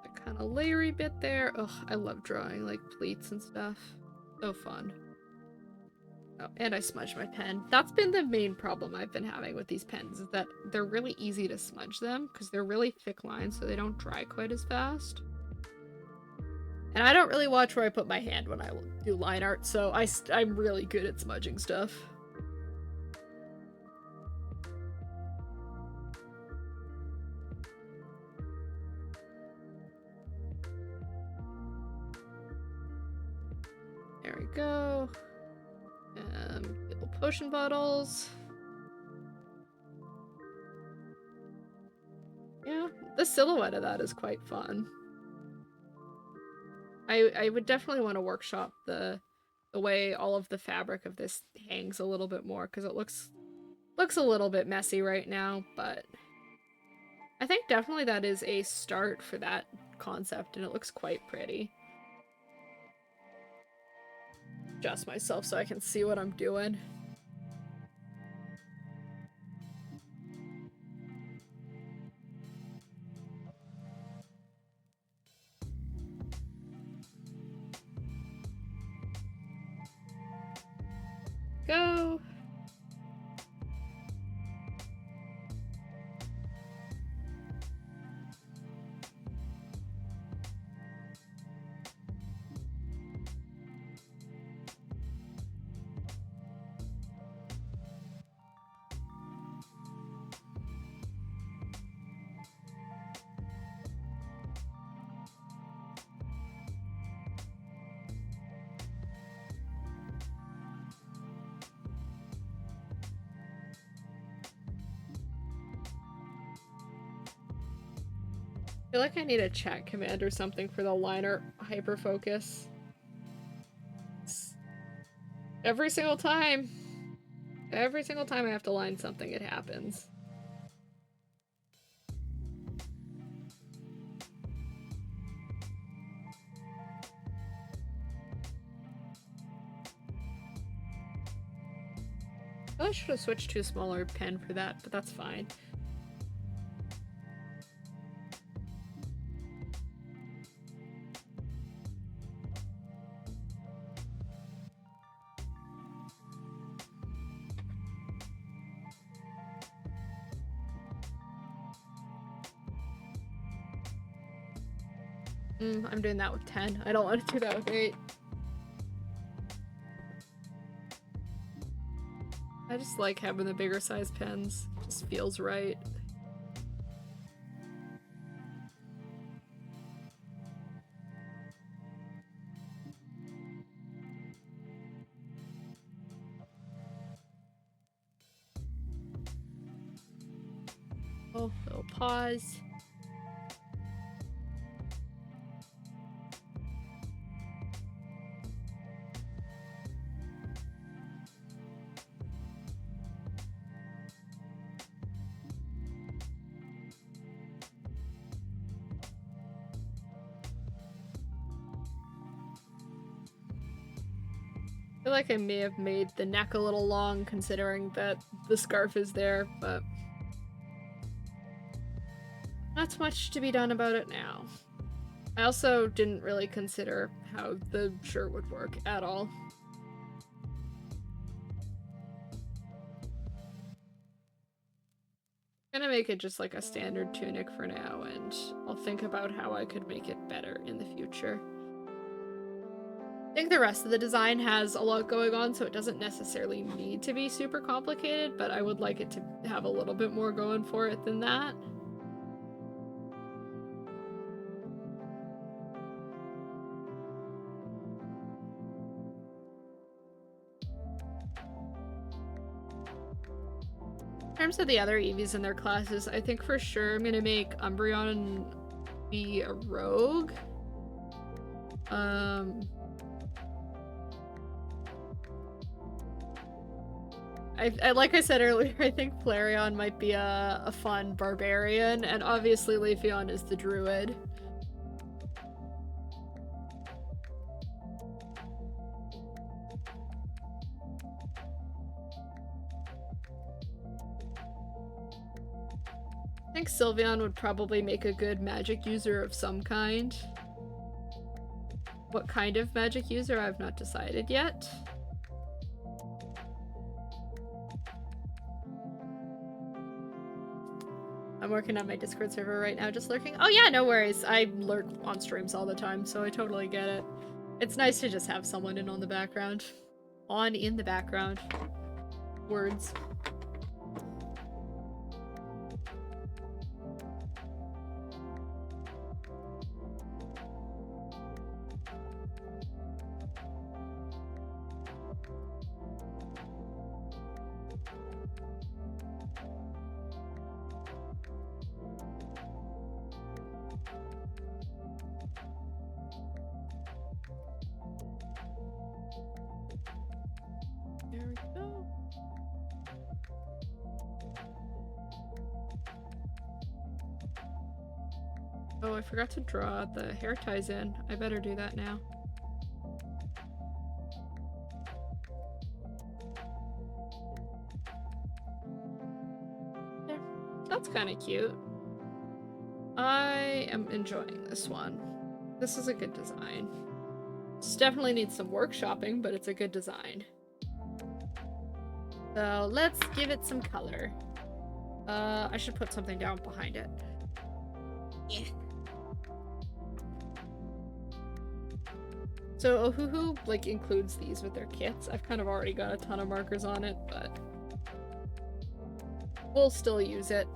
The kind of layery bit there. Ugh, I love drawing like pleats and stuff. So fun. Oh, and I smudged my pen. That's been the main problem I've been having with these pens, is that they're really easy to smudge them because they're really thick lines, so they don't dry quite as fast. And I don't really watch where I put my hand when I do line art, so I'm really good at smudging stuff. There we go. Little potion bottles. Yeah, the silhouette of that is quite fun. I would definitely want to workshop the way all of the fabric of this hangs a little bit more, because it looks a little bit messy right now, but I think definitely that is a start for that concept, and it looks quite pretty. Adjust myself so I can see what I'm doing. Go! I feel like I need a chat command or something for the liner hyperfocus. Every single time I have to line something, it happens. I should have switched to a smaller pen for that, but that's fine. I'm doing that with 10. I don't want to do that with 8. I just like having the bigger size pens. It just feels right. Oh, little pause. I feel like I may have made the neck a little long considering that the scarf is there, but not much to be done about it now. I also didn't really consider how the shirt would work at all. I'm gonna make it just like a standard tunic for now, and I'll think about how I could make it better in the future. I think the rest of the design has a lot going on, so it doesn't necessarily need to be super complicated, but I would like it to have a little bit more going for it than that. In terms of the other Eevees in their classes, I think for sure I'm gonna make Umbreon be a rogue. Like I said earlier, I think Flareon might be a fun barbarian, and obviously Leafeon is the druid. I think Sylveon would probably make a good magic user of some kind. What kind of magic user, I've not decided yet. I'm working on my Discord server right now, just lurking. Oh yeah, no worries. I lurk on streams all the time, so I totally get it. It's nice to just have someone in on the background. In the background. Words. Oh, I forgot to draw the hair ties in. I better do that now. There. That's kind of cute. I am enjoying this one. This is a good design. This definitely needs some workshopping, but it's a good design. So let's give it some color. I should put something down behind it. Yeah. So Ohuhu, like, includes these with their kits. I've kind of already got a ton of markers on it, but we'll still use it.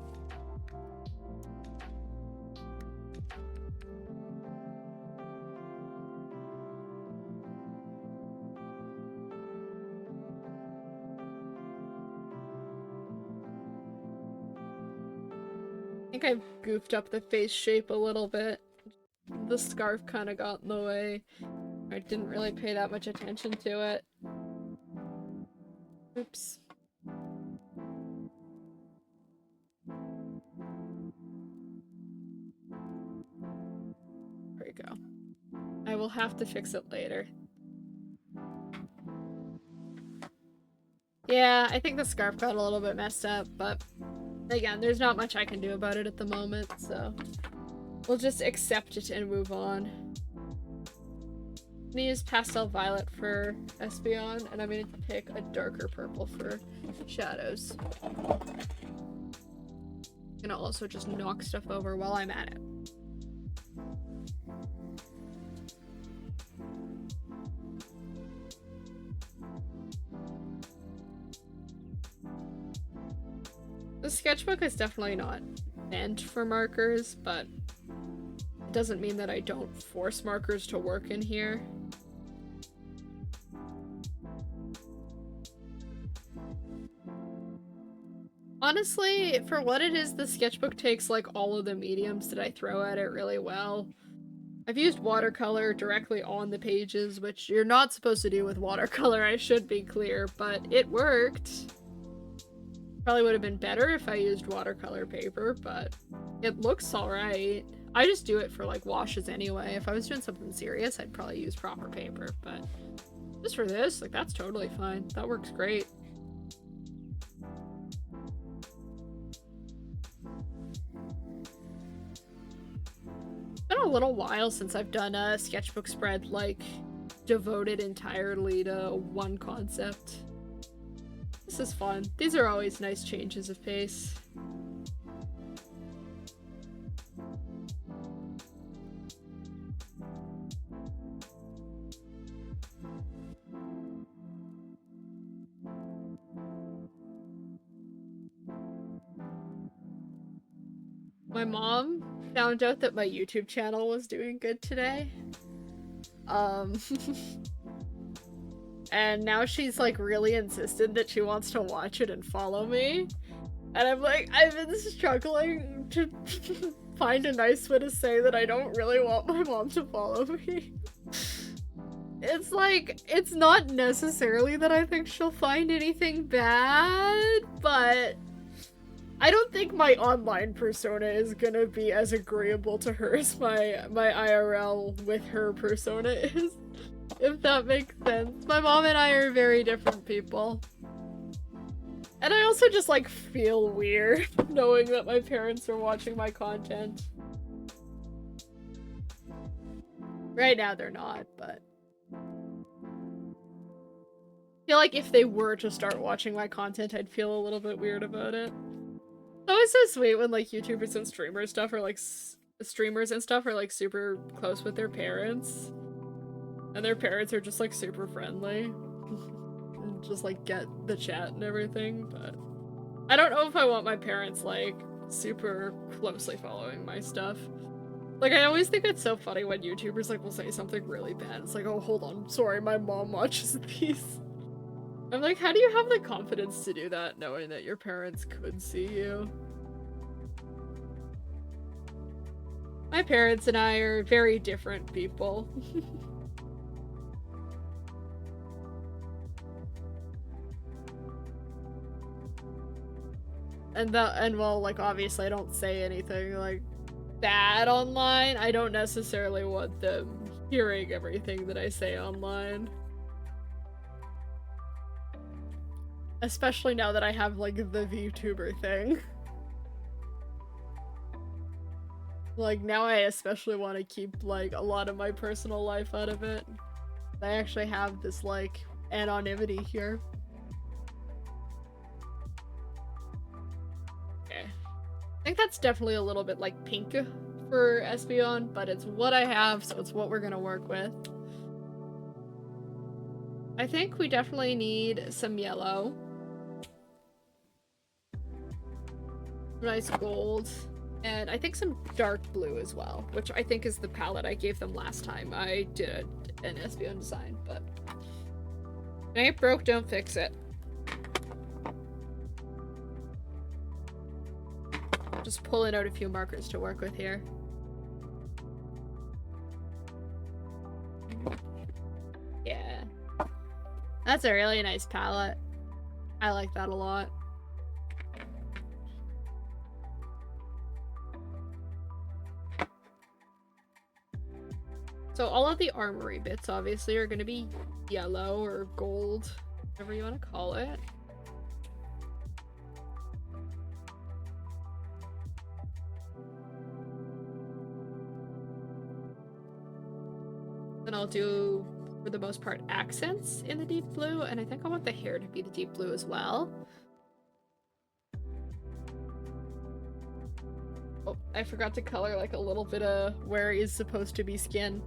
I think I've goofed up the face shape a little bit. The scarf kind of got in the way. I didn't really pay that much attention to it. Oops. There we go. I will have to fix it later. Yeah, I think the scarf got a little bit messed up, but again, there's not much I can do about it at the moment, so we'll just accept it and move on. I'm gonna use Pastel Violet for Espeon, and I'm gonna pick a darker purple for shadows. I'm gonna also just knock stuff over while I'm at it. The sketchbook is definitely not meant for markers, but it doesn't mean that I don't force markers to work in here. Honestly, for what it is, the sketchbook takes like all of the mediums that I throw at it really well. I've used watercolor directly on the pages, which you're not supposed to do with watercolor, I should be clear, but it worked. Probably would have been better if I used watercolor paper, but it looks alright. I just do it for like washes anyway. If I was doing something serious, I'd probably use proper paper, but just for this, like, that's totally fine. That works great. It's been a little while since I've done a sketchbook spread, like, devoted entirely to one concept. This is fun. These are always nice changes of pace. My mom found out that my YouTube channel was doing good today. And now she's like really insistent that she wants to watch it and follow me. And I'm like, I've been struggling to find a nice way to say that I don't really want my mom to follow me. It's like, it's not necessarily that I think she'll find anything bad, but I don't think my online persona is gonna be as agreeable to her as my IRL with her persona is, if that makes sense. My mom and I are very different people. And I also just, like, feel weird knowing that my parents are watching my content. Right now they're not, but I feel like if they were to start watching my content, I'd feel a little bit weird about it. So it's so sweet when, like, YouTubers and streamers stuff are, like, streamers and stuff are, like, super close with their parents. And their parents are just, like, super friendly. Just, like, get the chat and everything, but I don't know if I want my parents, like, super closely following my stuff. Like, I always think it's so funny when YouTubers, like, will say something really bad. It's like, oh, hold on, sorry, my mom watches these. I'm like, how do you have the confidence to do that knowing that your parents could see you? My parents and I are very different people. And well, like, obviously I don't say anything, like, bad online. I don't necessarily want them hearing everything that I say online. Especially now that I have, like, the VTuber thing. Like, now I especially want to keep, like, a lot of my personal life out of it. I actually have this, like, anonymity here. Okay. I think that's definitely a little bit, like, pink for Espeon, but it's what I have, so it's what we're gonna work with. I think we definitely need some yellow. Nice gold. And I think some dark blue as well, which I think is the palette I gave them last time I did an Espeon design, but if it ain't broke, don't fix it. Just pulling out a few markers to work with here. Yeah. That's a really nice palette. I like that a lot. So all of the armory bits obviously are going to be yellow or gold, whatever you want to call it. Then I'll do, for the most part, accents in the deep blue, and I think I want the hair to be the deep blue as well. Oh, I forgot to color like a little bit of where is supposed to be skin.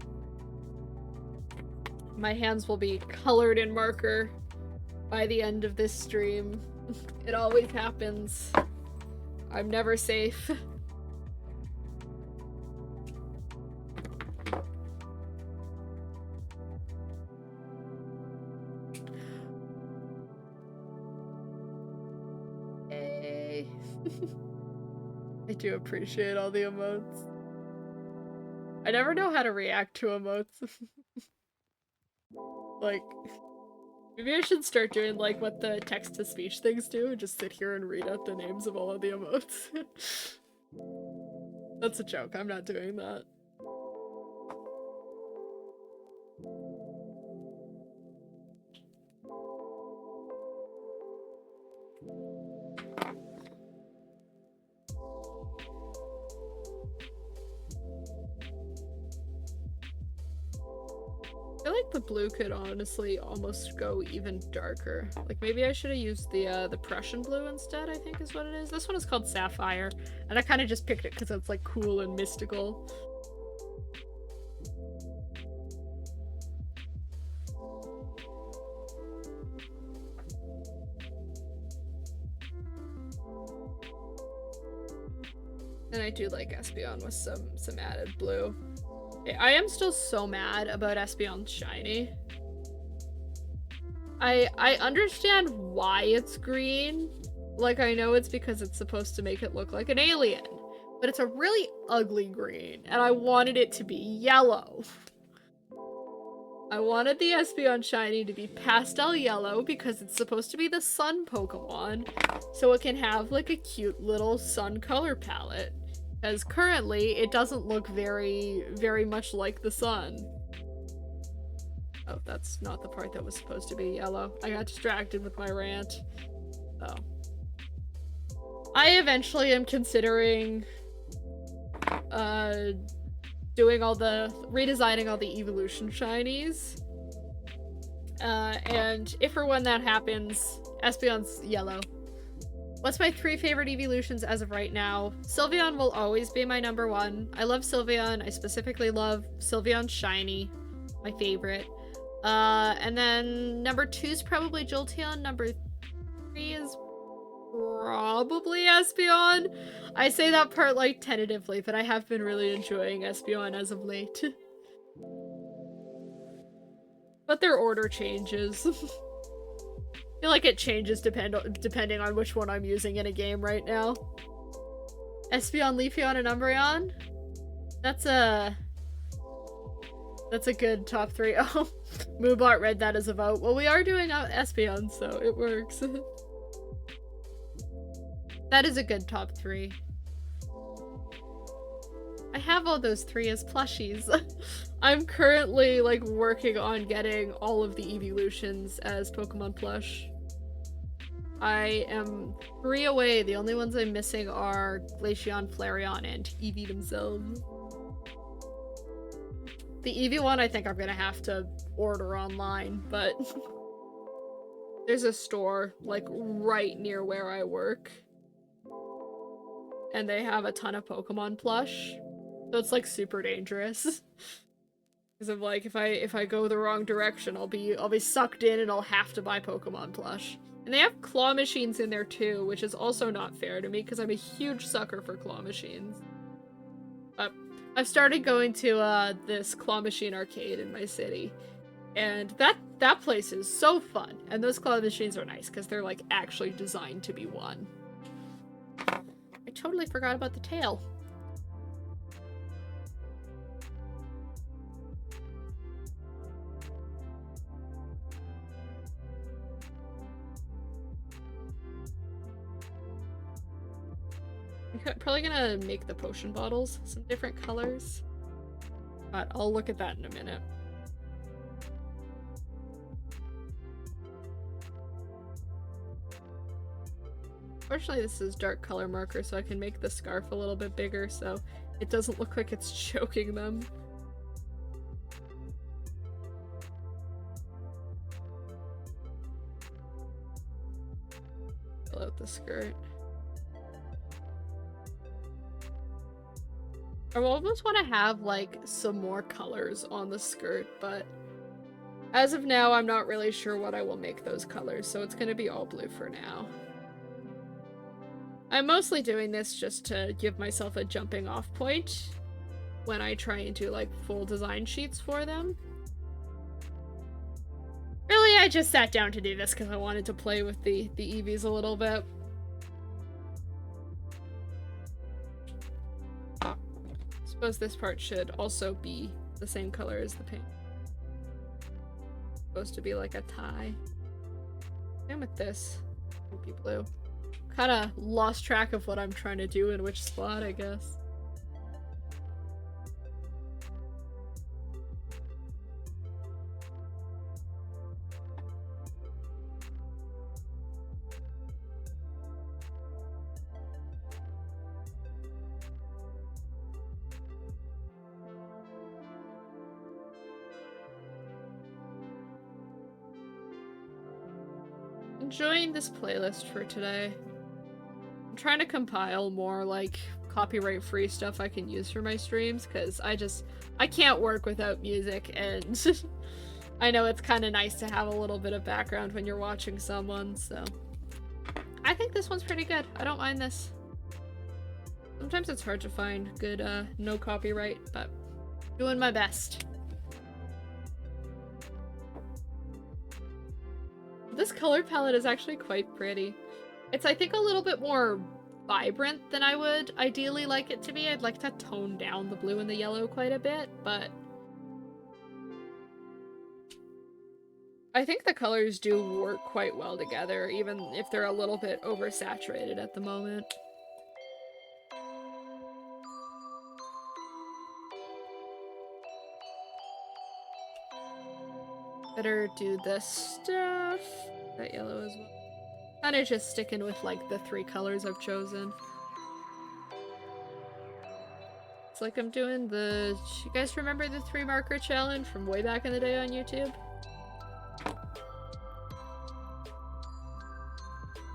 My hands will be colored in marker by the end of this stream. It always happens. I'm never safe. Yay. I do appreciate all the emotes. I never know how to react to emotes. Like, maybe I should start doing like what the text-to-speech things do and just sit here and read out the names of all of the emotes. That's a joke, I'm not doing that. I feel like the blue could honestly almost go even darker. Like, maybe I should have used the Prussian blue instead, I think is what it is. This one is called Sapphire, and I kind of just picked it because it's like cool and mystical. And I do like Espeon with some added blue. I am still so mad about Espeon Shiny. I understand why it's green, Like, I know it's because it's supposed to make it look like an alien, but it's a really ugly green, and I wanted it to be yellow. I wanted the Espeon Shiny to be pastel yellow because it's supposed to be the sun Pokemon, so it can have like a cute little sun color palette. Because currently, it doesn't look very much like the sun. Oh, that's not the part that was supposed to be yellow. I got distracted with my rant. So. I eventually am considering redesigning all the Eeveelution shinies. And if or when that happens, Espeon's yellow. What's my 3 favorite Eeveelutions as of right now? Sylveon will always be my number 1. I love Sylveon. I specifically love Sylveon Shiny, my favorite. And then number 2 is probably Jolteon. Number 3 is probably Espeon. I say that part like tentatively, but I have been really enjoying Espeon as of late. But their order changes. I feel like it changes depending on which one I'm using in a game right now. Espeon, Leafeon, and Umbreon? That's a good top 3. Oh, Moobot read that as a vote. Well, we are doing Espeon, so it works. That is a good top 3. I have all those 3 as plushies. I'm currently, like, working on getting all of the Eeveelutions as Pokemon plush. I am 3 away. The only ones I'm missing are Glaceon, Flareon, and Eevee themselves. The Eevee one I think I'm gonna have to order online, but there's a store, like, right near where I work. And they have a ton of Pokemon plush. So it's, like, super dangerous. Because of, like, if I go the wrong direction, I'll be sucked in and I'll have to buy Pokemon plush. And they have claw machines in there too, which is also not fair to me because I'm a huge sucker for claw machines. But I've started going to this claw machine arcade in my city. And that place is so fun. And those claw machines are nice because they're, like, actually designed to be won. I totally forgot about the tail. I'm probably gonna make the potion bottles some different colors. But I'll look at that in a minute. Fortunately, this is dark color marker, so I can make the scarf a little bit bigger so it doesn't look like it's choking them. Fill out the skirt. I almost want to have, like, some more colors on the skirt, but as of now, I'm not really sure what I will make those colors, so it's gonna be all blue for now. I'm mostly doing this just to give myself a jumping off point when I try and do, like, full design sheets for them. Really, I just sat down to do this because I wanted to play with the Eevees a little bit. I suppose this part should also be the same color as the paint. It's supposed to be like a tie. Same with this. It would be blue. Kinda lost track of what I'm trying to do in which spot, I guess. Enjoying this playlist for today. I'm trying to compile more, like, copyright-free stuff I can use for my streams, because I can't work without music, and I know it's kind of nice to have a little bit of background when you're watching someone, so. I think this one's pretty good. I don't mind this. Sometimes it's hard to find good, no copyright, but doing my best. This color palette is actually quite pretty. It's, I think, a little bit more vibrant than I would ideally like it to be. I'd like to tone down the blue and the yellow quite a bit, but I think the colors do work quite well together, even if they're a little bit oversaturated at the moment. Better do this stuff. That yellow as well. Kind of just sticking with, like, the 3 colors I've chosen. It's like I'm doing the... You guys remember the 3 marker challenge from way back in the day on YouTube?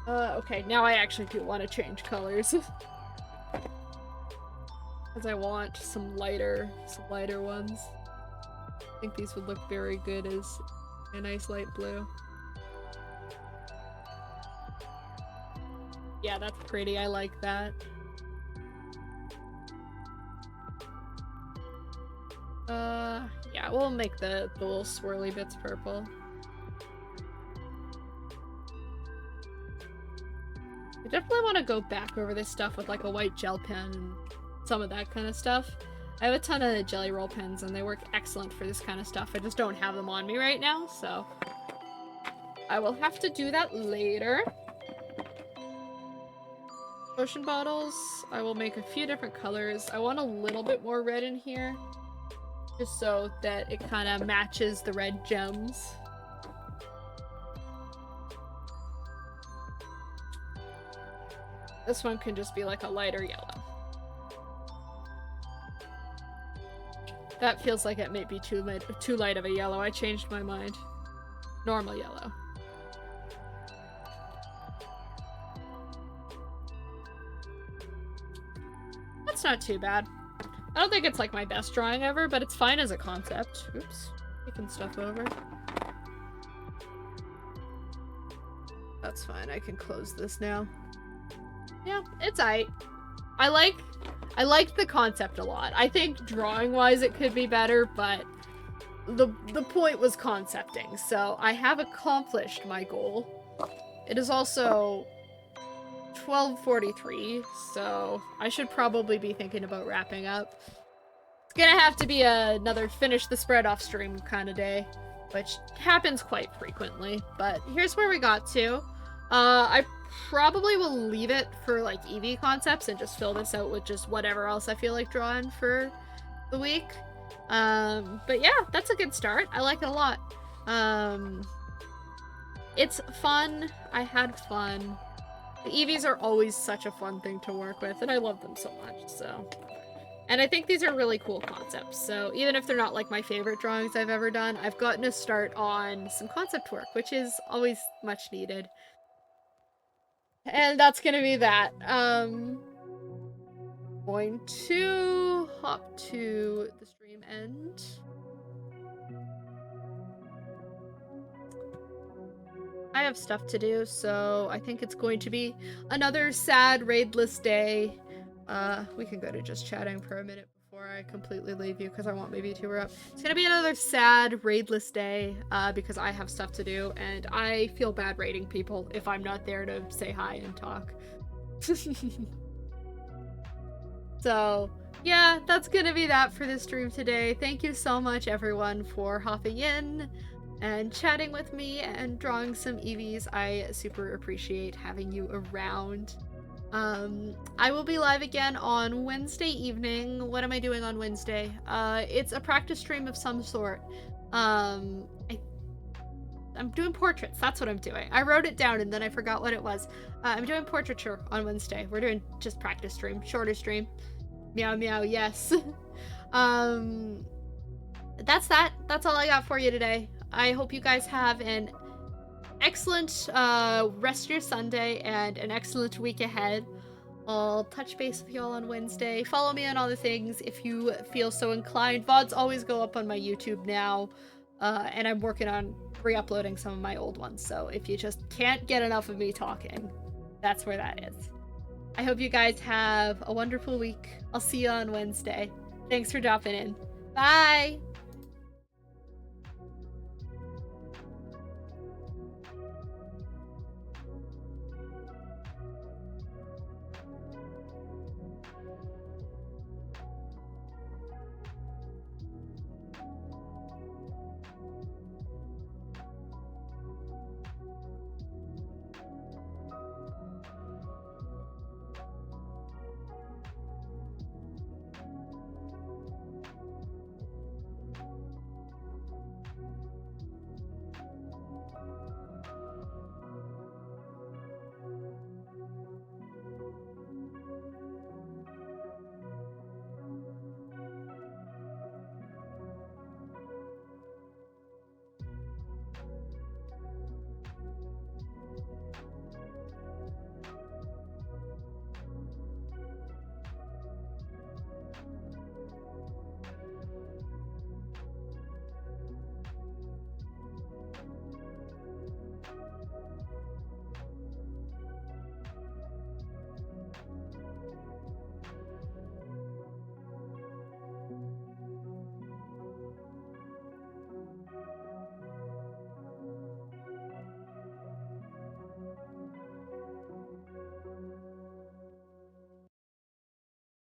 Okay, now I actually do want to change colors. Because I want some lighter ones. I think these would look very good as a nice light blue. Yeah, that's pretty. I like that. Yeah, we'll make the little swirly bits purple. I definitely want to go back over this stuff with, like, a white gel pen and some of that kind of stuff. I have a ton of jelly roll pens and they work excellent for this kind of stuff. I just don't have them on me right now, so I will have to do that later. Potion bottles, I will make a few different colors. I want a little bit more red in here, just so that it kind of matches the red gems. This one can just be like a lighter yellow. That feels like it might be too light of a yellow. I changed my mind. Normal yellow. That's not too bad. I don't think it's like my best drawing ever, but it's fine as a concept. Oops. Taking stuff over. That's fine. I can close this now. Yeah, it's aight. I like the concept a lot. I think drawing-wise it could be better, but the point was concepting, so I have accomplished my goal. It is also 12:43, so I should probably be thinking about wrapping up. It's gonna have to be another finish the spread off stream kind of day, which happens quite frequently, but here's where we got to. I probably will leave it for, like, Eevee concepts and just fill this out with just whatever else I feel like drawing for the week. But yeah, that's a good start. I like it a lot. It's fun. I had fun. The Eevees are always such a fun thing to work with, and I love them so much, so. And I think these are really cool concepts, so even if they're not, like, my favorite drawings I've ever done, I've gotten to start on some concept work, which is always much needed. And that's gonna be that. Going to hop to the stream end. I have stuff to do, so I think it's going to be another sad raidless day. We can go to just chatting for a minute before I completely leave you because I want my VTuber up. It's gonna be another sad raidless day because I have stuff to do and I feel bad raiding people if I'm not there to say hi and talk. So yeah, that's gonna be that for this stream today. Thank you so much everyone for hopping in and chatting with me and drawing some Eevees. I super appreciate having you around. I will be live again on Wednesday evening. What am I doing on Wednesday? It's a practice stream of some sort. I'm doing portraits. That's what I'm doing. I wrote it down and then I forgot what it was. I'm doing portraiture on Wednesday. We're doing just practice stream, shorter stream. Meow meow, yes. That's that. That's all I got for you today. I hope you guys have an excellent rest of your Sunday and an excellent week ahead. I'll touch base with y'all on Wednesday. Follow me on all the things if you feel so inclined. VODs always go up on my YouTube now, and I'm working on re-uploading some of my old ones, so if you just can't get enough of me talking, that's where that is. I hope you guys have a wonderful week. I'll see you on Wednesday. Thanks for dropping in. Bye!